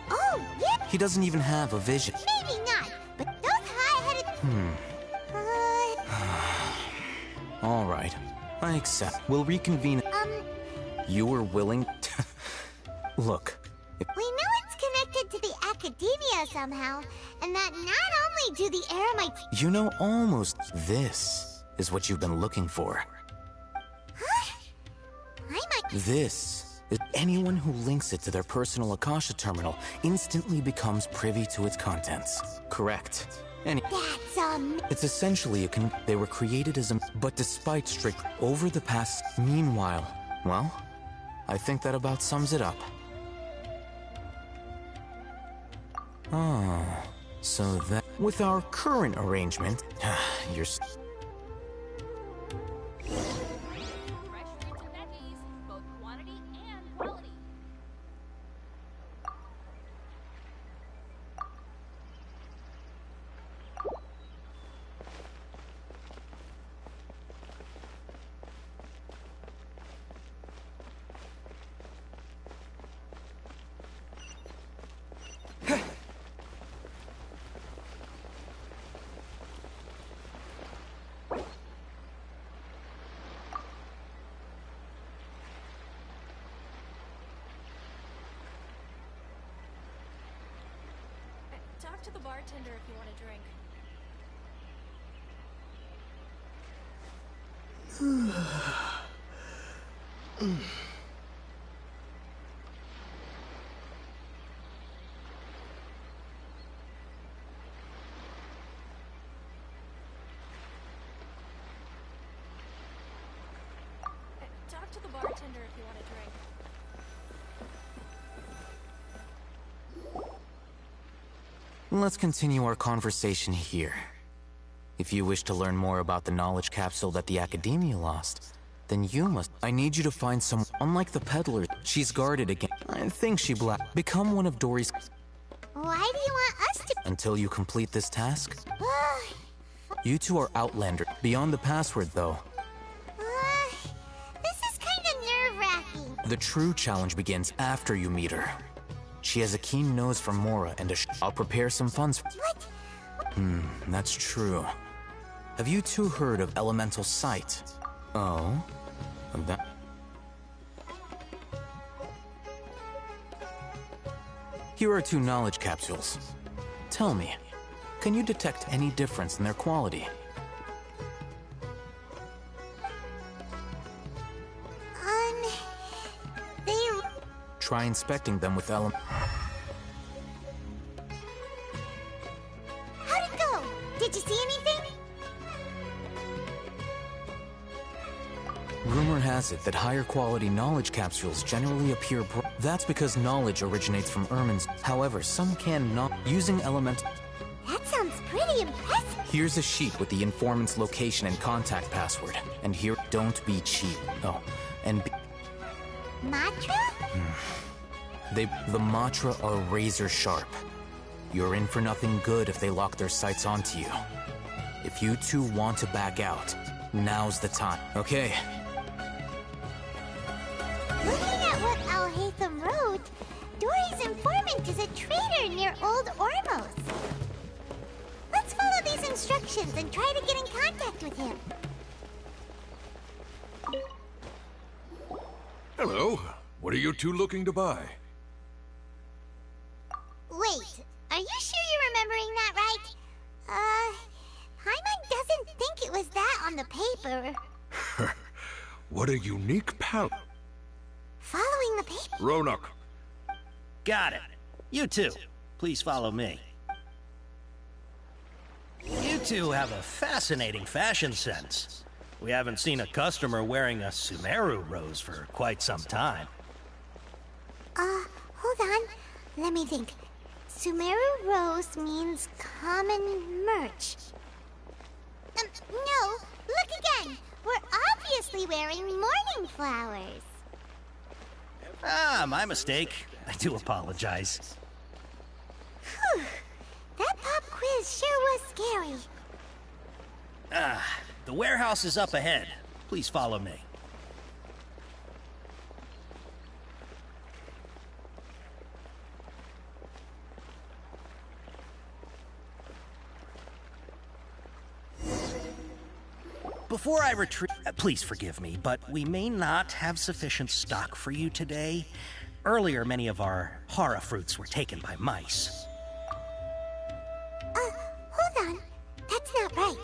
Oh, yeah! He doesn't even have a vision. Maybe not, but those high-headed... All right. I accept. We'll reconvene. You were willing to... Look. We know it's connected to the Academia somehow, and that not only do the Eremites... You know almost... This is what you've been looking for. Huh? I might... This Anyone who links it to their personal Akasha terminal instantly becomes privy to its contents. Correct. It's essentially they were created as a... But despite strict... Over the past... Meanwhile... Well, I think that about sums it up. Oh... So that... With our current arrangement... You're... Talk to the bartender if you want a drink. Talk to the bartender if you want a drink. Let's continue our conversation here. If you wish to learn more about the knowledge capsule that the Academia lost, then you must... I need you to find some... Unlike the peddler, she's guarded again. I think she Become one of Dory's... Why do you want us to... Until you complete this task? You two are Outlander. Beyond the password, though. This is kinda nerve-wracking. The true challenge begins after you meet her. She has a keen nose for Mora and I'll prepare some funds. What? That's true. Have you two heard of Elemental Sight? Oh? That... Here are 2 knowledge capsules. Tell me, can you detect any difference in their quality? Try inspecting them with How'd it go? Did you see anything? Rumor has it that higher quality knowledge capsules generally appear That's because knowledge originates from Ermin's. However, some can not. Using elemental... That sounds pretty impressive. Here's a sheet with the informant's location and contact password. And here, don't be cheap. Oh, and be... Mantra? The Matra are razor sharp. You're in for nothing good if they lock their sights onto you. If you two want to back out, now's the time. Okay. Looking at what Al-Haytham wrote, Dory's informant is a traitor near Old Ormos. Let's follow these instructions and try to get in contact with him. Hello. What are you two looking to buy? Wait, are you sure you're remembering that right? Paimon doesn't think it was that on the paper. What a unique pal... Following the paper? Ronak. Got it. You two, please follow me. You two have a fascinating fashion sense. We haven't seen a customer wearing a Sumeru rose for quite some time. Hold on. Let me think. Sumeru Rose means common merch. No, look again. We're obviously wearing morning flowers. Ah, my mistake. I do apologize. Whew. That pop quiz sure was scary. The warehouse is up ahead. Please follow me. Before I retreat, please forgive me, but we may not have sufficient stock for you today. Earlier, many of our hara fruits were taken by mice. Hold on. That's not right.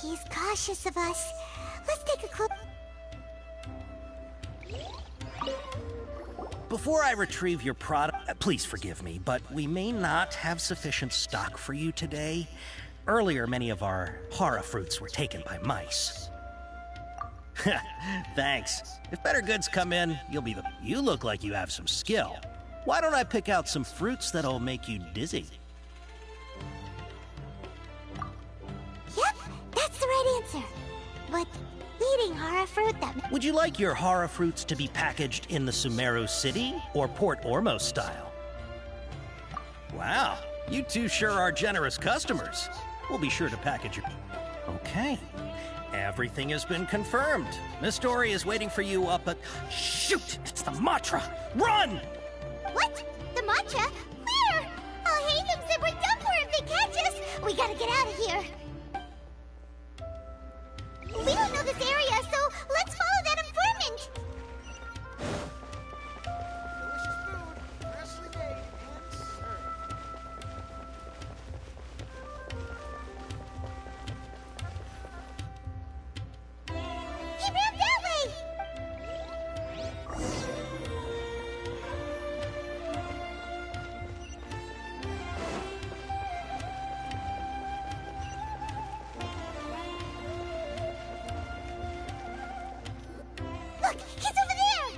He's cautious of us. Let's take a closer... Before I retrieve your product, please forgive me, but we may not have sufficient stock for you today. Earlier, many of our hara fruits were taken by mice. Thanks. If better goods come in, you'll be the... You look like you have some skill. Why don't I pick out some fruits that'll make you dizzy? Yep, that's the right answer. But eating hara fruit that... Would you like your hara fruits to be packaged in the Sumeru City or Port Ormos style? Wow, you two sure are generous customers. We'll be sure to package your... Okay. Everything has been confirmed. Miss Dory is waiting for you up at... Shoot! It's the Matra! Run! What? The matcha? Where? I'll hate them said we're done for if they catch us. We gotta get out of here. We don't know this area, so let's follow that informant. He ran that way! Look, he's over there!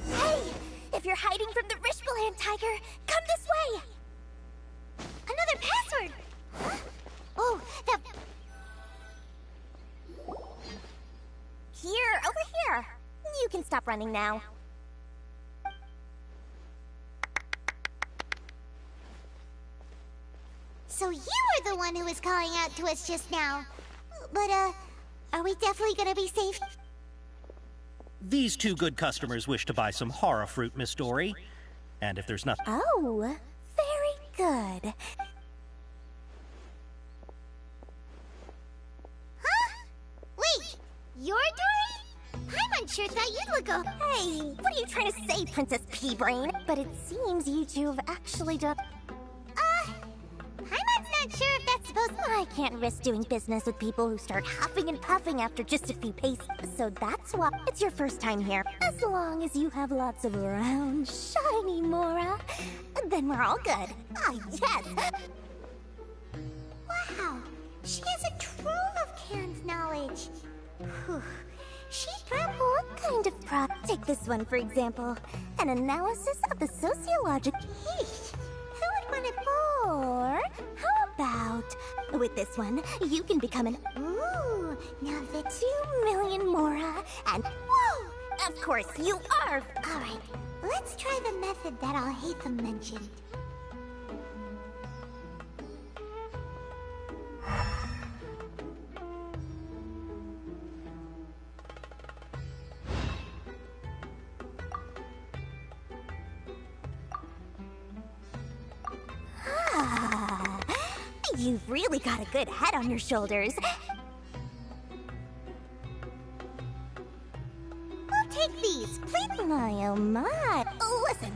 Hey! If you're hiding from the Rishbaland tiger, come this way! Another password! Huh? Oh, that... Here, over here. You can stop running now. So you were the one who was calling out to us just now. But, are we definitely gonna be safe? These two good customers wish to buy some hara fruit, Miss Dory. And if there's nothing... Oh, very good. Huh? Wait, you're Dory? Paimon sure thought you'd look Hey, what are you trying to say, Princess Pea-Brain? But it seems you two have actually done... Paimon's not sure if that's supposed to... I can't risk doing business with people who start huffing and puffing after just a few paces. So that's why it's your first time here. As long as you have lots of round, shiny Mora, then we're all good. Ah, yes! Wow, she has a trove of canned knowledge. Whew. What kind of prop? Take this one, for example. An analysis of the sociological... Who would want it more? How about... With this one, you can become an... Ooh, now the 2 million Mora and... Whoa! Of course, you are! Alright, let's try the method that Alhaitham mentioned. You've really got a good head on your shoulders. We'll take these, please. My, oh my. Listen.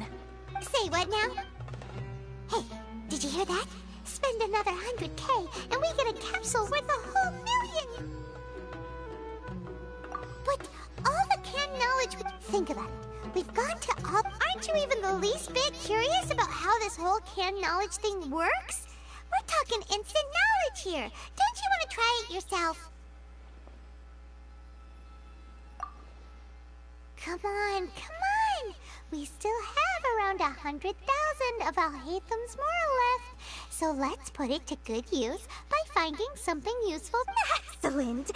Say what now? Hey, did you hear that? Spend another 100K and we get a capsule worth a whole million! But all the canned knowledge would... Think about it. We've gone to all... Aren't you even the least bit curious about how this whole canned knowledge thing works? We're talking instant knowledge here. Don't you want to try it yourself? Come on, come on. We still have around 100,000 of Alhaitham's Mora left. So let's put it to good use by finding something useful. Excellent.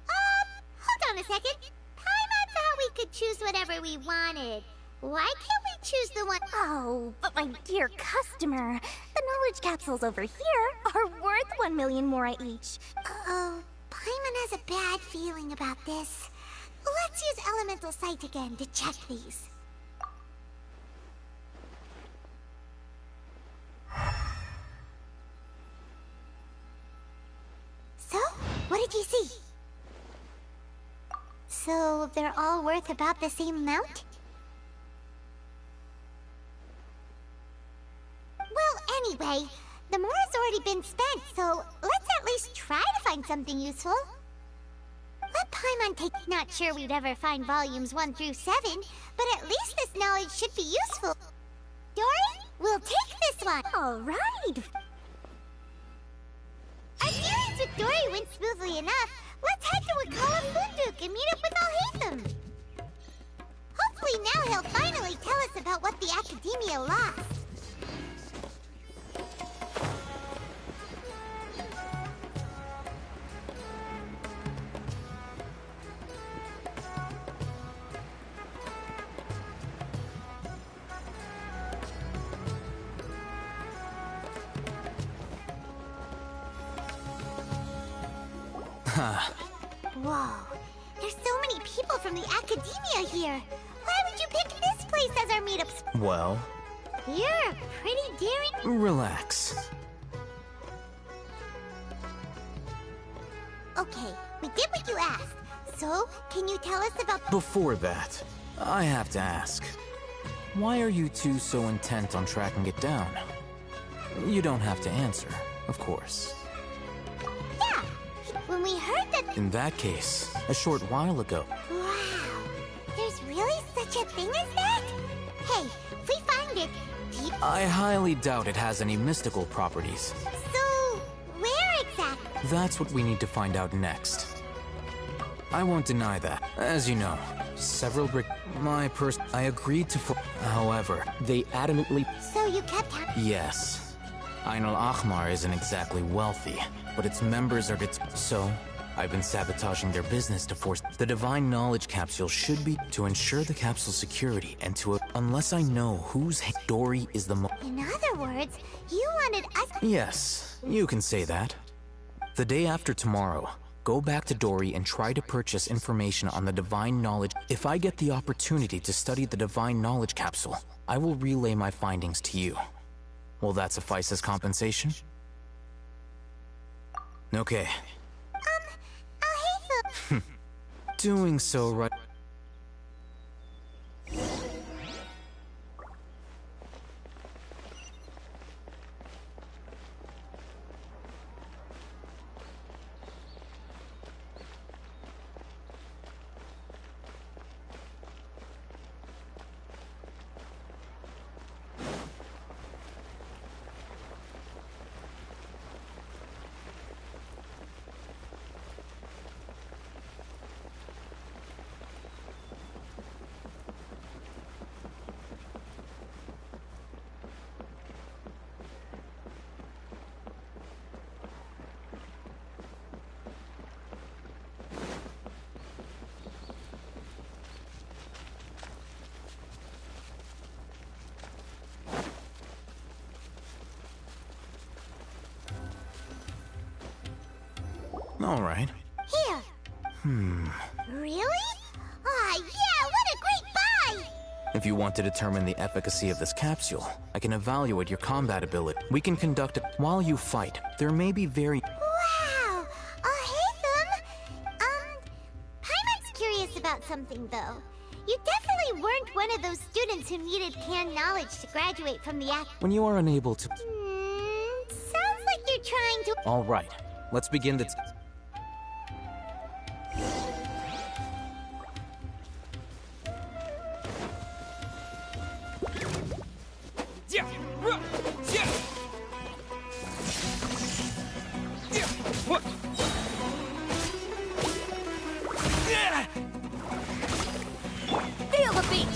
Hold on a second. Paimon thought we could choose whatever we wanted. Why can't we choose the one... Oh, but my dear customer, the knowledge capsules over here are worth 1 million Mora each. Uh-oh, Paimon has a bad feeling about this. Let's use Elemental Sight again to check these. do you see? So they're all worth about the same amount? Well, anyway, the more's already been spent, so let's at least try to find something useful. Let Paimon take. Not sure we'd ever find volumes 1 through 7, but at least this knowledge should be useful. Dory, we'll take this one. All right. Our dealings with Dory went smoothly enough. Let's head to Wakala Funduk and meet up with Alhaitham. Hopefully now he'll finally tell us about what the Academia lost. Whoa, there's so many people from the Academia here. Why would you pick this place as our meetup spot? Well, You're a pretty daring... relax. Okay, we did what you asked. So, can you tell us about... Before that, I have to ask. Why are you two so intent on tracking it down? You don't have to answer, of course. Yeah, when we heard that... In that case, a short while ago. Wow, there's really such a thing as that? Hey, if we find it, I highly doubt it has any mystical properties. So, where exactly? That's what we need to find out next. I won't deny that. As you know, several I agreed to However, they adamantly... So you kept... Yes. Ain al-Ahmar isn't exactly wealthy, but its members are so I've been sabotaging their business to force... The Divine Knowledge Capsule should be to ensure the capsule's security and to... Unless I know whose Dory is the In other words, you wanted us... Yes, you can say that. The day after tomorrow, go back to Dory and try to purchase information on the Divine Knowledge. If I get the opportunity to study the Divine Knowledge Capsule, I will relay my findings to you. Will that suffice as compensation? Okay. Doing so right... All right. Here. Really? Aw, yeah, what a great buy! If you want to determine the efficacy of this capsule, I can evaluate your combat ability. We can conduct it while you fight. There may be Wow! Alhaitham! Paimon's curious about something, though. You definitely weren't one of those students who needed canned knowledge to graduate from the act. When you are unable to... Sounds like you're trying to... All right. Let's begin the... Feel the beat!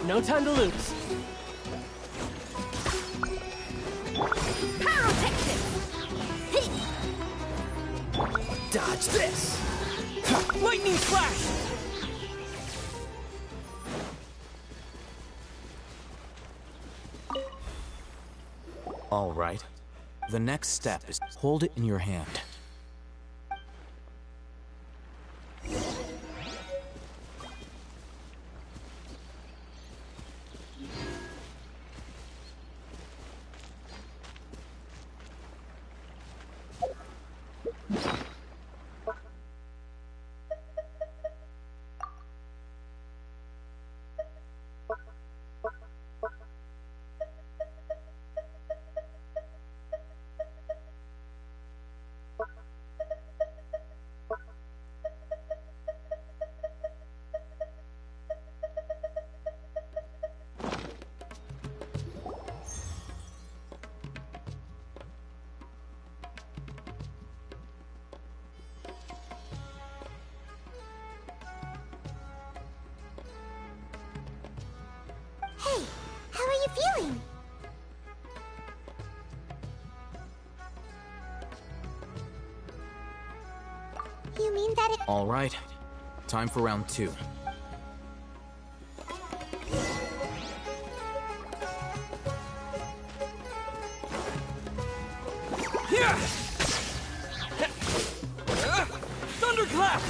No time to lose. Dodge this! Lightning flash! All right. The next step is hold it in your hand. Hey, how are you feeling? You mean that it... All right. Time for round 2. Here! Thunderclap!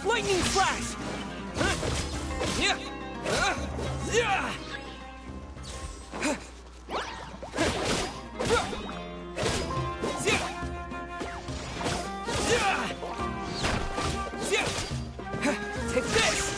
Lightning flash! Take this!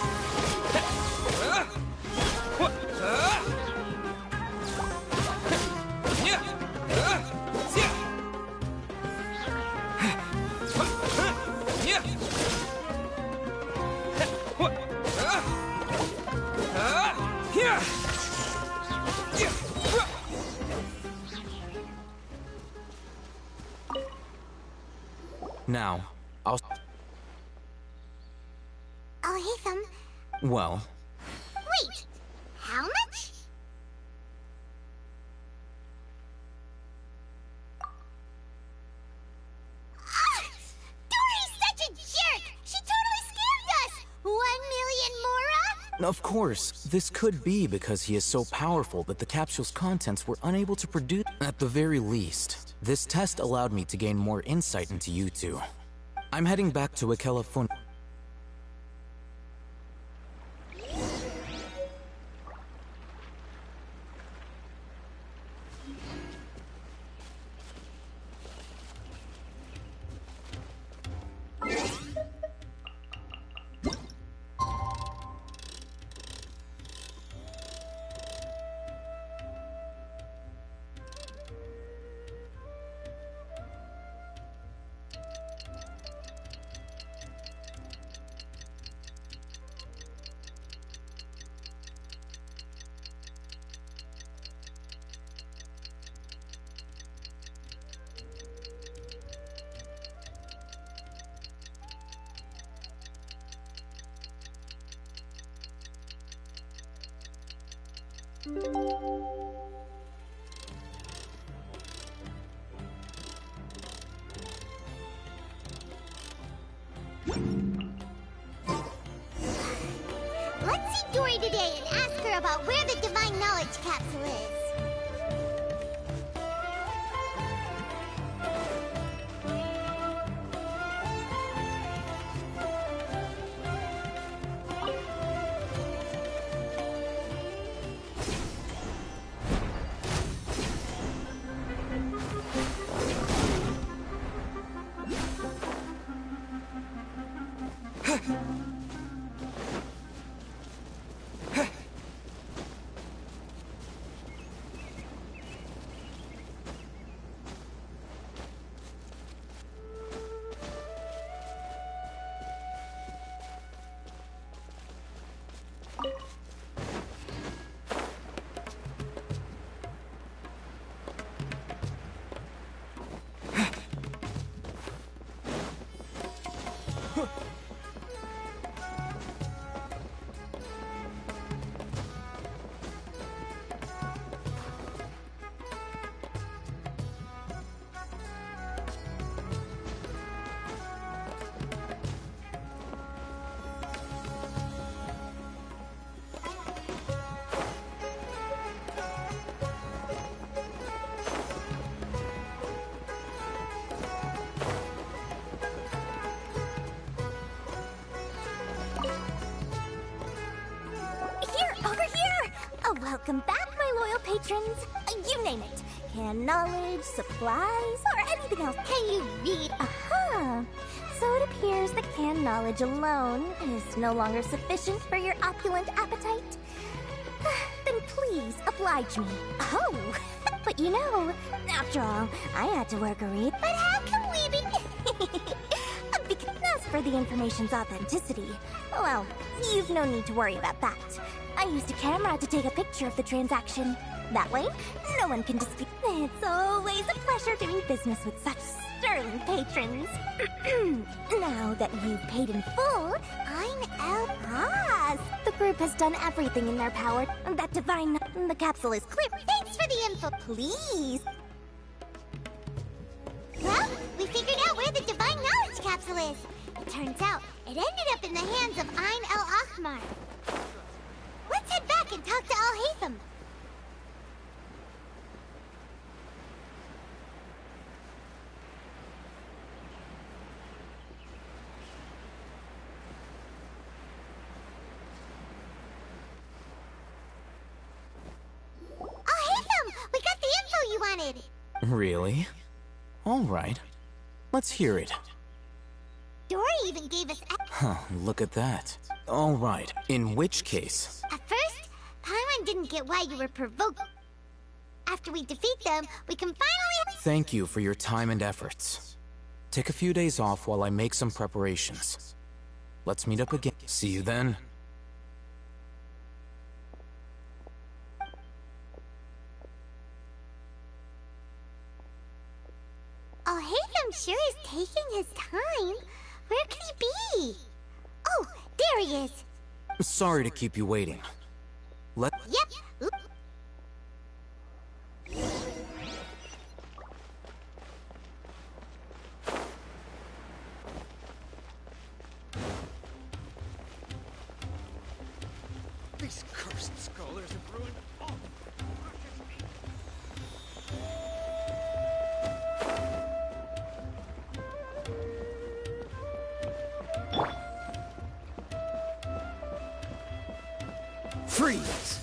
Now, I'll... Oh, hey, Well, Wait! How much? Dory's such a jerk! She totally scammed us! 1 million Mora? of course, this could be because he is so powerful that the capsule's contents were unable to produce... At the very least, this test allowed me to gain more insight into you two. I'm heading back to California. Let's see Dory today and ask her about where the Divine Knowledge capsule is. Welcome back, my loyal patrons. You name it. Can knowledge, supplies, or anything else. Can you read? Aha! So it appears that canned knowledge alone is no longer sufficient for your opulent appetite. Then please, oblige me. Oh, but you know, after all, I had to work a read. But how can we be... Because as for the information's authenticity, well, you've no need to worry about that. I used a camera to take a picture of the transaction. That way, no one can dispute. It's always a pleasure doing business with such sterling patrons. Now that you've paid in full, I'm El Paz. The group has done everything in their power. That divine... The capsule is clear. Thanks for the info. Please. Well, we figured out where the Divine Knowledge Capsule is. It turns out it ended up in the hands of Ain el-Ahmar. Let's head back and talk to Al-Haytham. Al-Haytham! We got the info you wanted! Really? All right. Let's hear it. Dory even gave us... Huh, look at that. All right. In which case... At first, Paimon didn't get why you were provoked. After we defeat them, we can finally... Thank you for your time and efforts. Take a few days off while I make some preparations. Let's meet up again. See you then. Al-Haytham sure is taking his time. Where could he be? Oh, there he is. Sorry to keep you waiting. Yep. Oop. These cursed scholars have ruined all. Freeze!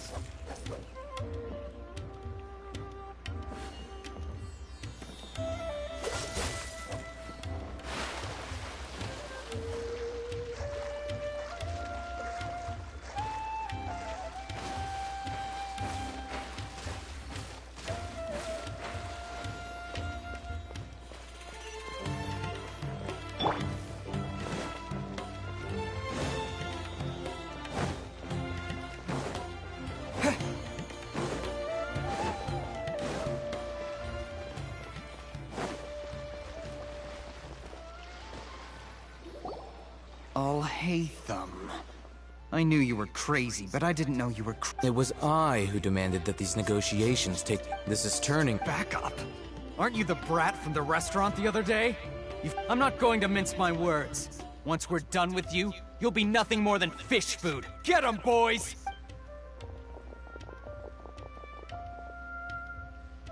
Al-Haytham. I knew you were crazy, but I didn't know you were It was I who demanded that these negotiations take... This is turning... Back up! Aren't you the brat from the restaurant the other day? I'm not going to mince my words. Once we're done with you, you'll be nothing more than fish food. Get 'em, boys!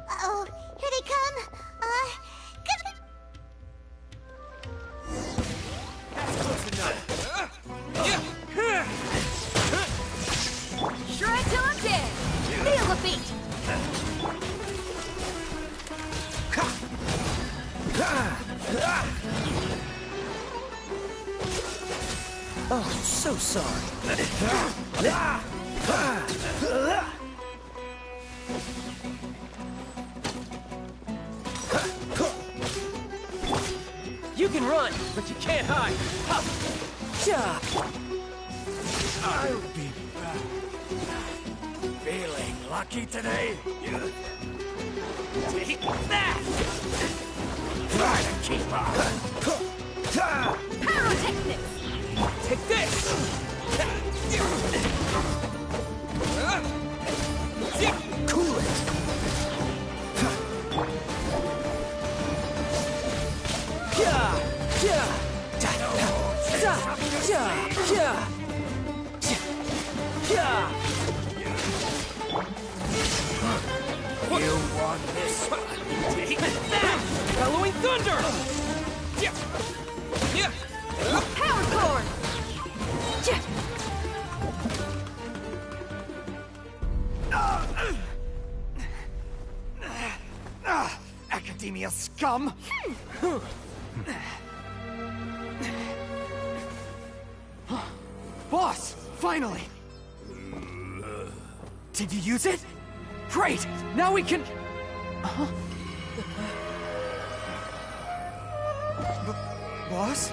Uh-oh, here they come. Good... Shred till I'm dead. Feel the beat. Oh, so sorry. You can run, but you can't hide. I'll be back. Feeling lucky today? Take that! Try to keep up. Pyrotechnics. Take this! Cool it! You want this? Take that! Bellowing thunder! Power cord. Academia scum! Boss! Finally! Did you use it? Great! Now we can... Boss? Boss!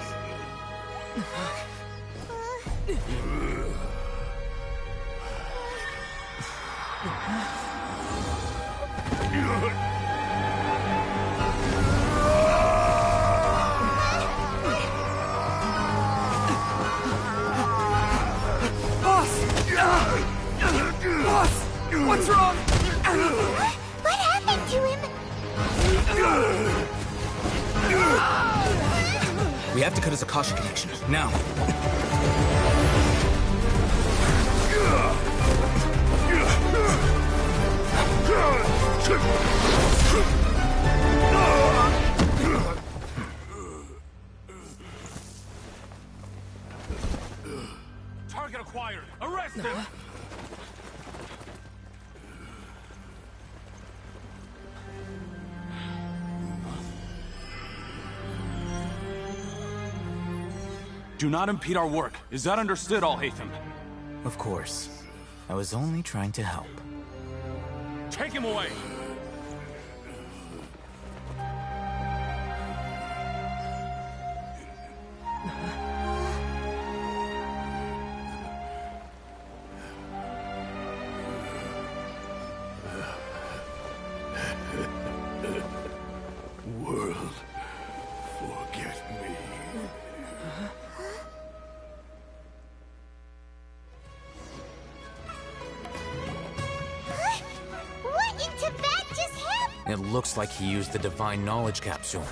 What's wrong? What happened to him? We have to cut his Akasha connection, now. Target acquired! Arrest him! Do not impede our work. Is that understood, Al-Haytham? Of course. I was only trying to help. Take him away! World, forget me. What in Tibet just happened? It looks like he used the Divine Knowledge Capsule.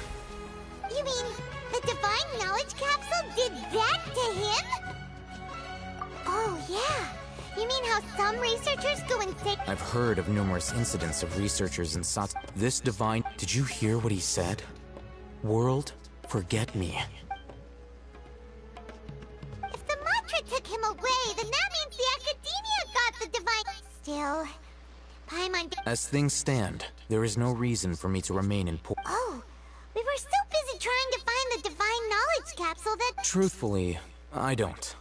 You mean the Divine Knowledge Capsule did that to him? Oh, yeah. You mean how some researchers go insane? I've heard of numerous incidents of researchers in Sats. This divine... Did you hear what he said? World, forget me. If the mantra took him away, then that means the Academia got the Divine... Still, Paimon... As things stand, there is no reason for me to remain in port. Oh, we were so busy trying to find the Divine Knowledge Capsule that... Truthfully, I don't.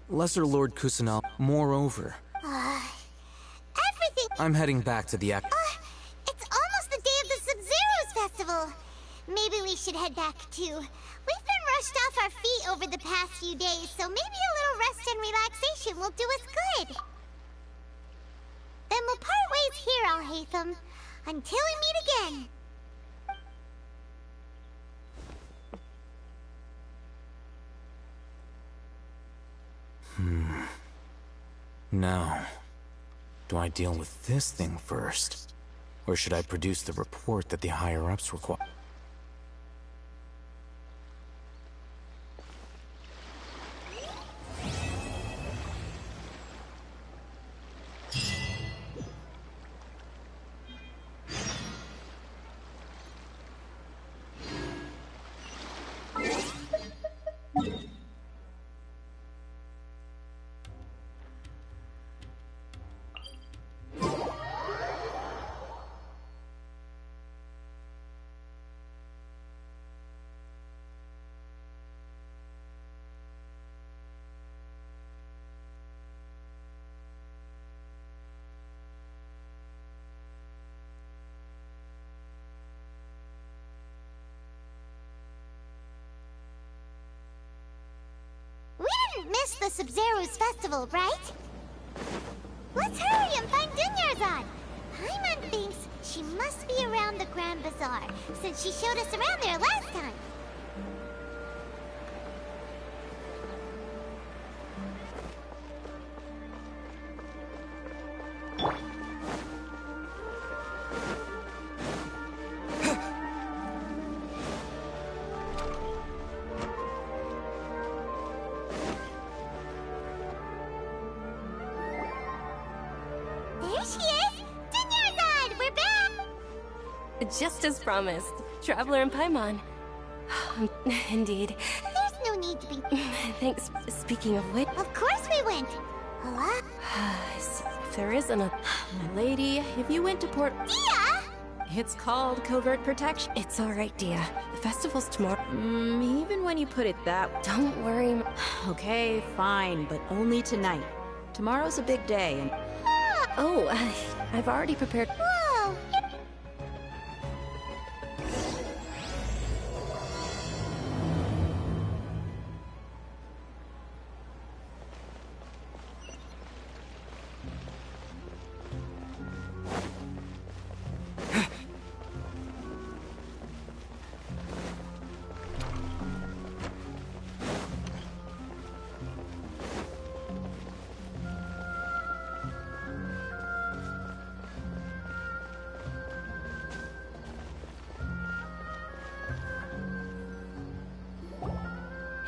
Lesser Lord Kusanal, moreover... everything... I'm heading back to the it's almost the day of the Sub-Zero's festival. Maybe we should head back too. We've been rushed off our feet over the past few days, so maybe a little rest and relaxation will do us good. Then we'll part ways here, Al-Haytham, until we meet again. Now, do I deal with this thing first? Or should I produce the report that the higher-ups require? Miss the Sub-Zero's festival, right? Let's hurry and find Dunyarzad. Paimon thinks she must be around the Grand Bazaar, since she showed us around there last time. There she is! Dunyarzad, we're back! Just as promised. Traveler and Paimon. Indeed. There's no need to be... Thanks. Speaking of which... Of course we went! Hello? If there isn't a... My lady, if you went to Port... Dia! It's called covert protection. It's alright, Dia. The festival's tomorrow. Even when you put it that... Don't worry. Okay, fine, but only tonight. Tomorrow's a big day, and... Oh, I've already prepared... Whoa!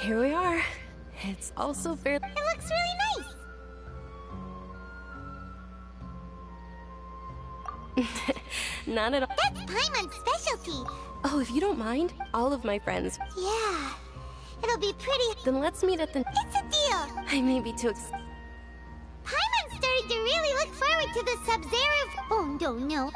Here we are. It's also fair. It looks really nice. Not at all. That's Paimon's specialty. Oh, if you don't mind, all of my friends. Yeah. It'll be pretty. Then let's meet at the... It's a deal. I may be too Paimon's starting to really look forward to the Sub-Zero... Oh, no.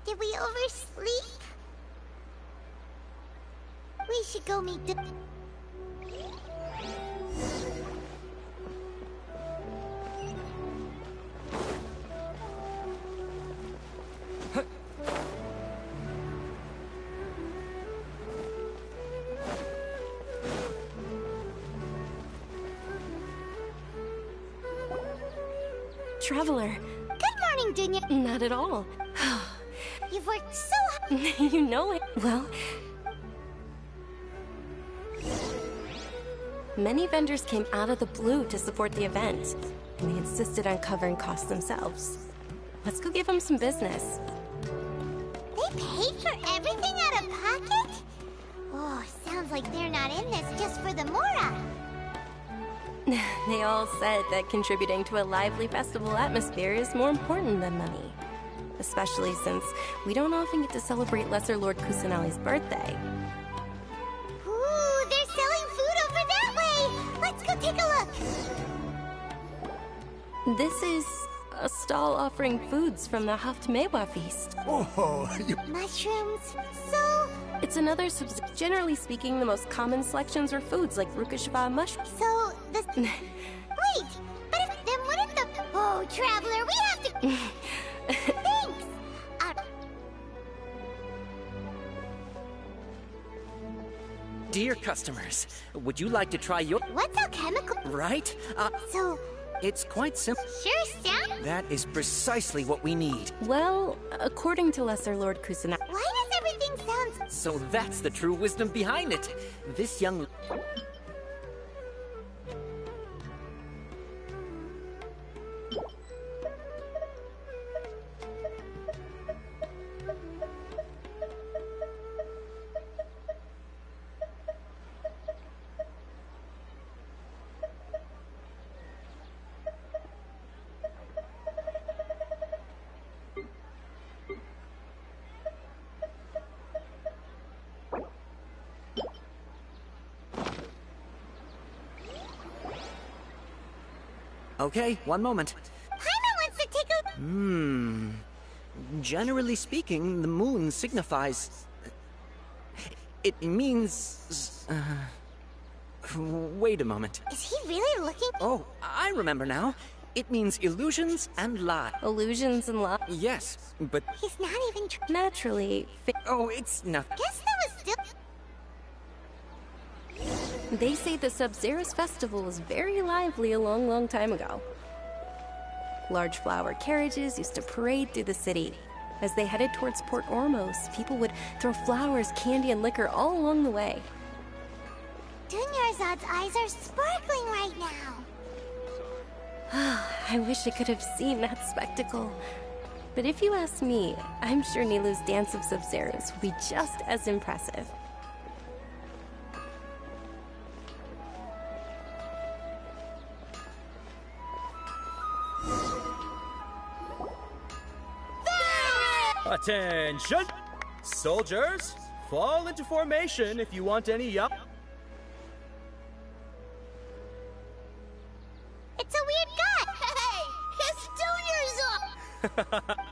Did we oversleep? We should go meet the... Traveler. Good morning, Dunya. Not at all. You've worked so hard. You know it. Well... Many vendors came out of the blue to support the event, and they insisted on covering costs themselves. Let's go give them some business. They paid for everything out of pocket? Oh, sounds like they're not in this just for the Mora. They all said that contributing to a lively festival atmosphere is more important than money. Especially since we don't often get to celebrate Lesser Lord Kusanali's birthday. Ooh, they're selling food over that way! Let's go take a look! This is a stall offering foods from the Haftmewa feast. Oh, Mushrooms, so... It's another generally speaking, the most common selections are foods like Rukashva mushrooms. So, the... Wait, but if... Then wouldn't the... Oh, Traveler, we have to... Thanks! Dear customers, would you like to try your... What's alchemical? Right? So... It's quite simple. Sure sound... That is precisely what we need. Well, according to Lesser Lord Kusanali... Why does everything sound... So that's the true wisdom behind it. This young... Okay, one moment. Paimon wants to take a... Generally speaking, the moon signifies... It means... Wait a moment. Is he really looking... Oh, I remember now. It means illusions and lie. Illusions and lie? Yes, but... He's not even... Naturally... Oh, it's nothing. Guess that was still... They say the Sub-Zero's festival was very lively a long time ago. Large flower carriages used to parade through the city. As they headed towards Port Ormos, people would throw flowers, candy, and liquor all along the way. Dunyarzad's eyes are sparkling right now. I wish I could have seen that spectacle. But if you ask me, I'm sure Nilu's Dance of Sub-Zeros will be just as impressive. Attention! Soldiers, fall into formation if you want any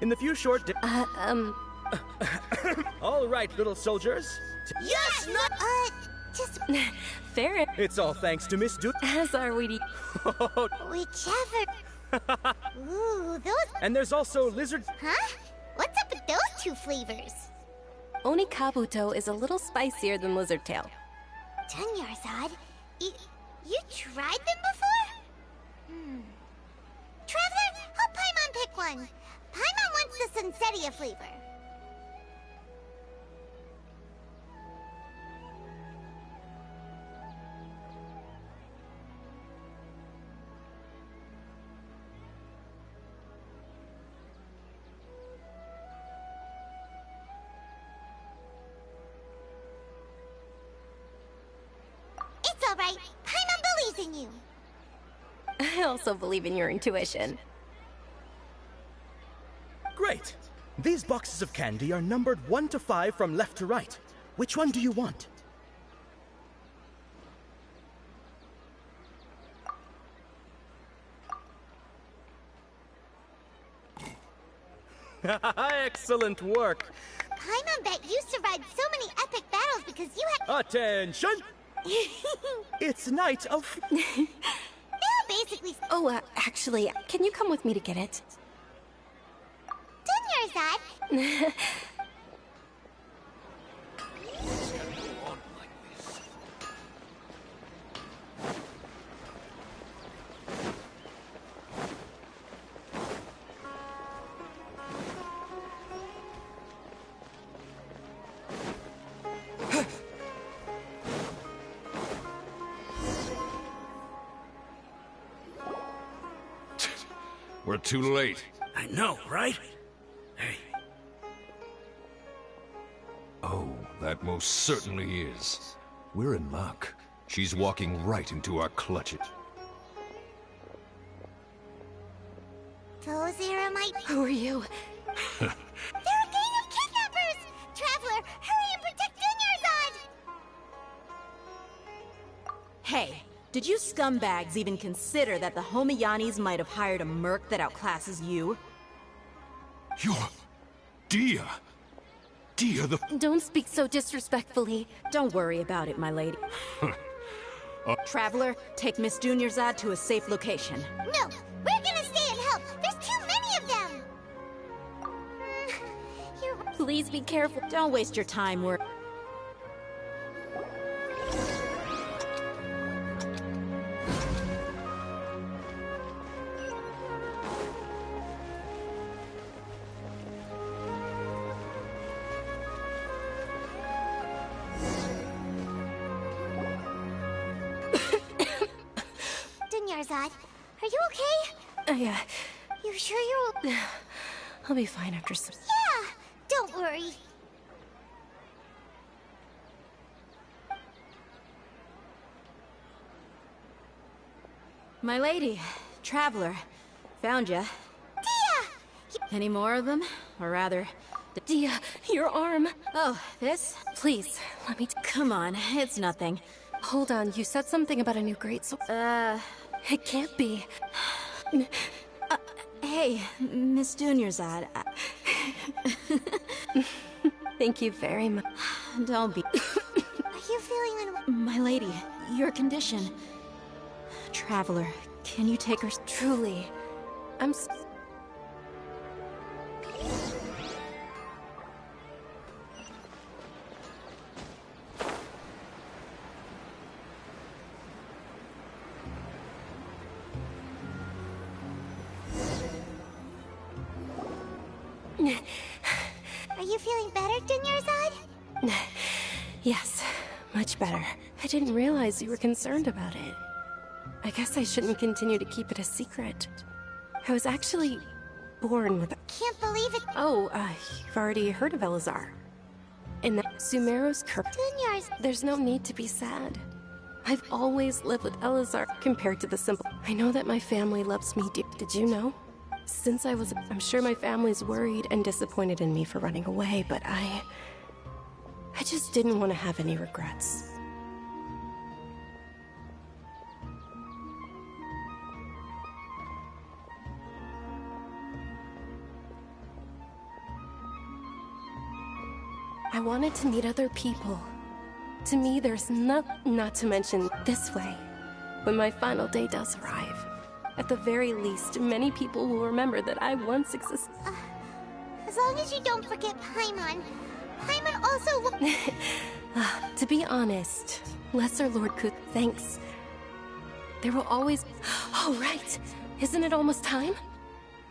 In the few short days. All right, little soldiers. Yes, not. Just. Fair. It's all thanks to Miss Du. As are we. Whichever. Ooh, those. And there's also lizard. Huh? What's up with those two flavors? Onikabuto is a little spicier than lizard tail. Dunyarzad, you tried them before? Traveler, help Paimon pick one. Paimon wants the Sunsetia flavor. It's alright. Paimon believes in you. I also believe in your intuition. Great. These boxes of candy are numbered 1 to 5 from left to right. Which one do you want? Excellent work. Paimon bet you survived so many epic battles because you had. Attention! It's night of. They'll basically. Oh, actually, can you come with me to get it? Dunyarzad. We're too late. I know, right? Hey. Oh, that most certainly is. We're in luck. She's walking right into our clutches. Those Eremite. Who are you? They're a gang of kidnappers! Traveler, hurry and protect Dunyarzad! Hey, did you scumbags even consider that the Homiyanis might have hired a merc that outclasses you? You're... Dia! Dia the... Don't speak so disrespectfully. Don't worry about it, my lady. Traveler, take Miss Dunyarzad to a safe location. No, we're gonna stay and help. There's too many of them. Please be careful. Don't waste your time worrying. Dunyarzad, are you okay? Yeah. You sure you're... I'll be fine after some... Yeah, don't worry. My lady, Traveler, found ya. Dia! Any more of them? Or rather... Dia, your arm. Oh, this? Please, let me... Come on, it's nothing. Hold on, you said something about a new greatsword. It can't be. Hey, Miss Dunyarzad. Thank you very much. Don't be... Are you feeling My lady, your condition. Traveler, can you take her... Truly, I'm... Are you feeling better, Dunyarzad? Yes, much better. I didn't realize you were concerned about it. I guess I shouldn't continue to keep it a secret. I was actually born with a... Can't believe it. Oh, you've already heard of Elazar. In the Sumero's curse. Dunyarzad. There's no need to be sad. I've always lived with Elazar compared to the simple. I know that my family loves me dear. Did you know? Since I'm sure my family's worried and disappointed in me for running away, but I just didn't want to have any regrets. I wanted to meet other people. To me, there's not to mention this way. When my final day does arrive, at the very least, many people will remember that I once existed. As long as you don't forget Paimon. Paimon also To be honest, Lesser Lord could. Thanks. There will always. Oh, right! Isn't it almost time?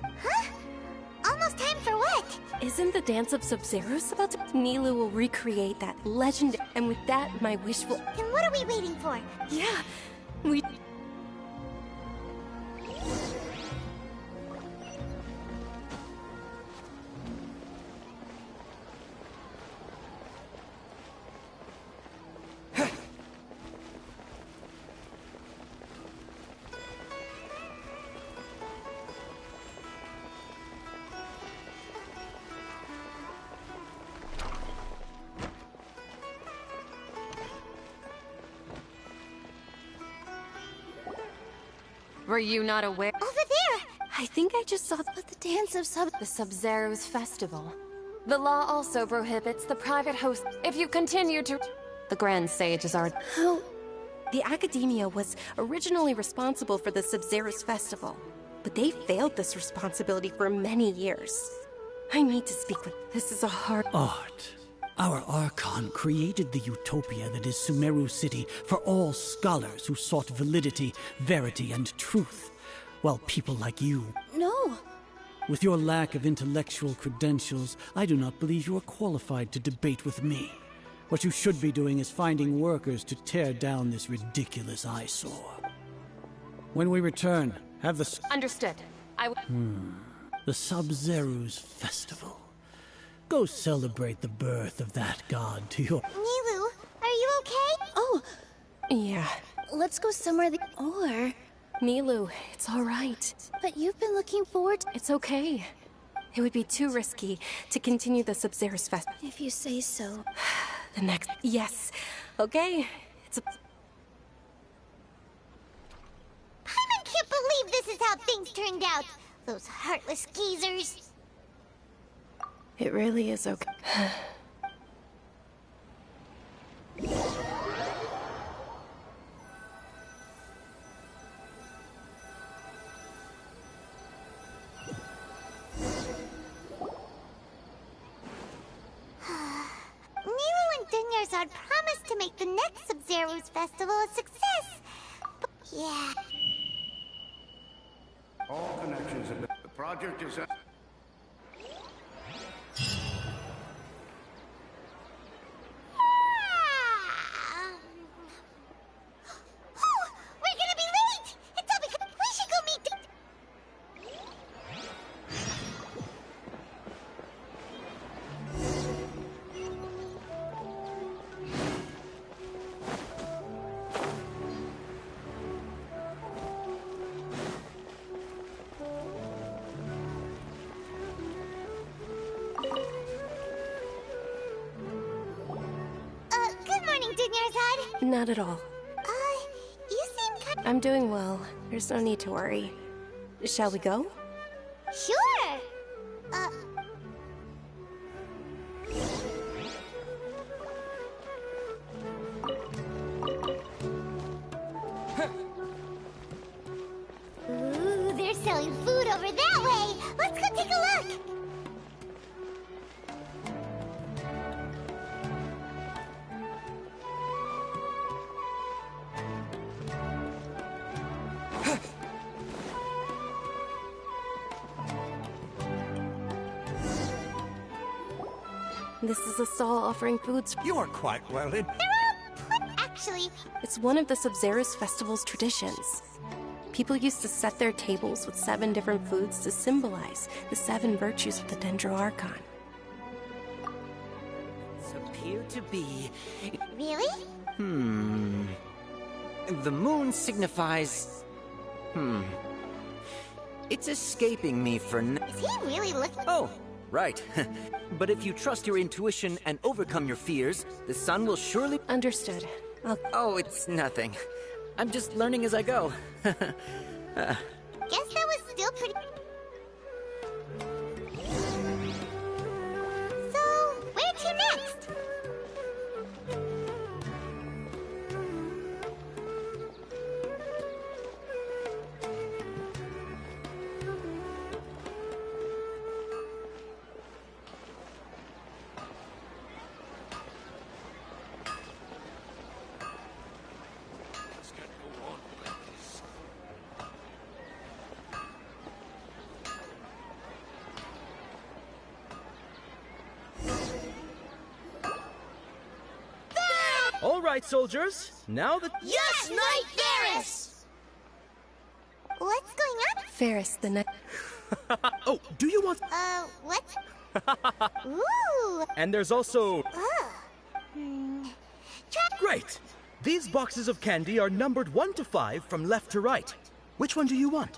Huh? Almost time for what? Isn't the Dance of Sub-Zeros about to... Nilou will recreate that legend, and with that, my wish will... Then what are we waiting for? Yeah, we... Were you not aware? Over there! I think I just saw the Dance of The Sub-Zero's festival. The law also prohibits the private host if you continue to... The Grand Sages are... How... The Academia was originally responsible for the Sub-Zeros festival, but they failed this responsibility for many years. I need to speak with... This is a hard... Art. Our Archon created the utopia that is Sumeru City for all scholars who sought validity, verity, and truth, while people like you... No! With your lack of intellectual credentials, I do not believe you are qualified to debate with me. What you should be doing is finding workers to tear down this ridiculous eyesore. When we return, have the... Understood. The Sub-Zero's festival. Go celebrate the birth of that god to your... Nilou, are you okay? Oh, yeah. Let's go somewhere Or... Nilou, it's all right. But you've been looking forward to... It's okay. It would be too risky to continue the Sub-Zeros Fest. If you say so. The next... Yes. Okay. It's a... Paimon can't believe this is how things turned out. Those heartless geezers. It really is okay. Dinyarzad promised to make the next Sub-Zero's festival a success. But yeah. All connections have been... The project is... We're gonna be late! It's all because we should go meet good morning, Dinyarzad. Not at all. You seem kind... I'm doing well. There's no need to worry. Shall we go? Sure! Ooh, they're selling food over that way! Let's go take a look! This is a stall offering foods. You are quite well in. Actually, it's one of the Sub-Zeros festival's traditions. People used to set their tables with 7 different foods to symbolize the 7 virtues of the Dendro Archon. Appear to be... Really? The moon signifies... It's escaping me for n... Is he really looking... Oh, right. But if you trust your intuition and overcome your fears, the sun will surely... Understood. Oh, it's nothing. I'm just learning as I go. Guess that was still pretty... So, where to next? right, soldiers. Now that... Yes, Knight Varys! What's going on? Ferris, the knight. Oh, do you want... What? Ooh! And there's also... Try... Great! These boxes of candy are numbered 1 to 5 from left to right. Which one do you want?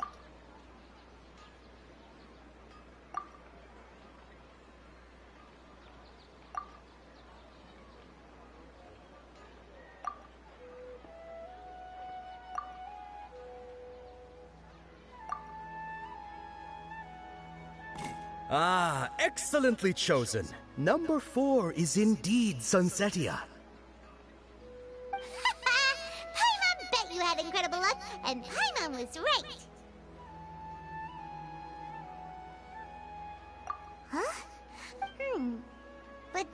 Ah, excellently chosen. Number 4 is indeed Sunsetia. Paimon bet you had incredible luck, and Paimon was right. Huh? But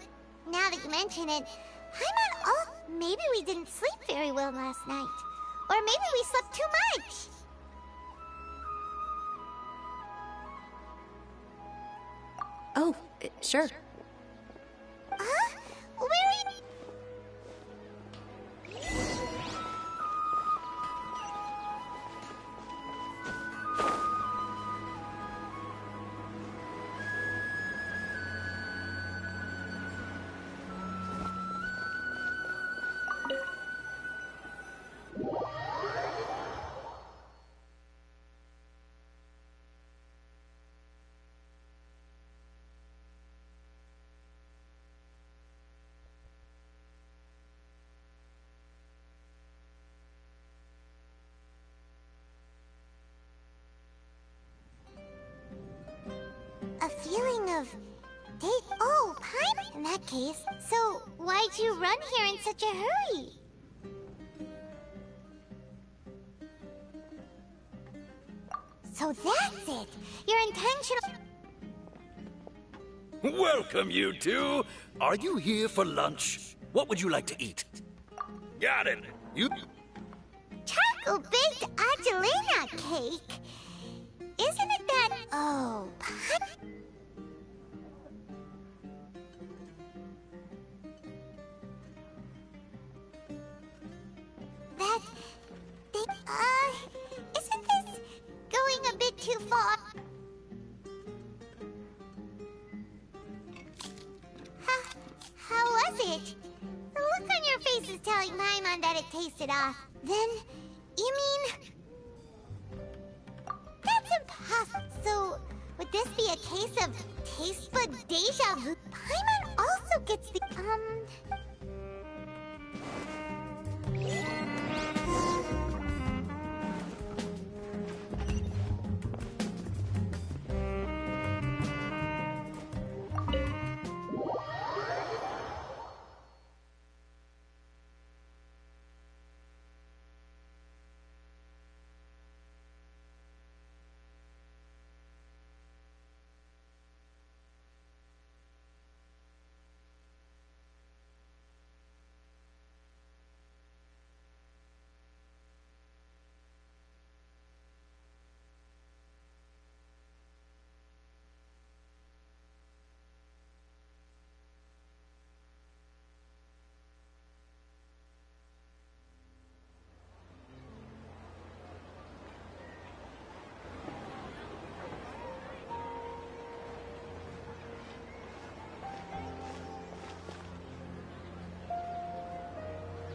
now that you mention it, Paimon, oh, maybe we didn't sleep very well last night. Or maybe we slept too much. Oh, sure. Huh? Where are you? A feeling of... Oh, Paimon! In that case, so why'd you run here in such a hurry? So that's it! Your intentional... Welcome, you two. Are you here for lunch? What would you like to eat? Got it. You... Choco-baked Angelina cake! Isn't it that... Oh, that... Isn't this going a bit too far? How was it? The look on your face is telling Paimon that it tasted off. Then, you mean... That's impossible. So, would this be a case of taste bud deja vu? Paimon also gets the,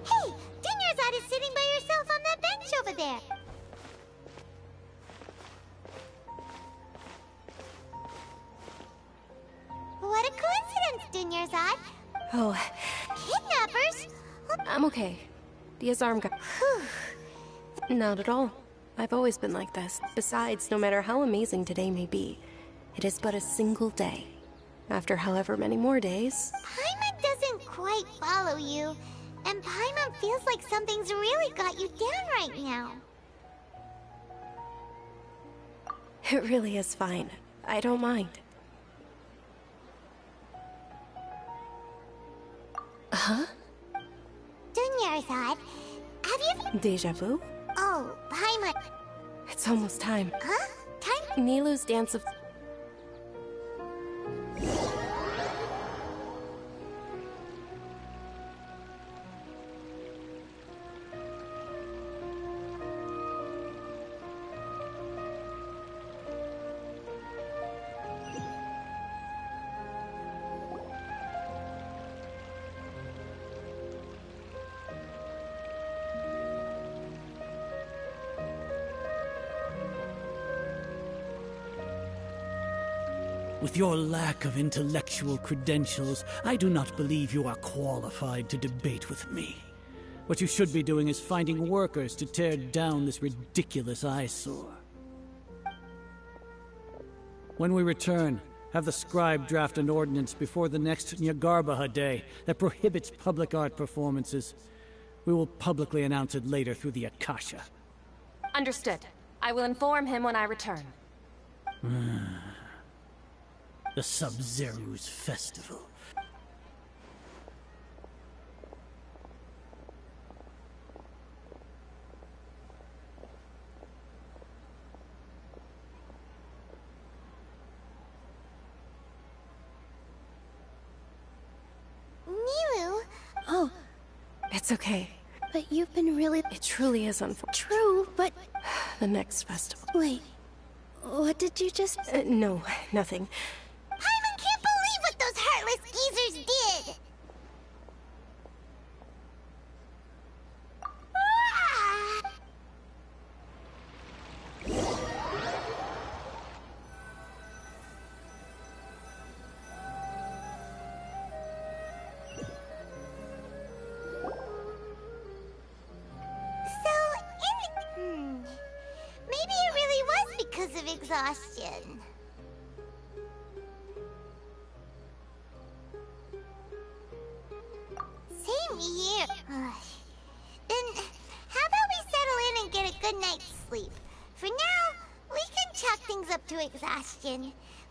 Hey! Dinnerside is sitting by yourself on that bench over there. What a coincidence, Dinnerside. Oh, Kidnappers? I'm okay. Dia's arm got... Not at all. I've always been like this. Besides, no matter how amazing today may be, it is but a single day. After however many more days... Paimon doesn't quite follow you. And Paimon feels like something's really got you down right now. It really is fine. I don't mind. Huh? Dunyarzad, have you... Deja vu? Oh, Paimon... It's almost time. Huh? Time? Nilou's dance of... With your lack of intellectual credentials, I do not believe you are qualified to debate with me. What you should be doing is finding workers to tear down this ridiculous eyesore. When we return, have the scribe draft an ordinance before the next Nyargarbaha Day that prohibits public art performances. We will publicly announce it later through the Akasha. Understood. I will inform him when I return. The Sub-Zero's festival. Nilu? Oh, it's okay. But you've been really... It truly is unfortunate. True, but... The next festival. Wait, what did you just... No, nothing. Paimon can't believe what those heartless geezers did! Ah! Maybe it really was because of exhaustion. Same here. Then, how about we settle in and get a good night's sleep? For now, we can chalk things up to exhaustion.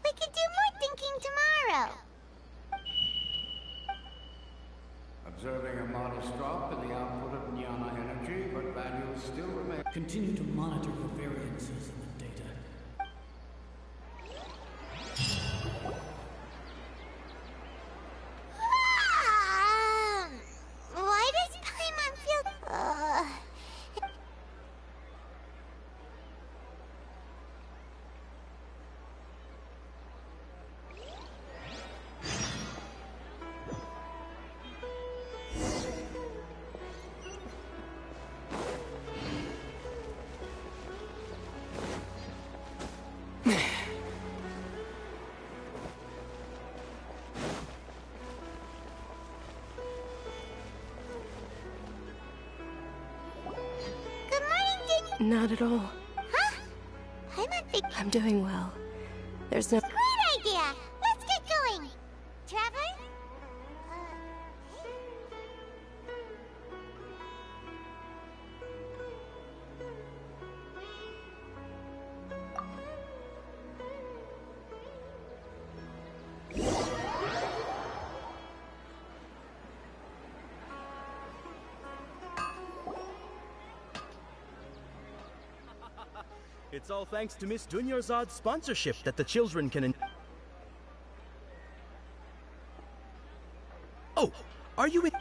We can do more thinking tomorrow. Observing a modest drop in the output of Jnana energy, but values still remain. Continue to monitor for variances in the data. Why does Paimon feel... Not at all. Huh? I'm doing well. There's no... Great idea! Let's get going! Traveler? It's all thanks to Miss Dunyarzad's sponsorship that the children can... Oh, are you in...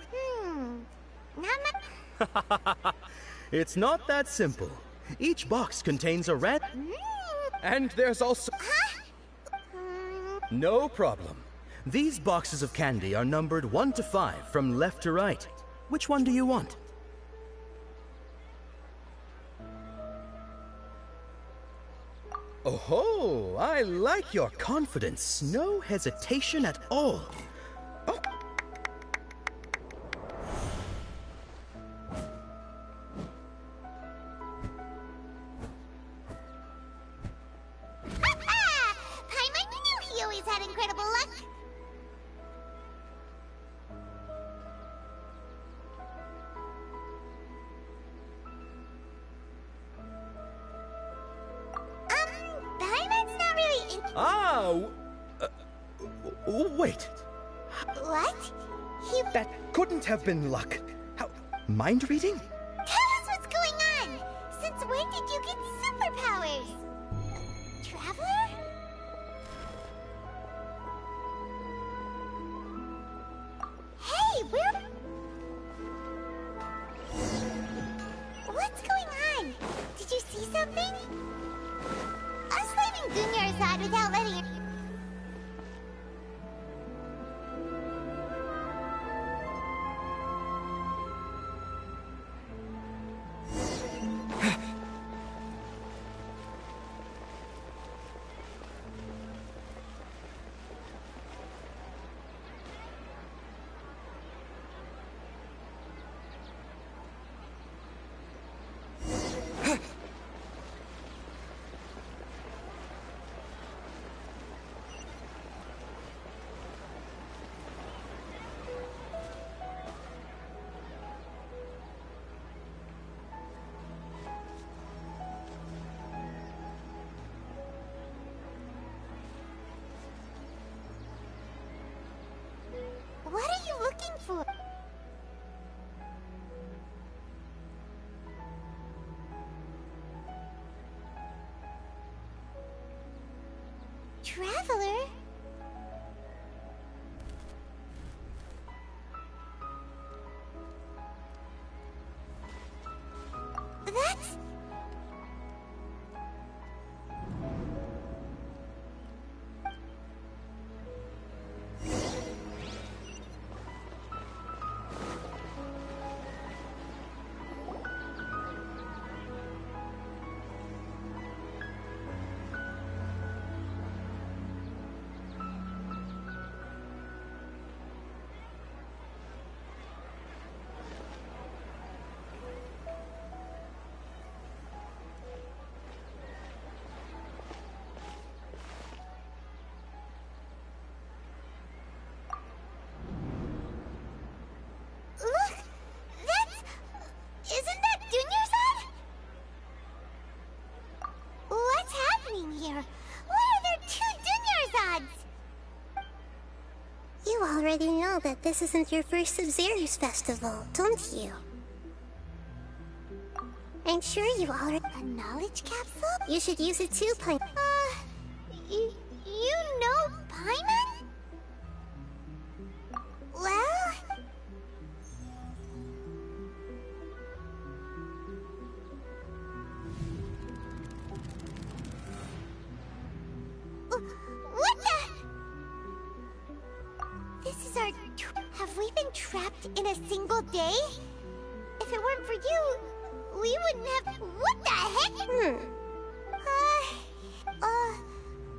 It's not that simple. Each box contains a rat... And there's also... No problem. These boxes of candy are numbered 1 to 5 from left to right. Which one do you want? Oh, I like your confidence. No hesitation at all. Oh. Paimon, you knew he always had incredible luck. Paimon's not really in... Wait. What? That couldn't have been luck. How... Mind reading? Tell us what's going on! Since when did you get superpowers? Traveler? Hey, what's going on? Did you see something? Us leaving Dunyarzad without letting her... traveler. That's... Look! That's... Isn't that Dunyarzad? What's happening here? Why are there two Dunyarzads? You already know that this isn't your first Sub-Zero's festival, don't you? I'm sure you already... A knowledge capsule? You should use it too, Paimon. You know Paimon? Well... What the... This is our... Have we been trapped in a single day? If it weren't for you, we wouldn't have... What the heck?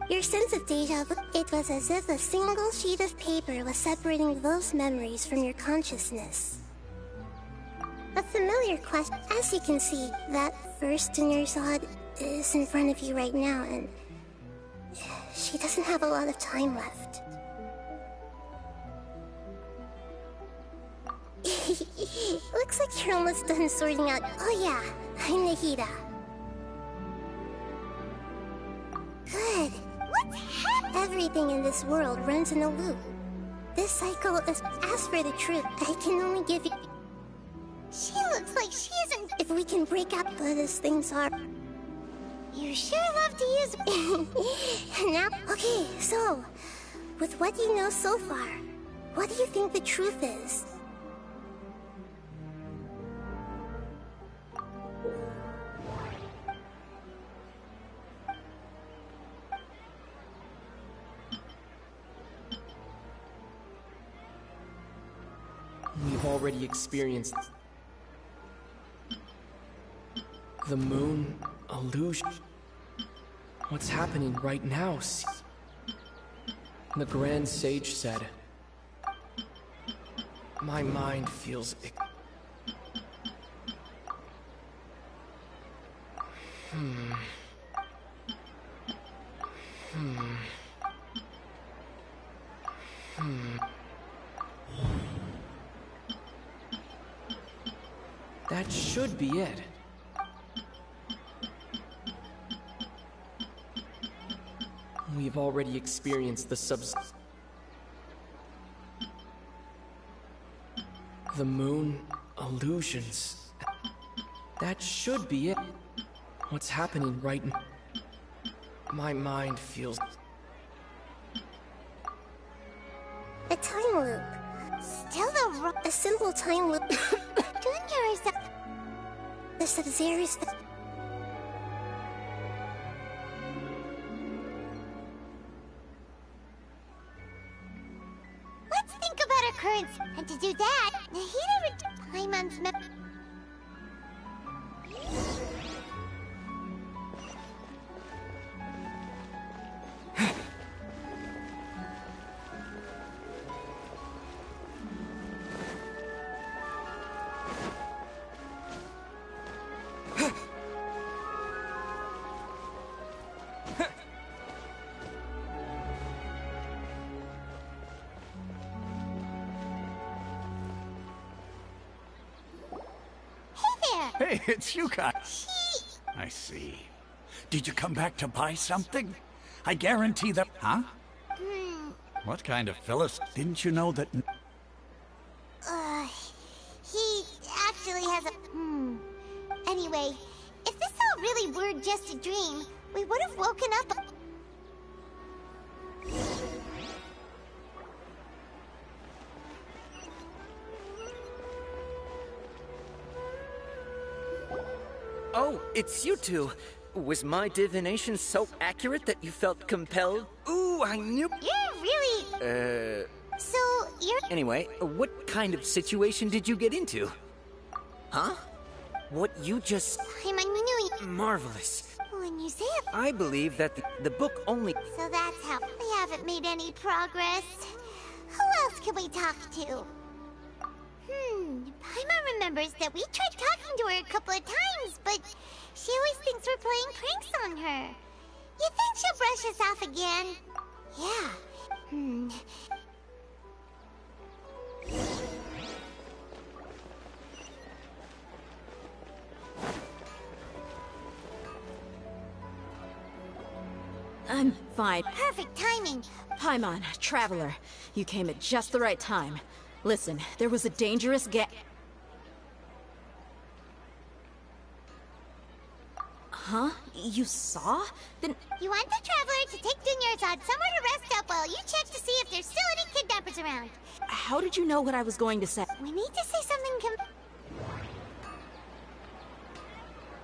Your sense of deja vu, it was as if a single sheet of paper was separating those memories from your consciousness. A familiar question. As you can see, that first Dunyarzad is in front of you right now, and she doesn't have a lot of time left. Looks like you're almost done sorting out... Oh yeah, I'm Nahida. Good. What's happening? Everything in this world runs in a loop. This cycle is... As for the truth, I can only give you... She looks like she isn't... If we can break up what these things are... You sure love to use... Now, okay, so... With what you know so far, what do you think the truth is? We've already experienced the moon illusion. What's happening right now? The Grand Sage said, my mind feels... That should be it. We've already experienced the moon illusions. That should be it. What's happening right now? My mind feels... A time loop. Still a simple time loop. Dunyarzad... The Sub-Zero's... Let's think about our currents. And to do that, Nahida Paimon's Hey, it's you guys. I see. Did you come back to buy something? I guarantee that... Huh? What kind of Phyllis? Didn't you know that... He actually has a... Anyway, if this all really were just a dream, we would have woken up... Oh, it's you two. Was my divination so accurate that you felt compelled? Ooh, I knew. You're really... So, you're... Anyway, what kind of situation did you get into? Huh? What you just... Paimon, we knew you... Marvelous. When you say it... I believe that the book only... So that's how... We haven't made any progress. Who else can we talk to? Paimon remembers that we tried talking to her a couple of times, but she always thinks we're playing pranks on her. You think she'll brush us off again? Yeah. I'm fine. Perfect timing. Paimon, Traveler, you came at just the right time. Listen, there was a dangerous Huh? You saw? Then... You want the Traveler to take Dunyarzad somewhere to rest up while you check to see if there's still any kidnappers around. How did you know what I was going to say? We need to say something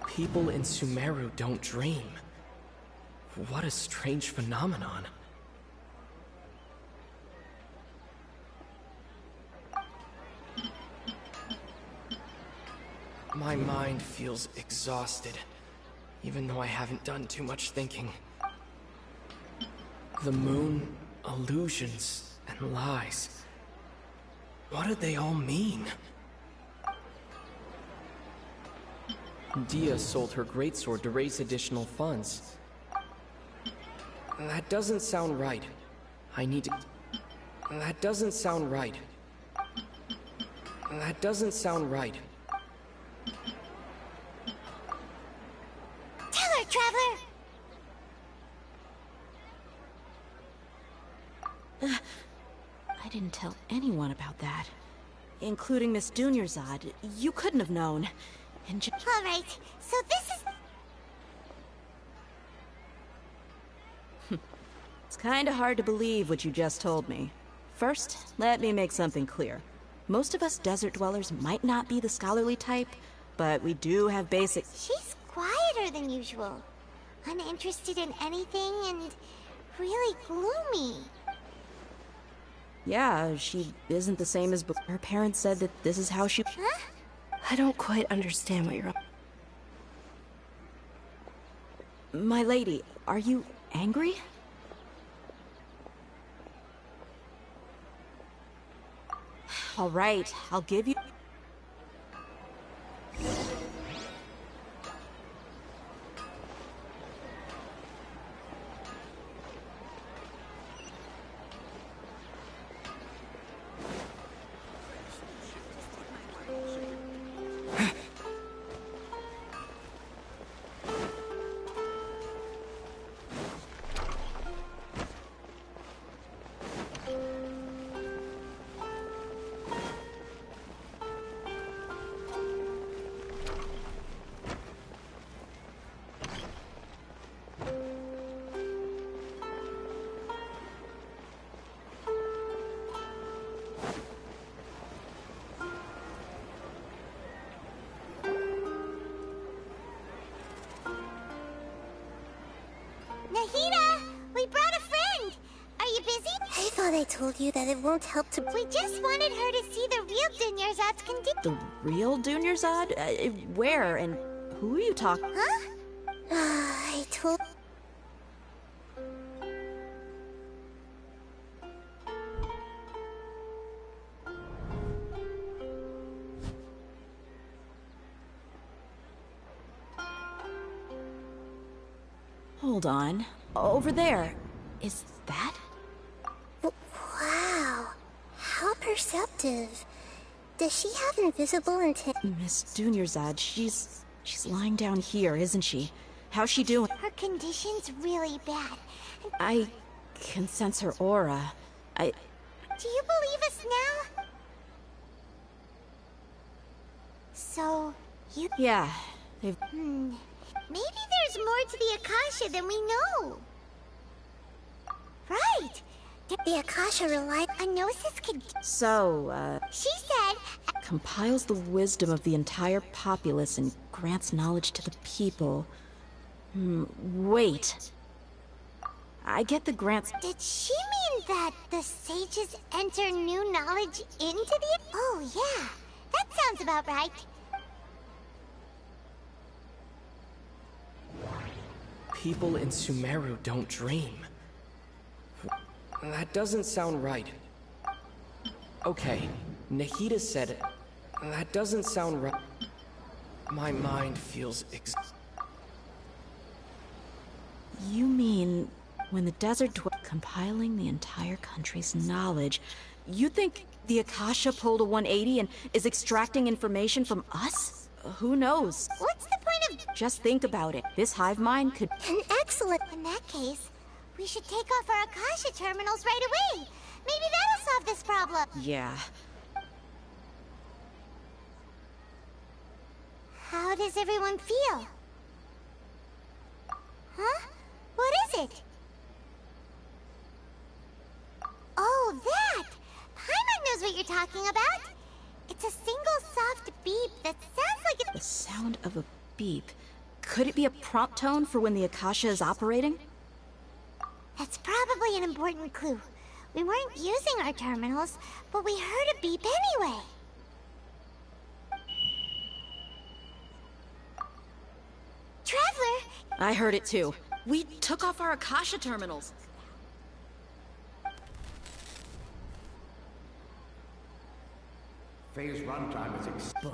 People in Sumeru don't dream. What a strange phenomenon. My mind feels exhausted, even though I haven't done too much thinking. The moon, illusions, and lies. What do they all mean? Dia sold her greatsword to raise additional funds. That doesn't sound right. I need to... That doesn't sound right. That doesn't sound right. Tell her, Traveler! I didn't tell anyone about that. Including Miss Dunyarzad. You couldn't have known. And Alright, so this is... It's kinda hard to believe what you just told me. First, let me make something clear. Most of us desert dwellers might not be the scholarly type, but we do have basic... She's quieter than usual. Uninterested in anything and really gloomy. Yeah, she isn't the same as before. Her parents said that this is how she... Huh? I don't quite understand what you're... My lady, are you angry? All right, I'll give you... Nahida! We brought a friend! Are you busy? I thought I told you that it won't help to... We just wanted her to see the real Dunyarzad's condition. The real Dunyarzad? Where and who are you talking? Huh? I told... Hold on. Over there. Is that? Wow. How perceptive. Does she have invisible intent? Miss Dunyarzad, she's lying down here, isn't she? How's she doing? Her condition's really bad. I can sense her aura. Do you believe us now? So, you... Yeah, they've... Maybe there's more to the Akasha than we know. Right! The Akasha relied on Gnosis could... So, She said... compiles the wisdom of the entire populace and grants knowledge to the people. Wait. I get the grants. Did she mean that the sages enter new knowledge into the... Oh, yeah. That sounds about right. People in Sumeru don't dream. That doesn't sound right. Okay, Nahida said it. That doesn't sound right. My mind feels You mean when the desert compiling the entire country's knowledge, you think the Akasha pulled a 180 and is extracting information from us? Who knows? What's the point of... Just think about it. This hive mind could... An excellent... In that case, we should take off our Akasha terminals right away. Maybe that'll solve this problem. Yeah. How does everyone feel? Huh? What is it? Oh, that! Paimon knows what you're talking about. It's a single soft beep that sounds like it... The sound of a beep. Could it be a prompt tone for when the Akasha is operating? That's probably an important clue. We weren't using our terminals, but we heard a beep anyway. Traveler! I heard it too. We took off our Akasha terminals. Phase runtime is but.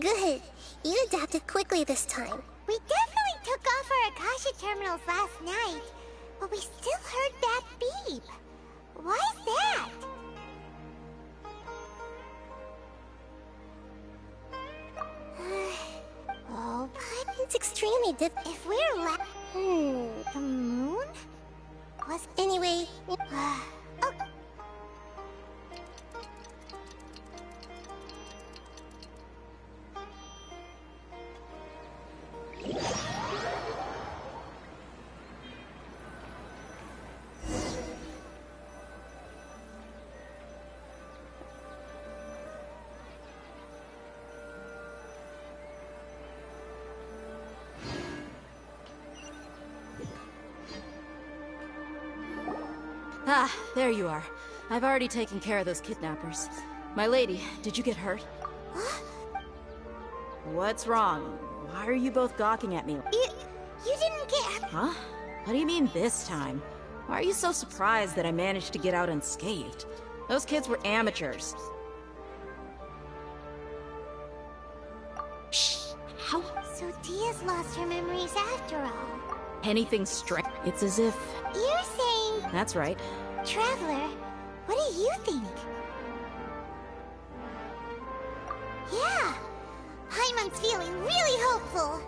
Good. You adapted quickly this time. We definitely took off our Akasha terminals last night, but we still heard that beep. Why is that? Oh, it's extremely If we're the moon? Anyway... Oh. Ah, there you are. I've already taken care of those kidnappers. My lady, did you get hurt? What's wrong? Why are you both gawking at me? You didn't get... Huh? What do you mean this time? Why are you so surprised that I managed to get out unscathed? Those kids were amateurs. Shh! How? So Dia's lost her memories after all. Anything strange? It's as if... You're saying... That's right. Traveler, what do you think? Yeah, Paimon's feeling really hopeful.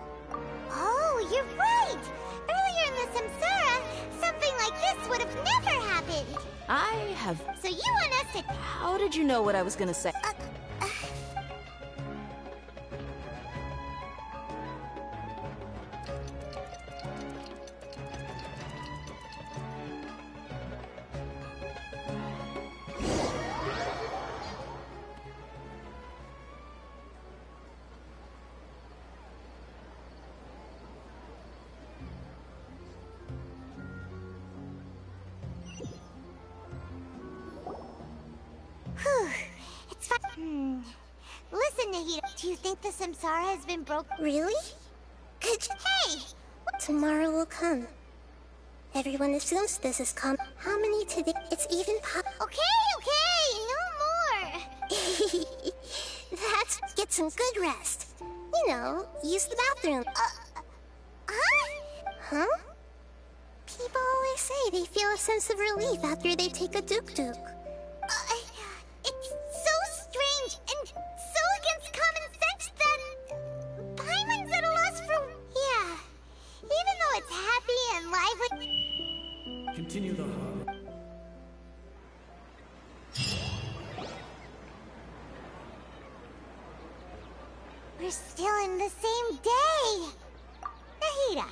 Oh, you're right! Earlier in the Samsara, something like this would have never happened. I have... So you want us to... How did you know what I was gonna say? It's fine. Listen, Nahida, do you think the Samsara has been broken? Really? Could you... Hey! Tomorrow will come. Everyone assumes this is How many today? It's even Okay, no more! That's... Get some good rest. You know, use the bathroom. Huh? People always say they feel a sense of relief after they take a duk-duk. It's so strange and so against common sense that Paimon's at a Continue the harbor. We're still in the same day! Nahida!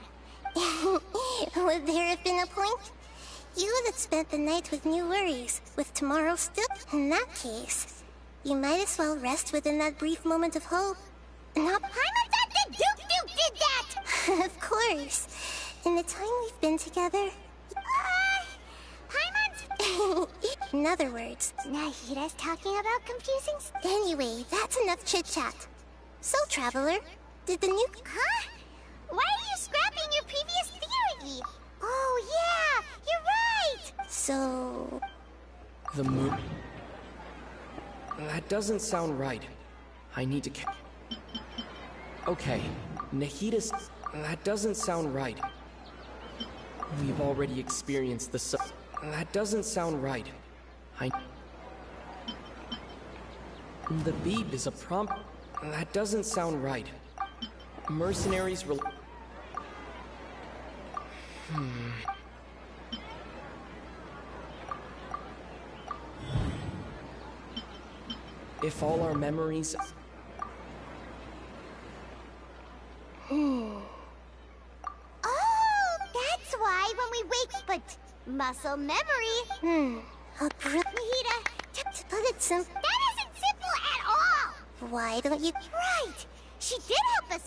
Would there have been a point? You would have spent the night with new worries, with tomorrow still. In that case, you might as well rest within that brief moment of hope. Not Paimon-san, the Duke did that! Of course. In the time we've been together. Paimon's... In other words, Nahida's talking about confusing... Anyway, that's enough chit-chat. So, Traveler, did the new... Huh? Why are you scrapping your previous theory? Oh, yeah! You're right! So... The moon... That doesn't sound right. I need to... Okay, Nahida's... That doesn't sound right. We've already experienced the That doesn't sound right. The beat is a prompt... That doesn't sound right. Mercenaries If all our memories... Oh, that's why when we wake... But muscle memory... Nahida, to put it simple... That isn't simple at all! Why don't you... Right! She did help us...